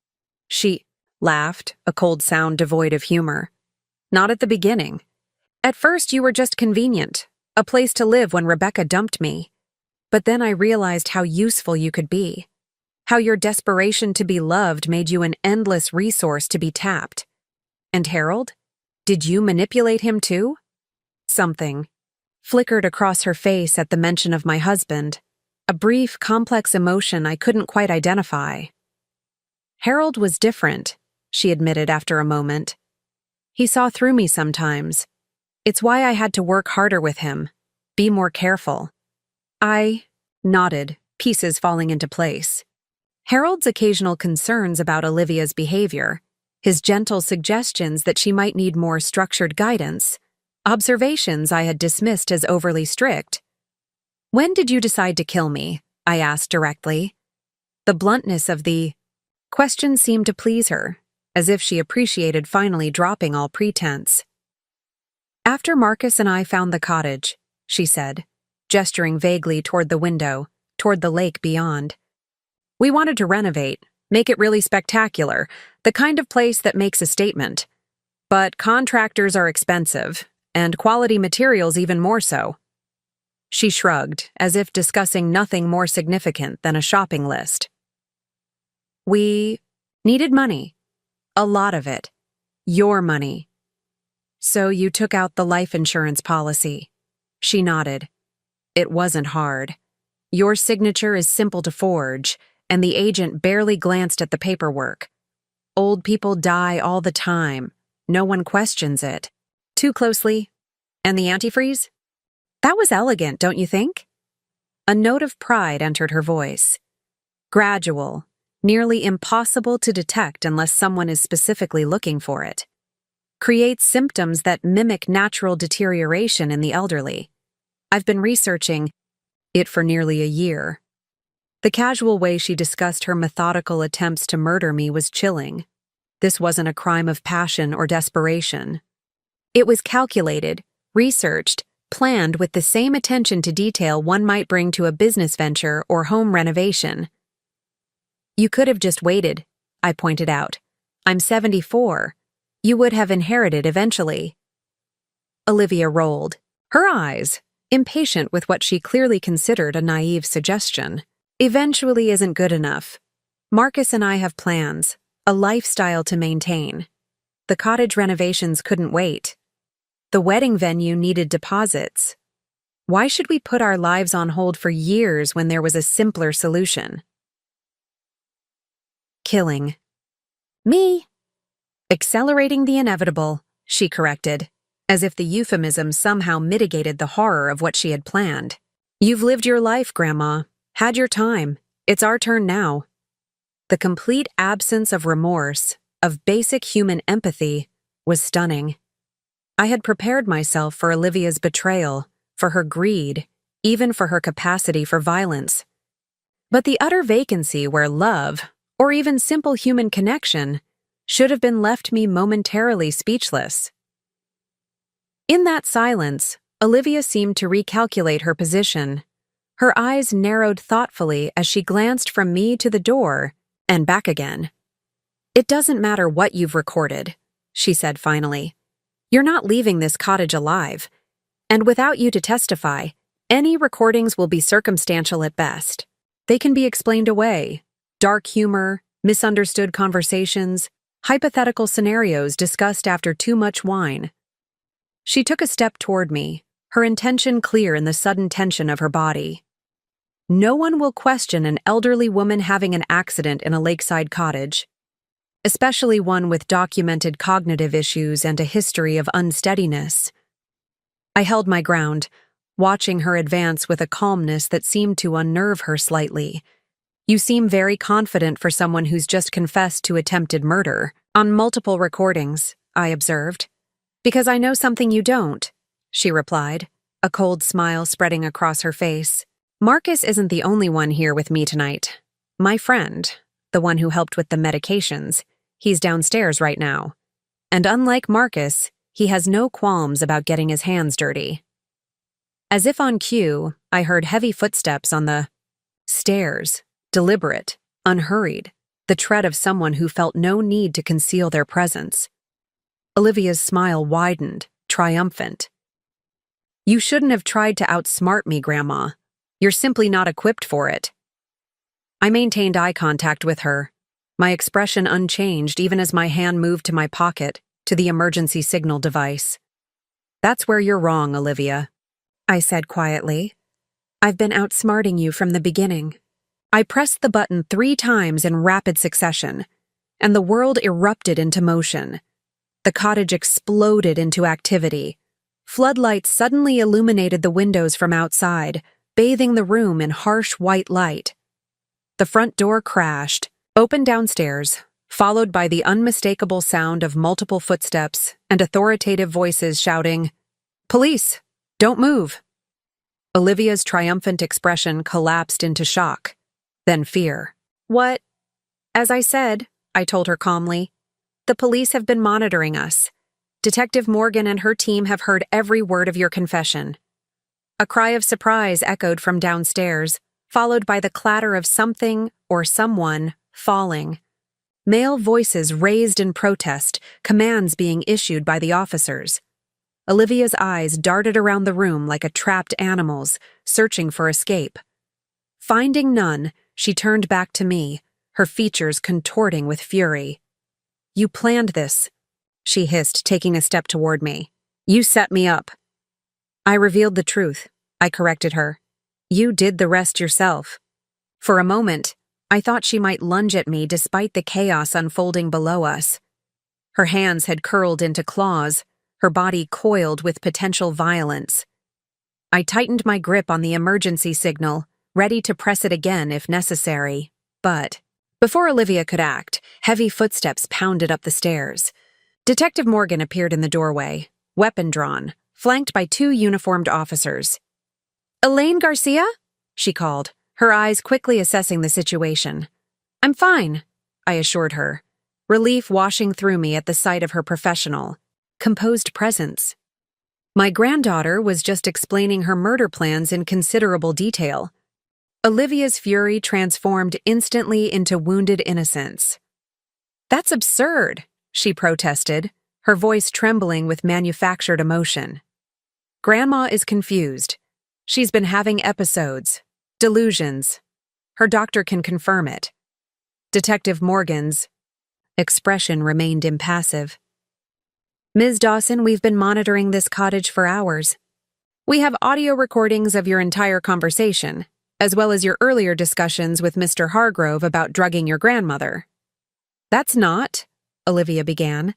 She laughed, a cold sound devoid of humor. "Not at the beginning. At first you were just convenient, a place to live when Rebecca dumped me. But then I realized how useful you could be. How your desperation to be loved made you an endless resource to be tapped. And Harold? Did you manipulate him too?" Something flickered across her face at the mention of my husband, a brief, complex emotion I couldn't quite identify. "Harold was different," she admitted after a moment. "He saw through me sometimes. It's why I had to work harder with him, be more careful." I nodded, pieces falling into place. Harold's occasional concerns about Olivia's behavior, his gentle suggestions that she might need more structured guidance, observations I had dismissed as overly strict. "When did you decide to kill me?" I asked directly. The bluntness of the question seemed to please her, as if she appreciated finally dropping all pretense. "After Marcus and I found the cottage," she said, gesturing vaguely toward the window, toward the lake beyond. "We wanted to renovate, make it really spectacular, the kind of place that makes a statement. But contractors are expensive, and quality materials even more so." She shrugged, as if discussing nothing more significant than a shopping list. "We needed money. A lot of it. Your money. So you took out the life insurance policy." She nodded. "It wasn't hard. Your signature is simple to forge, and the agent barely glanced at the paperwork. Old people die all the time. No one questions it. Too closely. And the antifreeze? That was elegant, don't you think?" A note of pride entered her voice. Gradual, nearly impossible to detect unless someone is specifically looking for it. Creates symptoms that mimic natural deterioration in the elderly. I've been researching it for nearly a year. The casual way she discussed her methodical attempts to murder me was chilling. This wasn't a crime of passion or desperation. It was calculated, researched, planned with the same attention to detail one might bring to a business venture or home renovation. "You could have just waited," I pointed out. "I'm 74. You would have inherited eventually." Olivia rolled, her eyes, impatient with what she clearly considered a naive suggestion. "Eventually isn't good enough. Marcus and I have plans, a lifestyle to maintain. The cottage renovations couldn't wait. The wedding venue needed deposits. Why should we put our lives on hold for years when there was a simpler solution?" "Killing me. Accelerating the inevitable," she corrected, as if the euphemism somehow mitigated the horror of what she had planned. "You've lived your life, Grandma. Had your time. It's our turn now." The complete absence of remorse, of basic human empathy, was stunning. I had prepared myself for Olivia's betrayal, for her greed, even for her capacity for violence. But the utter vacancy where love, or even simple human connection, should have been left me momentarily speechless. In that silence, Olivia seemed to recalculate her position. Her eyes narrowed thoughtfully as she glanced from me to the door and back again. "It doesn't matter what you've recorded," she said finally. "You're not leaving this cottage alive. And without you to testify, any recordings will be circumstantial at best. They can be explained away. Dark humor, misunderstood conversations, hypothetical scenarios discussed after too much wine." She took a step toward me, her intention clear in the sudden tension of her body. "No one will question an elderly woman having an accident in a lakeside cottage, especially one with documented cognitive issues and a history of unsteadiness." I held my ground, watching her advance with a calmness that seemed to unnerve her slightly. "You seem very confident for someone who's just confessed to attempted murder on multiple recordings," I observed. "Because I know something you don't," she replied, a cold smile spreading across her face. "Marcus isn't the only one here with me tonight. My friend, the one who helped with the medications, he's downstairs right now. And unlike Marcus, he has no qualms about getting his hands dirty." As if on cue, I heard heavy footsteps on the stairs, deliberate, unhurried, the tread of someone who felt no need to conceal their presence. Olivia's smile widened, triumphant. "You shouldn't have tried to outsmart me, Grandma. You're simply not equipped for it." I maintained eye contact with her, my expression unchanged even as my hand moved to my pocket, to the emergency signal device. "That's where you're wrong, Olivia," I said quietly. "I've been outsmarting you from the beginning." I pressed the button 3 times in rapid succession, and the world erupted into motion. The cottage exploded into activity. Floodlights suddenly illuminated the windows from outside, bathing the room in harsh white light. The front door crashed, opened downstairs, followed by the unmistakable sound of multiple footsteps and authoritative voices shouting, "Police! Don't move!" Olivia's triumphant expression collapsed into shock, then fear. "What?" "As I said," I told her calmly, "the police have been monitoring us. Detective Morgan and her team have heard every word of your confession." A cry of surprise echoed from downstairs, followed by the clatter of something or someone falling. Male voices raised in protest, commands being issued by the officers. Olivia's eyes darted around the room like a trapped animal's, searching for escape. Finding none, she turned back to me, her features contorting with fury. "You planned this," she hissed, taking a step toward me. "You set me up." I revealed the truth. I corrected her. "You did the rest yourself." For a moment, I thought she might lunge at me despite the chaos unfolding below us. Her hands had curled into claws, her body coiled with potential violence. I tightened my grip on the emergency signal, ready to press it again if necessary. But before Olivia could act, heavy footsteps pounded up the stairs. Detective Morgan appeared in the doorway, weapon drawn, flanked by 2 uniformed officers. "Elaine Garcia?" she called, her eyes quickly assessing the situation. "I'm fine," I assured her, relief washing through me at the sight of her professional, composed presence. My granddaughter was just explaining her murder plans in considerable detail. Olivia's fury transformed instantly into wounded innocence. "That's absurd," she protested, her voice trembling with manufactured emotion. "Grandma is confused. She's been having episodes, delusions. Her doctor can confirm it." Detective Morgan's expression remained impassive. "Ms. Dawson, we've been monitoring this cottage for hours. We have audio recordings of your entire conversation, as well as your earlier discussions with Mr. Hargrove about drugging your grandmother." "That's not," Olivia began,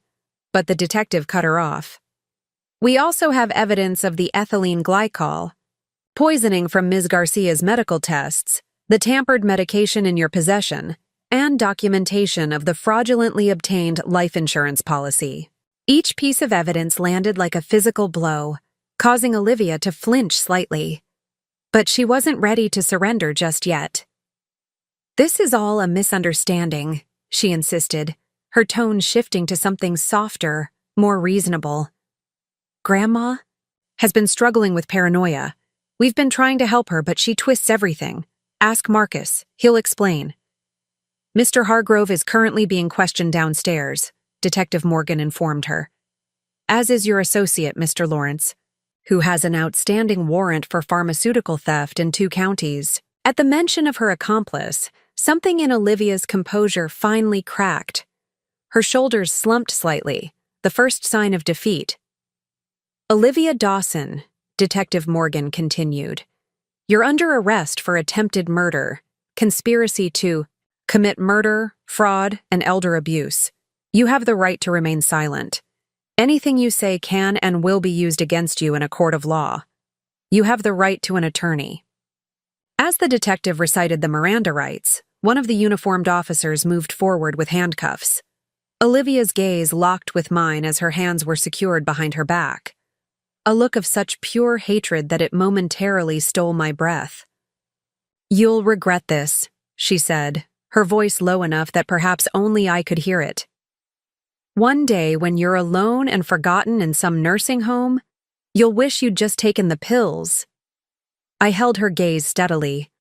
but the detective cut her off. "We also have evidence of the ethylene glycol, poisoning from Ms. Garcia's medical tests, the tampered medication in your possession, and documentation of the fraudulently obtained life insurance policy." Each piece of evidence landed like a physical blow, causing Olivia to flinch slightly. But she wasn't ready to surrender just yet. "This is all a misunderstanding," she insisted, her tone shifting to something softer, more reasonable. "Grandma, has been struggling with paranoia. We've been trying to help her, but she twists everything. Ask Marcus. He'll explain. Mr. Hargrove is currently being questioned downstairs, Detective Morgan informed her. As is your associate, Mr. Lawrence, who has an outstanding warrant for pharmaceutical theft in 2 counties. At the mention of her accomplice, something in Olivia's composure finally cracked. Her shoulders slumped slightly, the first sign of defeat. Olivia Dawson, Detective Morgan continued. You're under arrest for attempted murder, conspiracy to commit murder, fraud, and elder abuse. You have the right to remain silent. Anything you say can and will be used against you in a court of law. You have the right to an attorney. As the detective recited the Miranda rights, one of the uniformed officers moved forward with handcuffs. Olivia's gaze locked with mine as her hands were secured behind her back. A look of such pure hatred that it momentarily stole my breath. You'll regret this, she said, her voice low enough that perhaps only I could hear it. One day, when you're alone and forgotten in some nursing home, you'll wish you'd just taken the pills. I held her gaze steadily.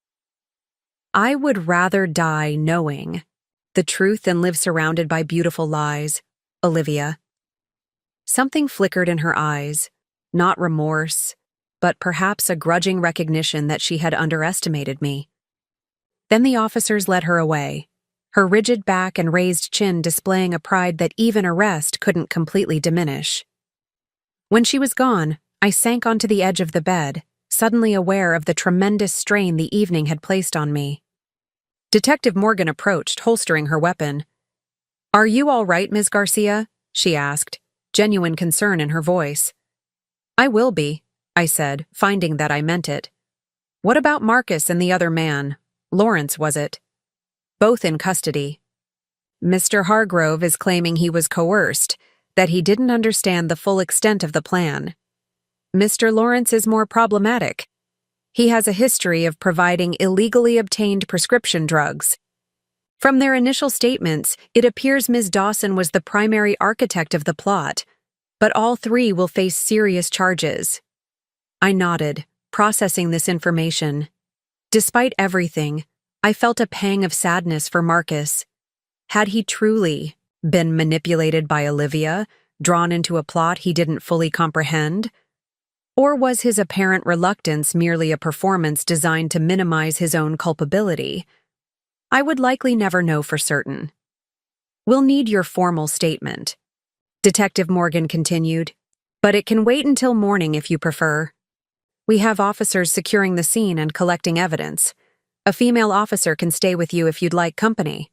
I would rather die knowing the truth than live surrounded by beautiful lies, Olivia. Something flickered in her eyes, not remorse, but perhaps a grudging recognition that she had underestimated me. Then the officers led her away, her rigid back and raised chin displaying a pride that even arrest couldn't completely diminish. When she was gone, I sank onto the edge of the bed, suddenly aware of the tremendous strain the evening had placed on me. Detective Morgan approached, holstering her weapon. Are you all right, Ms. Garcia? She asked, genuine concern in her voice. I will be, I said, finding that I meant it. What about Marcus and the other man? Lawrence, was it? Both in custody. Mr. Hargrove is claiming he was coerced, that he didn't understand the full extent of the plan. Mr. Lawrence is more problematic. He has a history of providing illegally obtained prescription drugs. From their initial statements, it appears Ms. Dawson was the primary architect of the plot, but all 3 will face serious charges. I nodded, processing this information. Despite everything, I felt a pang of sadness for Marcus. Had he truly been manipulated by Olivia, drawn into a plot he didn't fully comprehend? Or was his apparent reluctance merely a performance designed to minimize his own culpability? I would likely never know for certain. We'll need your formal statement, Detective Morgan continued, but it can wait until morning if you prefer. We have officers securing the scene and collecting evidence. A female officer can stay with you if you'd like company.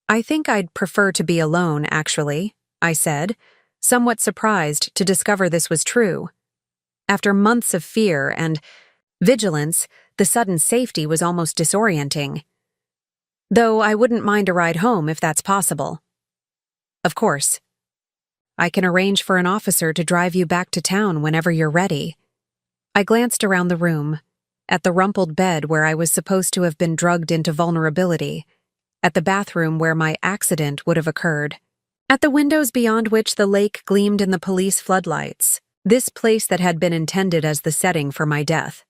I think I'd prefer to be alone, actually, I said, somewhat surprised to discover this was true. After months of fear and vigilance, the sudden safety was almost disorienting. Though I wouldn't mind a ride home if that's possible. Of course. I can arrange for an officer to drive you back to town whenever you're ready. I glanced around the room, at the rumpled bed where I was supposed to have been drugged into vulnerability, at the bathroom where my accident would have occurred, at the windows beyond which the lake gleamed in the police floodlights, this place that had been intended as the setting for my death.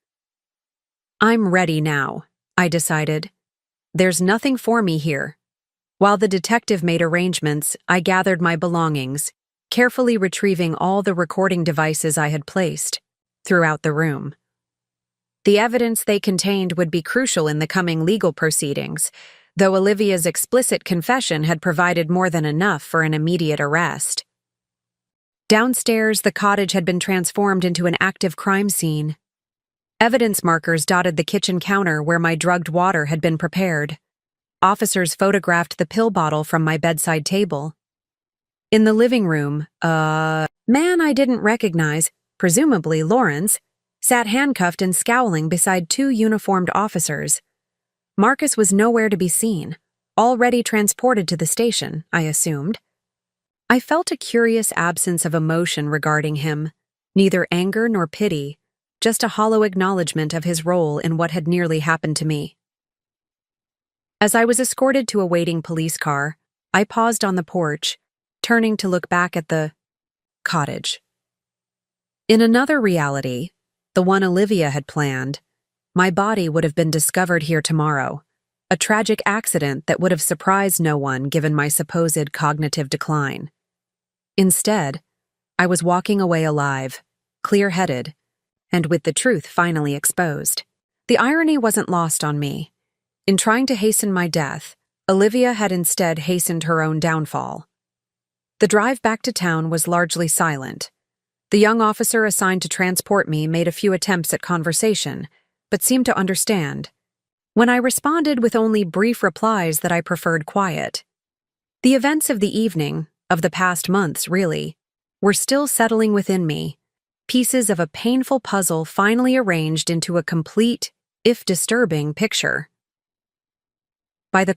I'm ready now, I decided. There's nothing for me here. While the detective made arrangements, I gathered my belongings, carefully retrieving all the recording devices I had placed throughout the room. The evidence they contained would be crucial in the coming legal proceedings, though Olivia's explicit confession had provided more than enough for an immediate arrest. Downstairs, the cottage had been transformed into an active crime scene. Evidence markers dotted the kitchen counter where my drugged water had been prepared. Officers photographed the pill bottle from my bedside table. In the living room, a man I didn't recognize, presumably Lawrence, sat handcuffed and scowling beside 2 uniformed officers. Marcus was nowhere to be seen, already transported to the station, I assumed. I felt a curious absence of emotion regarding him, neither anger nor pity, just a hollow acknowledgement of his role in what had nearly happened to me. As I was escorted to a waiting police car, I paused on the porch, turning to look back at the cottage. In another reality, the one Olivia had planned, my body would have been discovered here tomorrow, a tragic accident that would have surprised no one given my supposed cognitive decline. Instead, I was walking away alive, clear-headed, and with the truth finally exposed. The irony wasn't lost on me. In trying to hasten my death, Olivia had instead hastened her own downfall. The drive back to town was largely silent. The young officer assigned to transport me made a few attempts at conversation, but seemed to understand. When I responded with only brief replies that I preferred quiet. The events of the evening, of the past months really, were still settling within me, pieces of a painful puzzle finally arranged into a complete, if disturbing, picture. By the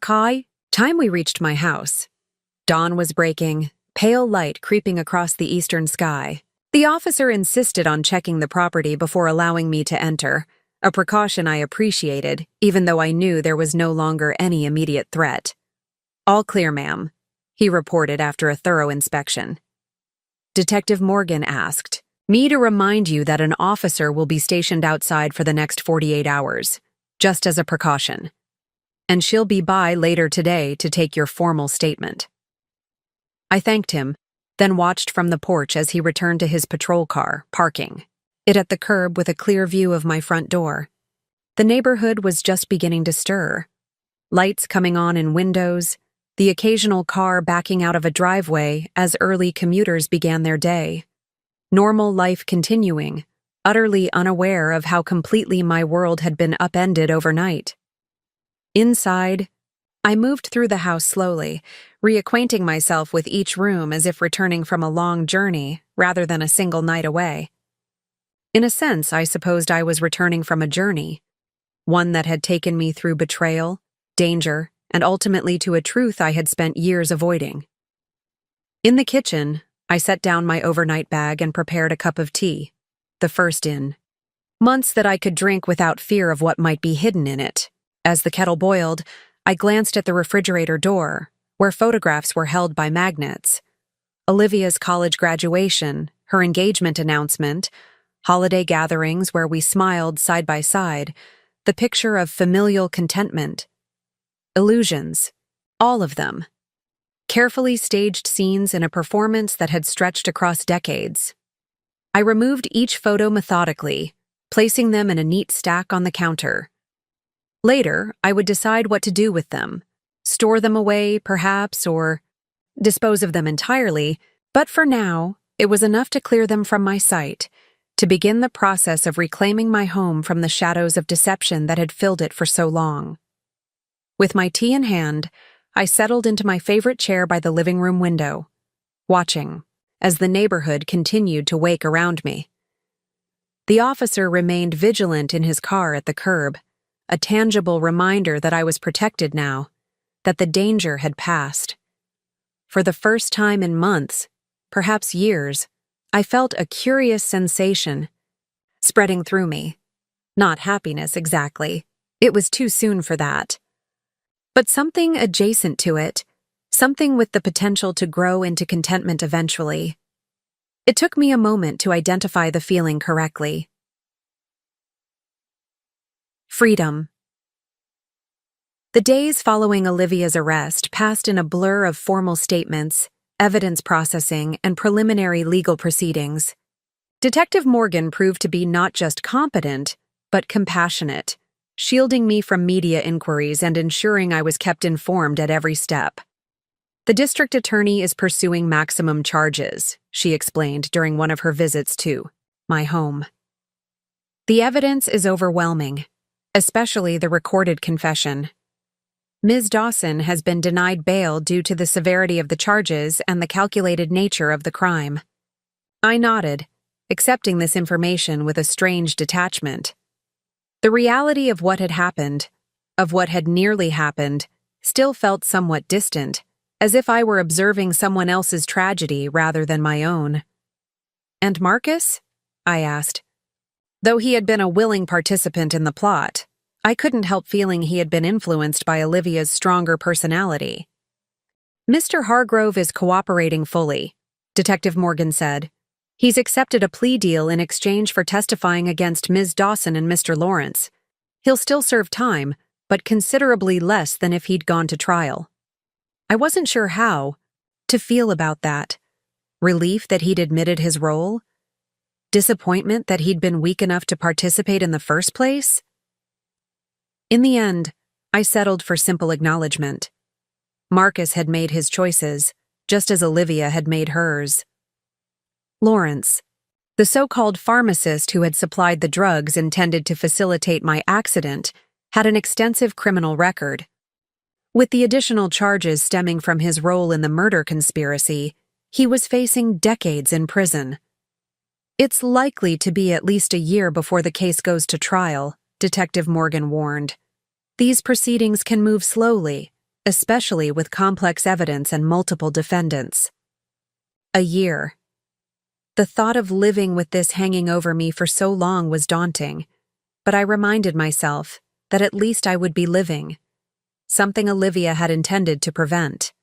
time we reached my house, dawn was breaking, pale light creeping across the eastern sky. The officer insisted on checking the property before allowing me to enter, a precaution I appreciated, even though I knew there was no longer any immediate threat. "All clear, ma'am," he reported after a thorough inspection. Detective Morgan asked, "Me to remind you that an officer will be stationed outside for the next 48 hours, just as a precaution. And she'll be by later today to take your formal statement." I thanked him, then watched from the porch as he returned to his patrol car, parking it at the curb with a clear view of my front door. The neighborhood was just beginning to stir. Lights coming on in windows, the occasional car backing out of a driveway as early commuters began their day. Normal life continuing, utterly unaware of how completely my world had been upended overnight. Inside, I moved through the house slowly, reacquainting myself with each room as if returning from a long journey rather than a single night away. In a sense, I supposed I was returning from a journey, one that had taken me through betrayal, danger, and ultimately to a truth I had spent years avoiding. In the kitchen, I set down my overnight bag and prepared a cup of tea, the first in months that I could drink without fear of what might be hidden in it. As the kettle boiled, I glanced at the refrigerator door, where photographs were held by magnets. Olivia's college graduation, her engagement announcement, holiday gatherings where we smiled side by side, the picture of familial contentment. Illusions, all of them. Carefully staged scenes in a performance that had stretched across decades. I removed each photo methodically, placing them in a neat stack on the counter. Later, I would decide what to do with them. Store them away, perhaps, or dispose of them entirely, but for now, it was enough to clear them from my sight, to begin the process of reclaiming my home from the shadows of deception that had filled it for so long. With my tea in hand, I settled into my favorite chair by the living room window, watching as the neighborhood continued to wake around me. The officer remained vigilant in his car at the curb, a tangible reminder that I was protected now, that the danger had passed. For the first time in months, perhaps years, I felt a curious sensation spreading through me. Not happiness exactly, it was too soon for that. But something adjacent to it, something with the potential to grow into contentment eventually. It took me a moment to identify the feeling correctly. Freedom. The days following Olivia's arrest passed in a blur of formal statements, evidence processing, and preliminary legal proceedings. Detective Morgan proved to be not just competent, but compassionate, shielding me from media inquiries and ensuring I was kept informed at every step. "The district attorney is pursuing maximum charges," she explained during one of her visits to my home. "The evidence is overwhelming, especially the recorded confession. Ms. Dawson has been denied bail due to the severity of the charges and the calculated nature of the crime." I nodded, accepting this information with a strange detachment. The reality of what had happened, of what had nearly happened, still felt somewhat distant, as if I were observing someone else's tragedy rather than my own. "And Marcus?" I asked. Though he had been a willing participant in the plot, I couldn't help feeling he had been influenced by Olivia's stronger personality. "Mr. Hargrove is cooperating fully," Detective Morgan said. He's accepted a plea deal in exchange for testifying against Ms. Dawson and Mr. Lawrence. He'll still serve time, but considerably less than if he'd gone to trial. I wasn't sure how to feel about that. Relief that he'd admitted his role? Disappointment that he'd been weak enough to participate in the first place? In the end, I settled for simple acknowledgement. Marcus had made his choices, just as Olivia had made hers. Lawrence, the so-called pharmacist who had supplied the drugs intended to facilitate my accident, had an extensive criminal record. With the additional charges stemming from his role in the murder conspiracy, he was facing decades in prison. It's likely to be at least a year before the case goes to trial, Detective Morgan warned. These proceedings can move slowly, especially with complex evidence and multiple defendants. A year. The thought of living with this hanging over me for so long was daunting, but I reminded myself that at least I would be living, something Olivia had intended to prevent.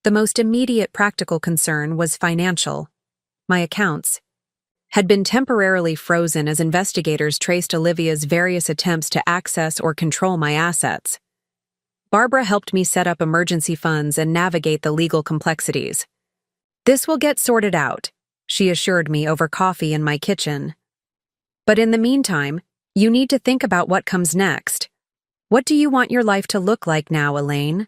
The most immediate practical concern was financial. My accounts had been temporarily frozen as investigators traced Olivia's various attempts to access or control my assets. Barbara helped me set up emergency funds and navigate the legal complexities. "This will get sorted out," she assured me over coffee in my kitchen. "But in the meantime, you need to think about what comes next. What do you want your life to look like now, Elaine?"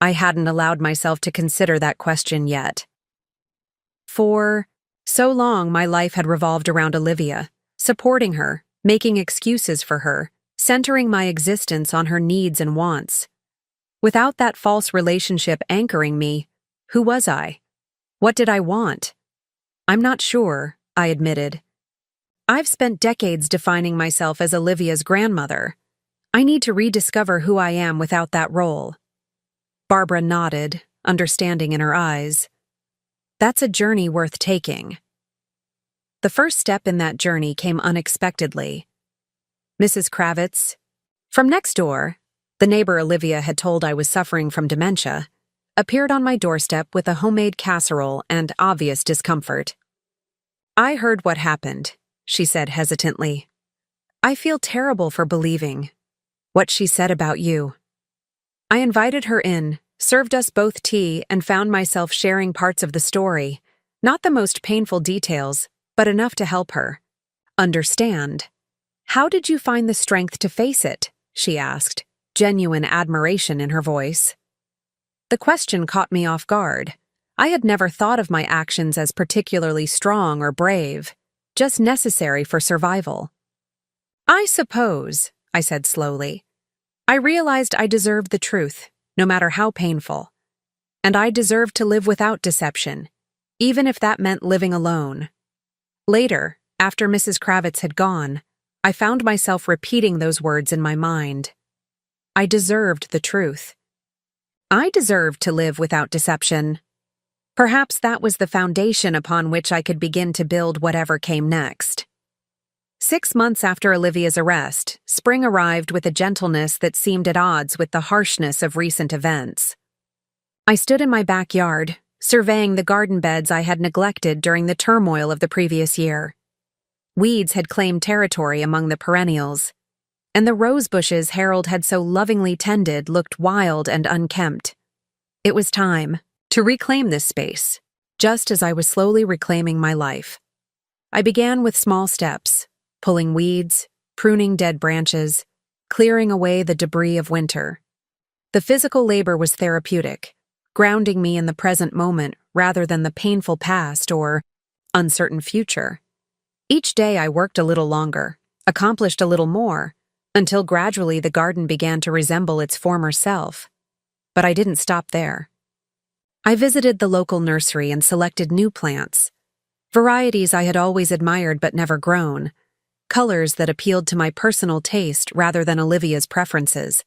I hadn't allowed myself to consider that question yet. For so long, my life had revolved around Olivia, supporting her, making excuses for her, centering my existence on her needs and wants. Without that false relationship anchoring me, who was I? What did I want? "I'm not sure," I admitted. "I've spent decades defining myself as Olivia's grandmother. I need to rediscover who I am without that role." Barbara nodded, understanding in her eyes. "That's a journey worth taking." The first step in that journey came unexpectedly. Mrs. Kravitz, from next door, the neighbor Olivia had told I was suffering from dementia, appeared on my doorstep with a homemade casserole and obvious discomfort. "I heard what happened," she said hesitantly. "I feel terrible for believing what she said about you." I invited her in, served us both tea, and found myself sharing parts of the story, not the most painful details, but enough to help her understand. "How did you find the strength to face it?" she asked, genuine admiration in her voice. The question caught me off guard. I had never thought of my actions as particularly strong or brave, just necessary for survival. "I suppose," I said slowly, "I realized I deserved the truth, no matter how painful. And I deserved to live without deception, even if that meant living alone." Later, after Mrs. Kravitz had gone, I found myself repeating those words in my mind. I deserved the truth. I deserved to live without deception. Perhaps that was the foundation upon which I could begin to build whatever came next. 6 months after Olivia's arrest, spring arrived with a gentleness that seemed at odds with the harshness of recent events. I stood in my backyard, surveying the garden beds I had neglected during the turmoil of the previous year. Weeds had claimed territory among the perennials, and the rose bushes Harold had so lovingly tended looked wild and unkempt. It was time to reclaim this space, just as I was slowly reclaiming my life. I began with small steps, pulling weeds, pruning dead branches, clearing away the debris of winter. The physical labor was therapeutic, grounding me in the present moment rather than the painful past or uncertain future. Each day I worked a little longer, accomplished a little more, until gradually the garden began to resemble its former self. But I didn't stop there. I visited the local nursery and selected new plants, varieties I had always admired but never grown, colors that appealed to my personal taste rather than Olivia's preferences.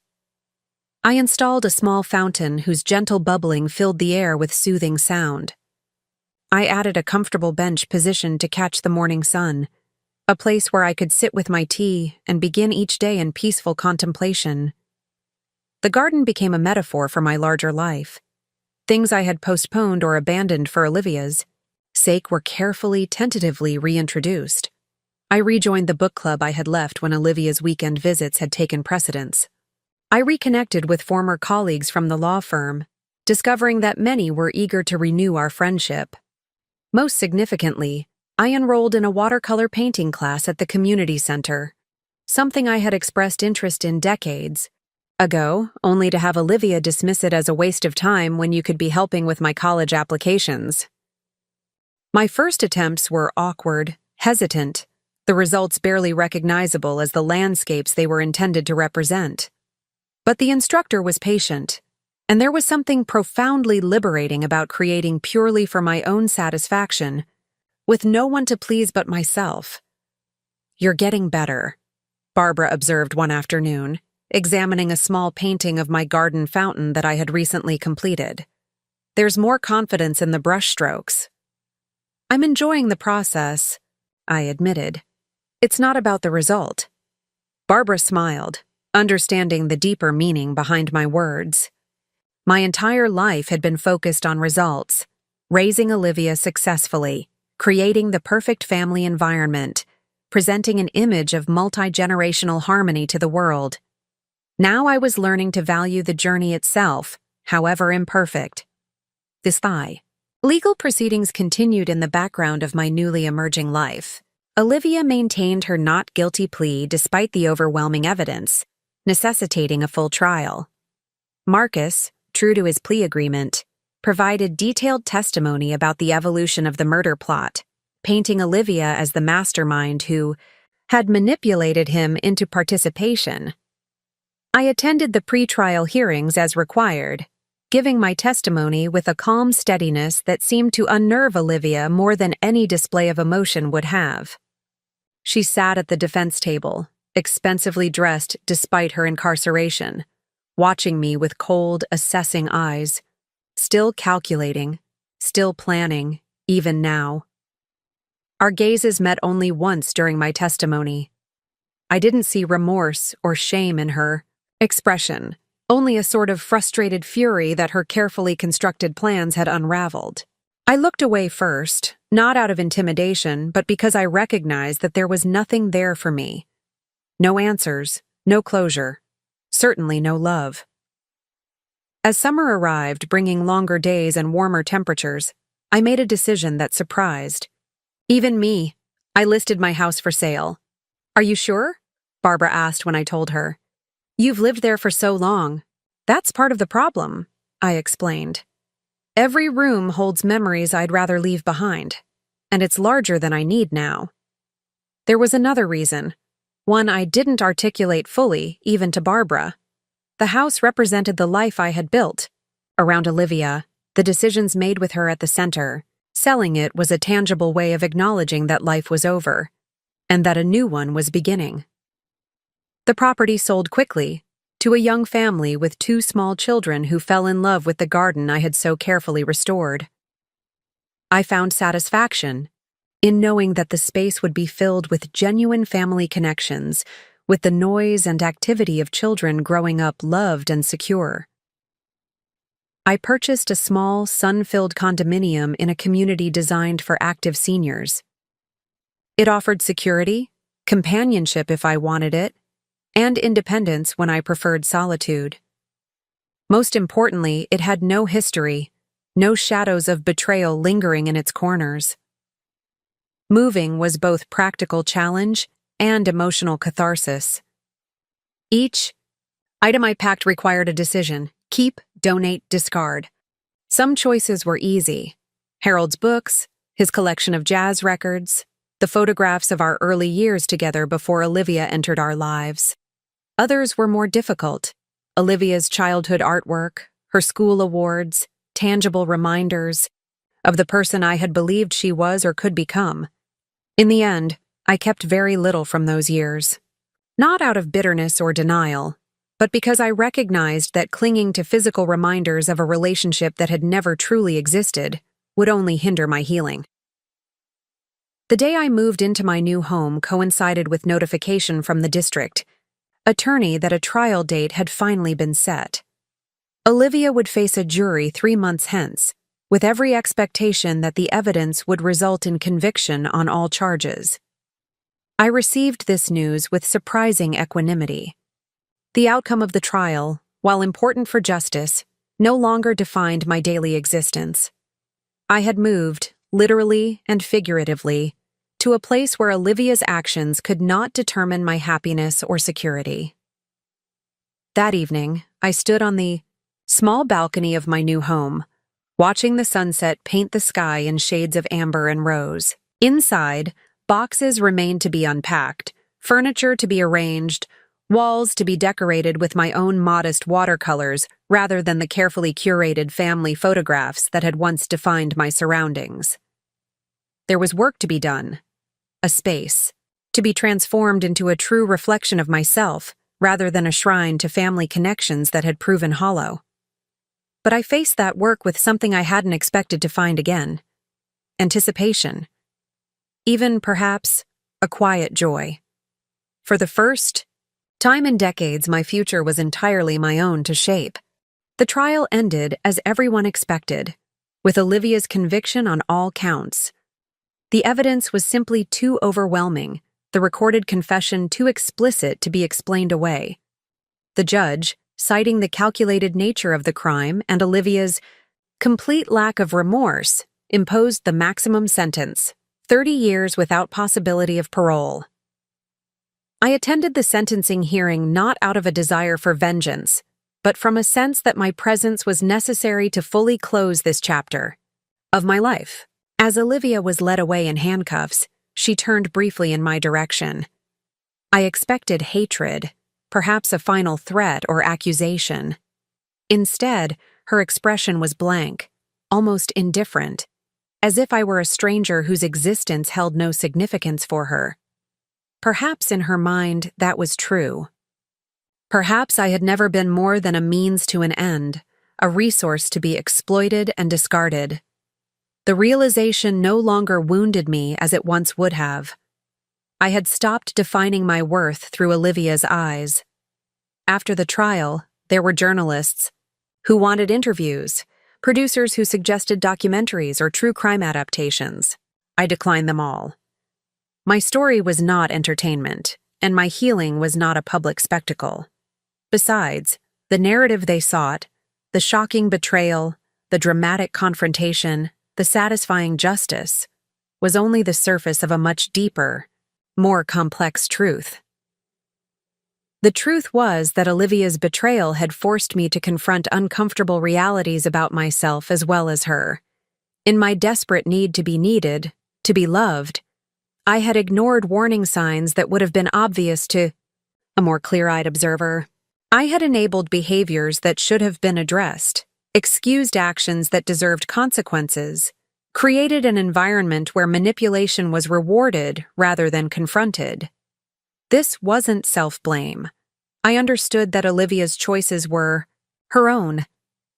I installed a small fountain whose gentle bubbling filled the air with soothing sound. I added a comfortable bench positioned to catch the morning sun, a place where I could sit with my tea and begin each day in peaceful contemplation. The garden became a metaphor for my larger life. Things I had postponed or abandoned for Olivia's sake were carefully, tentatively reintroduced. I rejoined the book club I had left when Olivia's weekend visits had taken precedence. I reconnected with former colleagues from the law firm, discovering that many were eager to renew our friendship. Most significantly, I enrolled in a watercolor painting class at the community center, something I had expressed interest in decades ago, only to have Olivia dismiss it as a waste of time when you could be helping with my college applications. My first attempts were awkward, hesitant, the results barely recognizable as the landscapes they were intended to represent. But the instructor was patient, and there was something profoundly liberating about creating purely for my own satisfaction, with no one to please but myself. "You're getting better," Barbara observed one afternoon, examining a small painting of my garden fountain that I had recently completed. "There's more confidence in the brushstrokes." "I'm enjoying the process," I admitted. "It's not about the result." Barbara smiled, understanding the deeper meaning behind my words. My entire life had been focused on results, raising Olivia successfully, creating the perfect family environment, presenting an image of multi-generational harmony to the world. Now I was learning to value the journey itself, however imperfect. Legal proceedings continued in the background of my newly emerging life. Olivia maintained her not guilty plea despite the overwhelming evidence, necessitating a full trial. Marcus, true to his plea agreement, provided detailed testimony about the evolution of the murder plot, painting Olivia as the mastermind who had manipulated him into participation. I attended the pre-trial hearings as required, giving my testimony with a calm steadiness that seemed to unnerve Olivia more than any display of emotion would have. She sat at the defense table, expensively dressed despite her incarceration, watching me with cold, assessing eyes, still calculating, still planning, even now. Our gazes met only once during my testimony. I didn't see remorse or shame in her expression, only a sort of frustrated fury that her carefully constructed plans had unraveled. I looked away first, not out of intimidation, but because I recognized that there was nothing there for me. No answers, no closure, certainly no love. As summer arrived, bringing longer days and warmer temperatures, I made a decision that surprised. Even me. I listed my house for sale. "Are you sure?" Barbara asked when I told her. "You've lived there for so long. That's part of the problem," I explained. "Every room holds memories I'd rather leave behind, and it's larger than I need now." There was another reason, one I didn't articulate fully, even to Barbara. The house represented the life I had built. Around Olivia, the decisions made with her at the center. Selling it was a tangible way of acknowledging that life was over, and that a new one was beginning. The property sold quickly, to a young family with 2 small children who fell in love with the garden I had so carefully restored. I found satisfaction in knowing that the space would be filled with genuine family connections, with the noise and activity of children growing up loved and secure. I purchased a small, sun-filled condominium in a community designed for active seniors. It offered security, companionship if I wanted it, and independence when I preferred solitude. Most importantly, it had no history, no shadows of betrayal lingering in its corners. Moving was both practical challenge and emotional catharsis. Each item I packed required a decision: keep, donate, discard. Some choices were easy: Harold's books, his collection of jazz records, the photographs of our early years together before Olivia entered our lives. Others were more difficult: Olivia's childhood artwork, her school awards, tangible reminders of the person I had believed she was or could become. In the end, I kept very little from those years. Not out of bitterness or denial, but because I recognized that clinging to physical reminders of a relationship that had never truly existed would only hinder my healing. The day I moved into my new home coincided with notification from the district attorney that a trial date had finally been set. Olivia would face a jury 3 months hence, with every expectation that the evidence would result in conviction on all charges. I received this news with surprising equanimity. The outcome of the trial, while important for justice, no longer defined my daily existence. I had moved, literally and figuratively, to a place where Olivia's actions could not determine my happiness or security. That evening, I stood on the small balcony of my new home, watching the sunset paint the sky in shades of amber and rose. Inside, boxes remained to be unpacked, furniture to be arranged, walls to be decorated with my own modest watercolors rather than the carefully curated family photographs that had once defined my surroundings. There was work to be done, a space, to be transformed into a true reflection of myself rather than a shrine to family connections that had proven hollow. But I faced that work with something I hadn't expected to find again: anticipation. Even, perhaps, a quiet joy. For the first time in decades, my future was entirely my own to shape. The trial ended as everyone expected, with Olivia's conviction on all counts. The evidence was simply too overwhelming, the recorded confession too explicit to be explained away. The judge, citing the calculated nature of the crime and Olivia's complete lack of remorse, imposed the maximum sentence, 30 years without possibility of parole. I attended the sentencing hearing not out of a desire for vengeance, but from a sense that my presence was necessary to fully close this chapter of my life. As Olivia was led away in handcuffs, she turned briefly in my direction. I expected hatred, perhaps a final threat or accusation. Instead, her expression was blank, almost indifferent, as if I were a stranger whose existence held no significance for her. Perhaps in her mind that was true. Perhaps I had never been more than a means to an end, a resource to be exploited and discarded. The realization no longer wounded me as it once would have. I had stopped defining my worth through Olivia's eyes. After the trial, there were journalists who wanted interviews, producers who suggested documentaries or true crime adaptations. I declined them all. My story was not entertainment, and my healing was not a public spectacle. Besides, the narrative they sought, the shocking betrayal, the dramatic confrontation, the satisfying justice, was only the surface of a much deeper, more complex truth. The truth was that Olivia's betrayal had forced me to confront uncomfortable realities about myself as well as her. In my desperate need to be needed, to be loved, I had ignored warning signs that would have been obvious to a more clear-eyed observer. I had enabled behaviors that should have been addressed, excused actions that deserved consequences, created an environment where manipulation was rewarded rather than confronted. This wasn't self-blame. I understood that Olivia's choices were her own,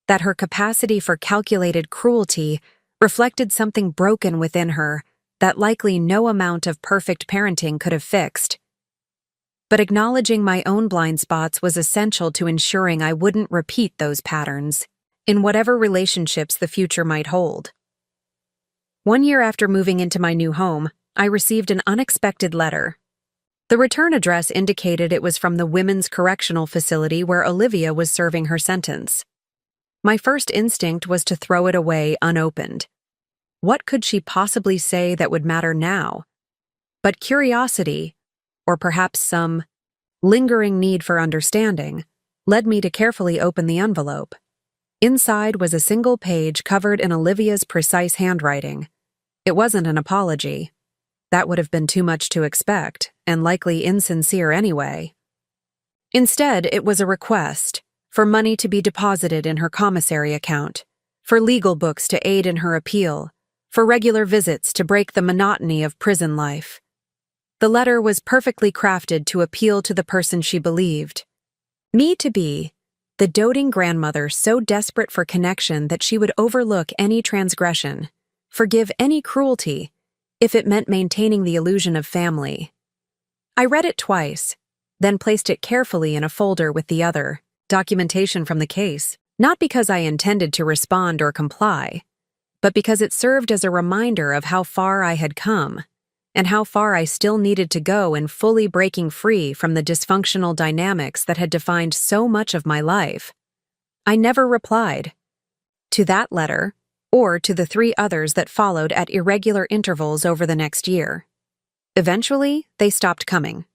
that her capacity for calculated cruelty reflected something broken within her that likely no amount of perfect parenting could have fixed. But acknowledging my own blind spots was essential to ensuring I wouldn't repeat those patterns in whatever relationships the future might hold. 1 year after moving into my new home, I received an unexpected letter. The return address indicated it was from the Women's Correctional Facility where Olivia was serving her sentence. My first instinct was to throw it away unopened. What could she possibly say that would matter now? But curiosity, or perhaps some lingering need for understanding, led me to carefully open the envelope. Inside was a single page covered in Olivia's precise handwriting. It wasn't an apology. That would have been too much to expect, and likely insincere anyway. Instead, it was a request for money to be deposited in her commissary account, for legal books to aid in her appeal, for regular visits to break the monotony of prison life. The letter was perfectly crafted to appeal to the person she believed me to be, the doting grandmother so desperate for connection that she would overlook any transgression, forgive any cruelty, if it meant maintaining the illusion of family. I read it twice, then placed it carefully in a folder with the other documentation from the case, not because I intended to respond or comply, but because it served as a reminder of how far I had come and how far I still needed to go in fully breaking free from the dysfunctional dynamics that had defined so much of my life. I never replied to that letter or to the 3 others that followed at irregular intervals over the next year. Eventually, they stopped coming.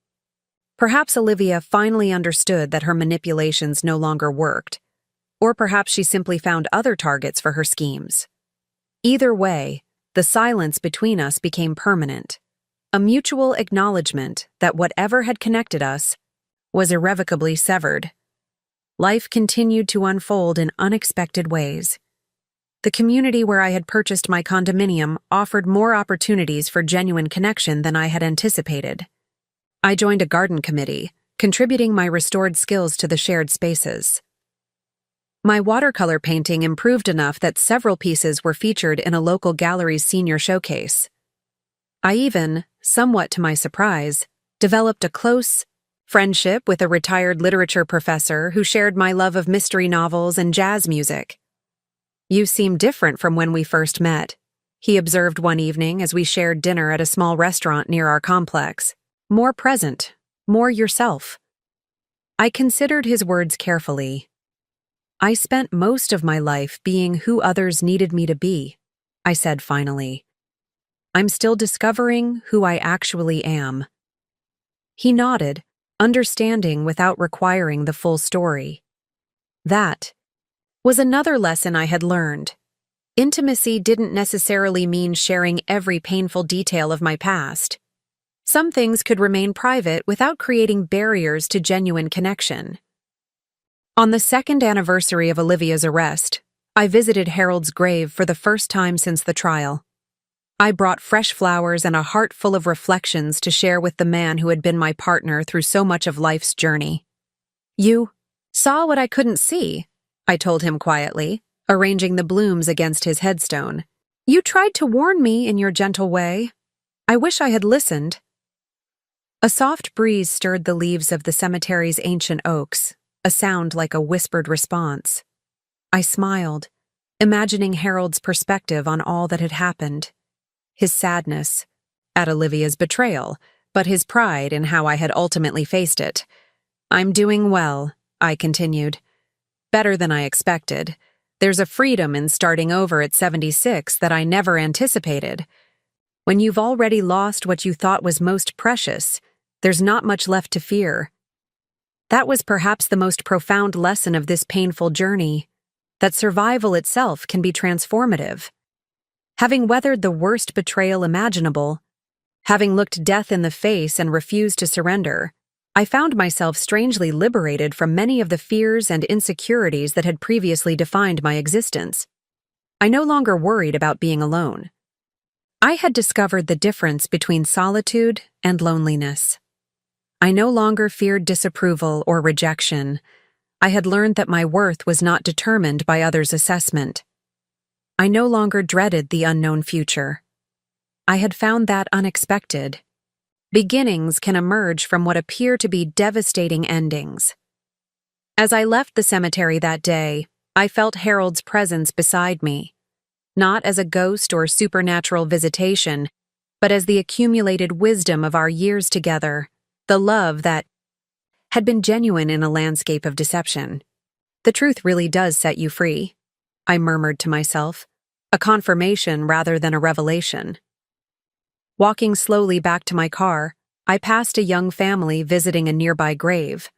Perhaps Olivia finally understood that her manipulations no longer worked, or perhaps she simply found other targets for her schemes. Either way, the silence between us became permanent, a mutual acknowledgement that whatever had connected us was irrevocably severed. Life continued to unfold in unexpected ways. The community where I had purchased my condominium offered more opportunities for genuine connection than I had anticipated. I joined a garden committee, contributing my restored skills to the shared spaces. My watercolor painting improved enough that several pieces were featured in a local gallery's senior showcase. I even, somewhat to my surprise, developed a close friendship with a retired literature professor who shared my love of mystery novels and jazz music. "You seem different from when we first met," he observed one evening as we shared dinner at a small restaurant near our complex. "More present, more yourself." I considered his words carefully. "I spent most of my life being who others needed me to be," I said finally. "I'm still discovering who I actually am." He nodded, understanding without requiring the full story. That was another lesson I had learned. Intimacy didn't necessarily mean sharing every painful detail of my past. Some things could remain private without creating barriers to genuine connection. On the 2nd anniversary of Olivia's arrest, I visited Harold's grave for the first time since the trial. I brought fresh flowers and a heart full of reflections to share with the man who had been my partner through so much of life's journey. "You saw what I couldn't see," I told him quietly, arranging the blooms against his headstone. "You tried to warn me in your gentle way. I wish I had listened." A soft breeze stirred the leaves of the cemetery's ancient oaks, a sound like a whispered response. I smiled, imagining Harold's perspective on all that had happened. His sadness at Olivia's betrayal, but his pride in how I had ultimately faced it. "I'm doing well," I continued. "Better than I expected. There's a freedom in starting over at 76 that I never anticipated. When you've already lost what you thought was most precious, there's not much left to fear." That was perhaps the most profound lesson of this painful journey, that survival itself can be transformative. Having weathered the worst betrayal imaginable, having looked death in the face and refused to surrender, I found myself strangely liberated from many of the fears and insecurities that had previously defined my existence. I no longer worried about being alone. I had discovered the difference between solitude and loneliness. I no longer feared disapproval or rejection. I had learned that my worth was not determined by others' assessment. I no longer dreaded the unknown future. I had found that unexpected. Beginnings can emerge from what appear to be devastating endings. As I left the cemetery that day, I felt Harold's presence beside me, not as a ghost or supernatural visitation, but as the accumulated wisdom of our years together, the love that had been genuine in a landscape of deception. "The truth really does set you free," I murmured to myself, a confirmation rather than a revelation. Walking slowly back to my car, I passed a young family visiting a nearby grave,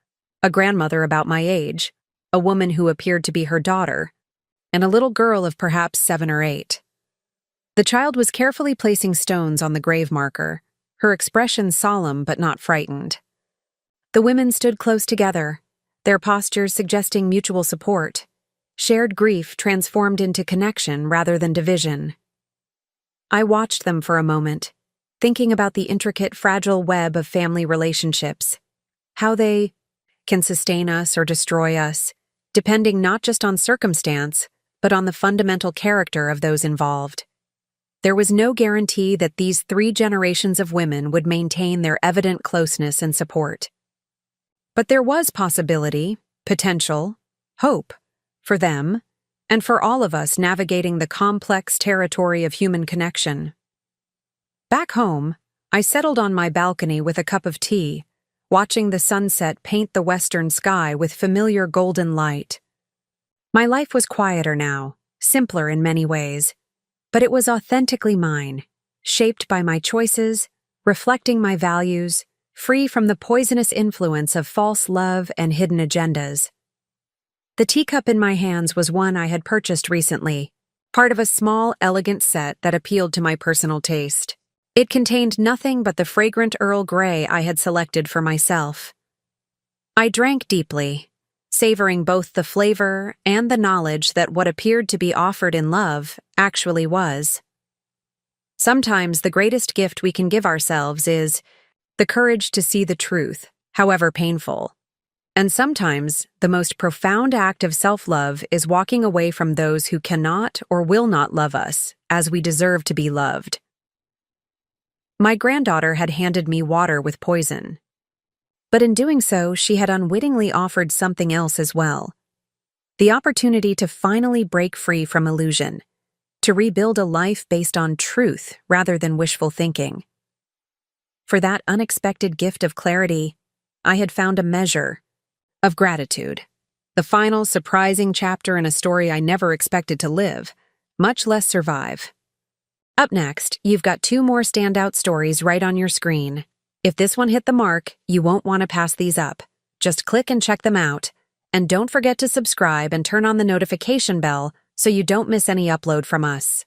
a grandmother about my age, a woman who appeared to be her daughter, and a little girl of perhaps 7 or 8. The child was carefully placing stones on the grave marker, her expression solemn but not frightened. The women stood close together, their postures suggesting mutual support. Shared grief transformed into connection rather than division. I watched them for a moment, thinking about the intricate, fragile web of family relationships, how they can sustain us or destroy us, depending not just on circumstance, but on the fundamental character of those involved. There was no guarantee that these 3 generations of women would maintain their evident closeness and support. But there was possibility, potential, hope, for them, and for all of us navigating the complex territory of human connection. Back home, I settled on my balcony with a cup of tea, watching the sunset paint the western sky with familiar golden light. My life was quieter now, simpler in many ways, but it was authentically mine, shaped by my choices, reflecting my values, free from the poisonous influence of false love and hidden agendas. The teacup in my hands was one I had purchased recently, part of a small, elegant set that appealed to my personal taste. It contained nothing but the fragrant Earl Grey I had selected for myself. I drank deeply, savoring both the flavor and the knowledge that what appeared to be offered in love actually was. Sometimes the greatest gift we can give ourselves is the courage to see the truth, however painful. And sometimes the most profound act of self-love is walking away from those who cannot or will not love us as we deserve to be loved. My granddaughter had handed me water with poison. But in doing so, she had unwittingly offered something else as well. The opportunity to finally break free from illusion, to rebuild a life based on truth rather than wishful thinking. For that unexpected gift of clarity, I had found a measure of gratitude. The final, surprising chapter in a story I never expected to live, much less survive. Up next, you've got 2 more standout stories right on your screen. If this one hit the mark, you won't want to pass these up. Just click and check them out. And don't forget to subscribe and turn on the notification bell so you don't miss any upload from us.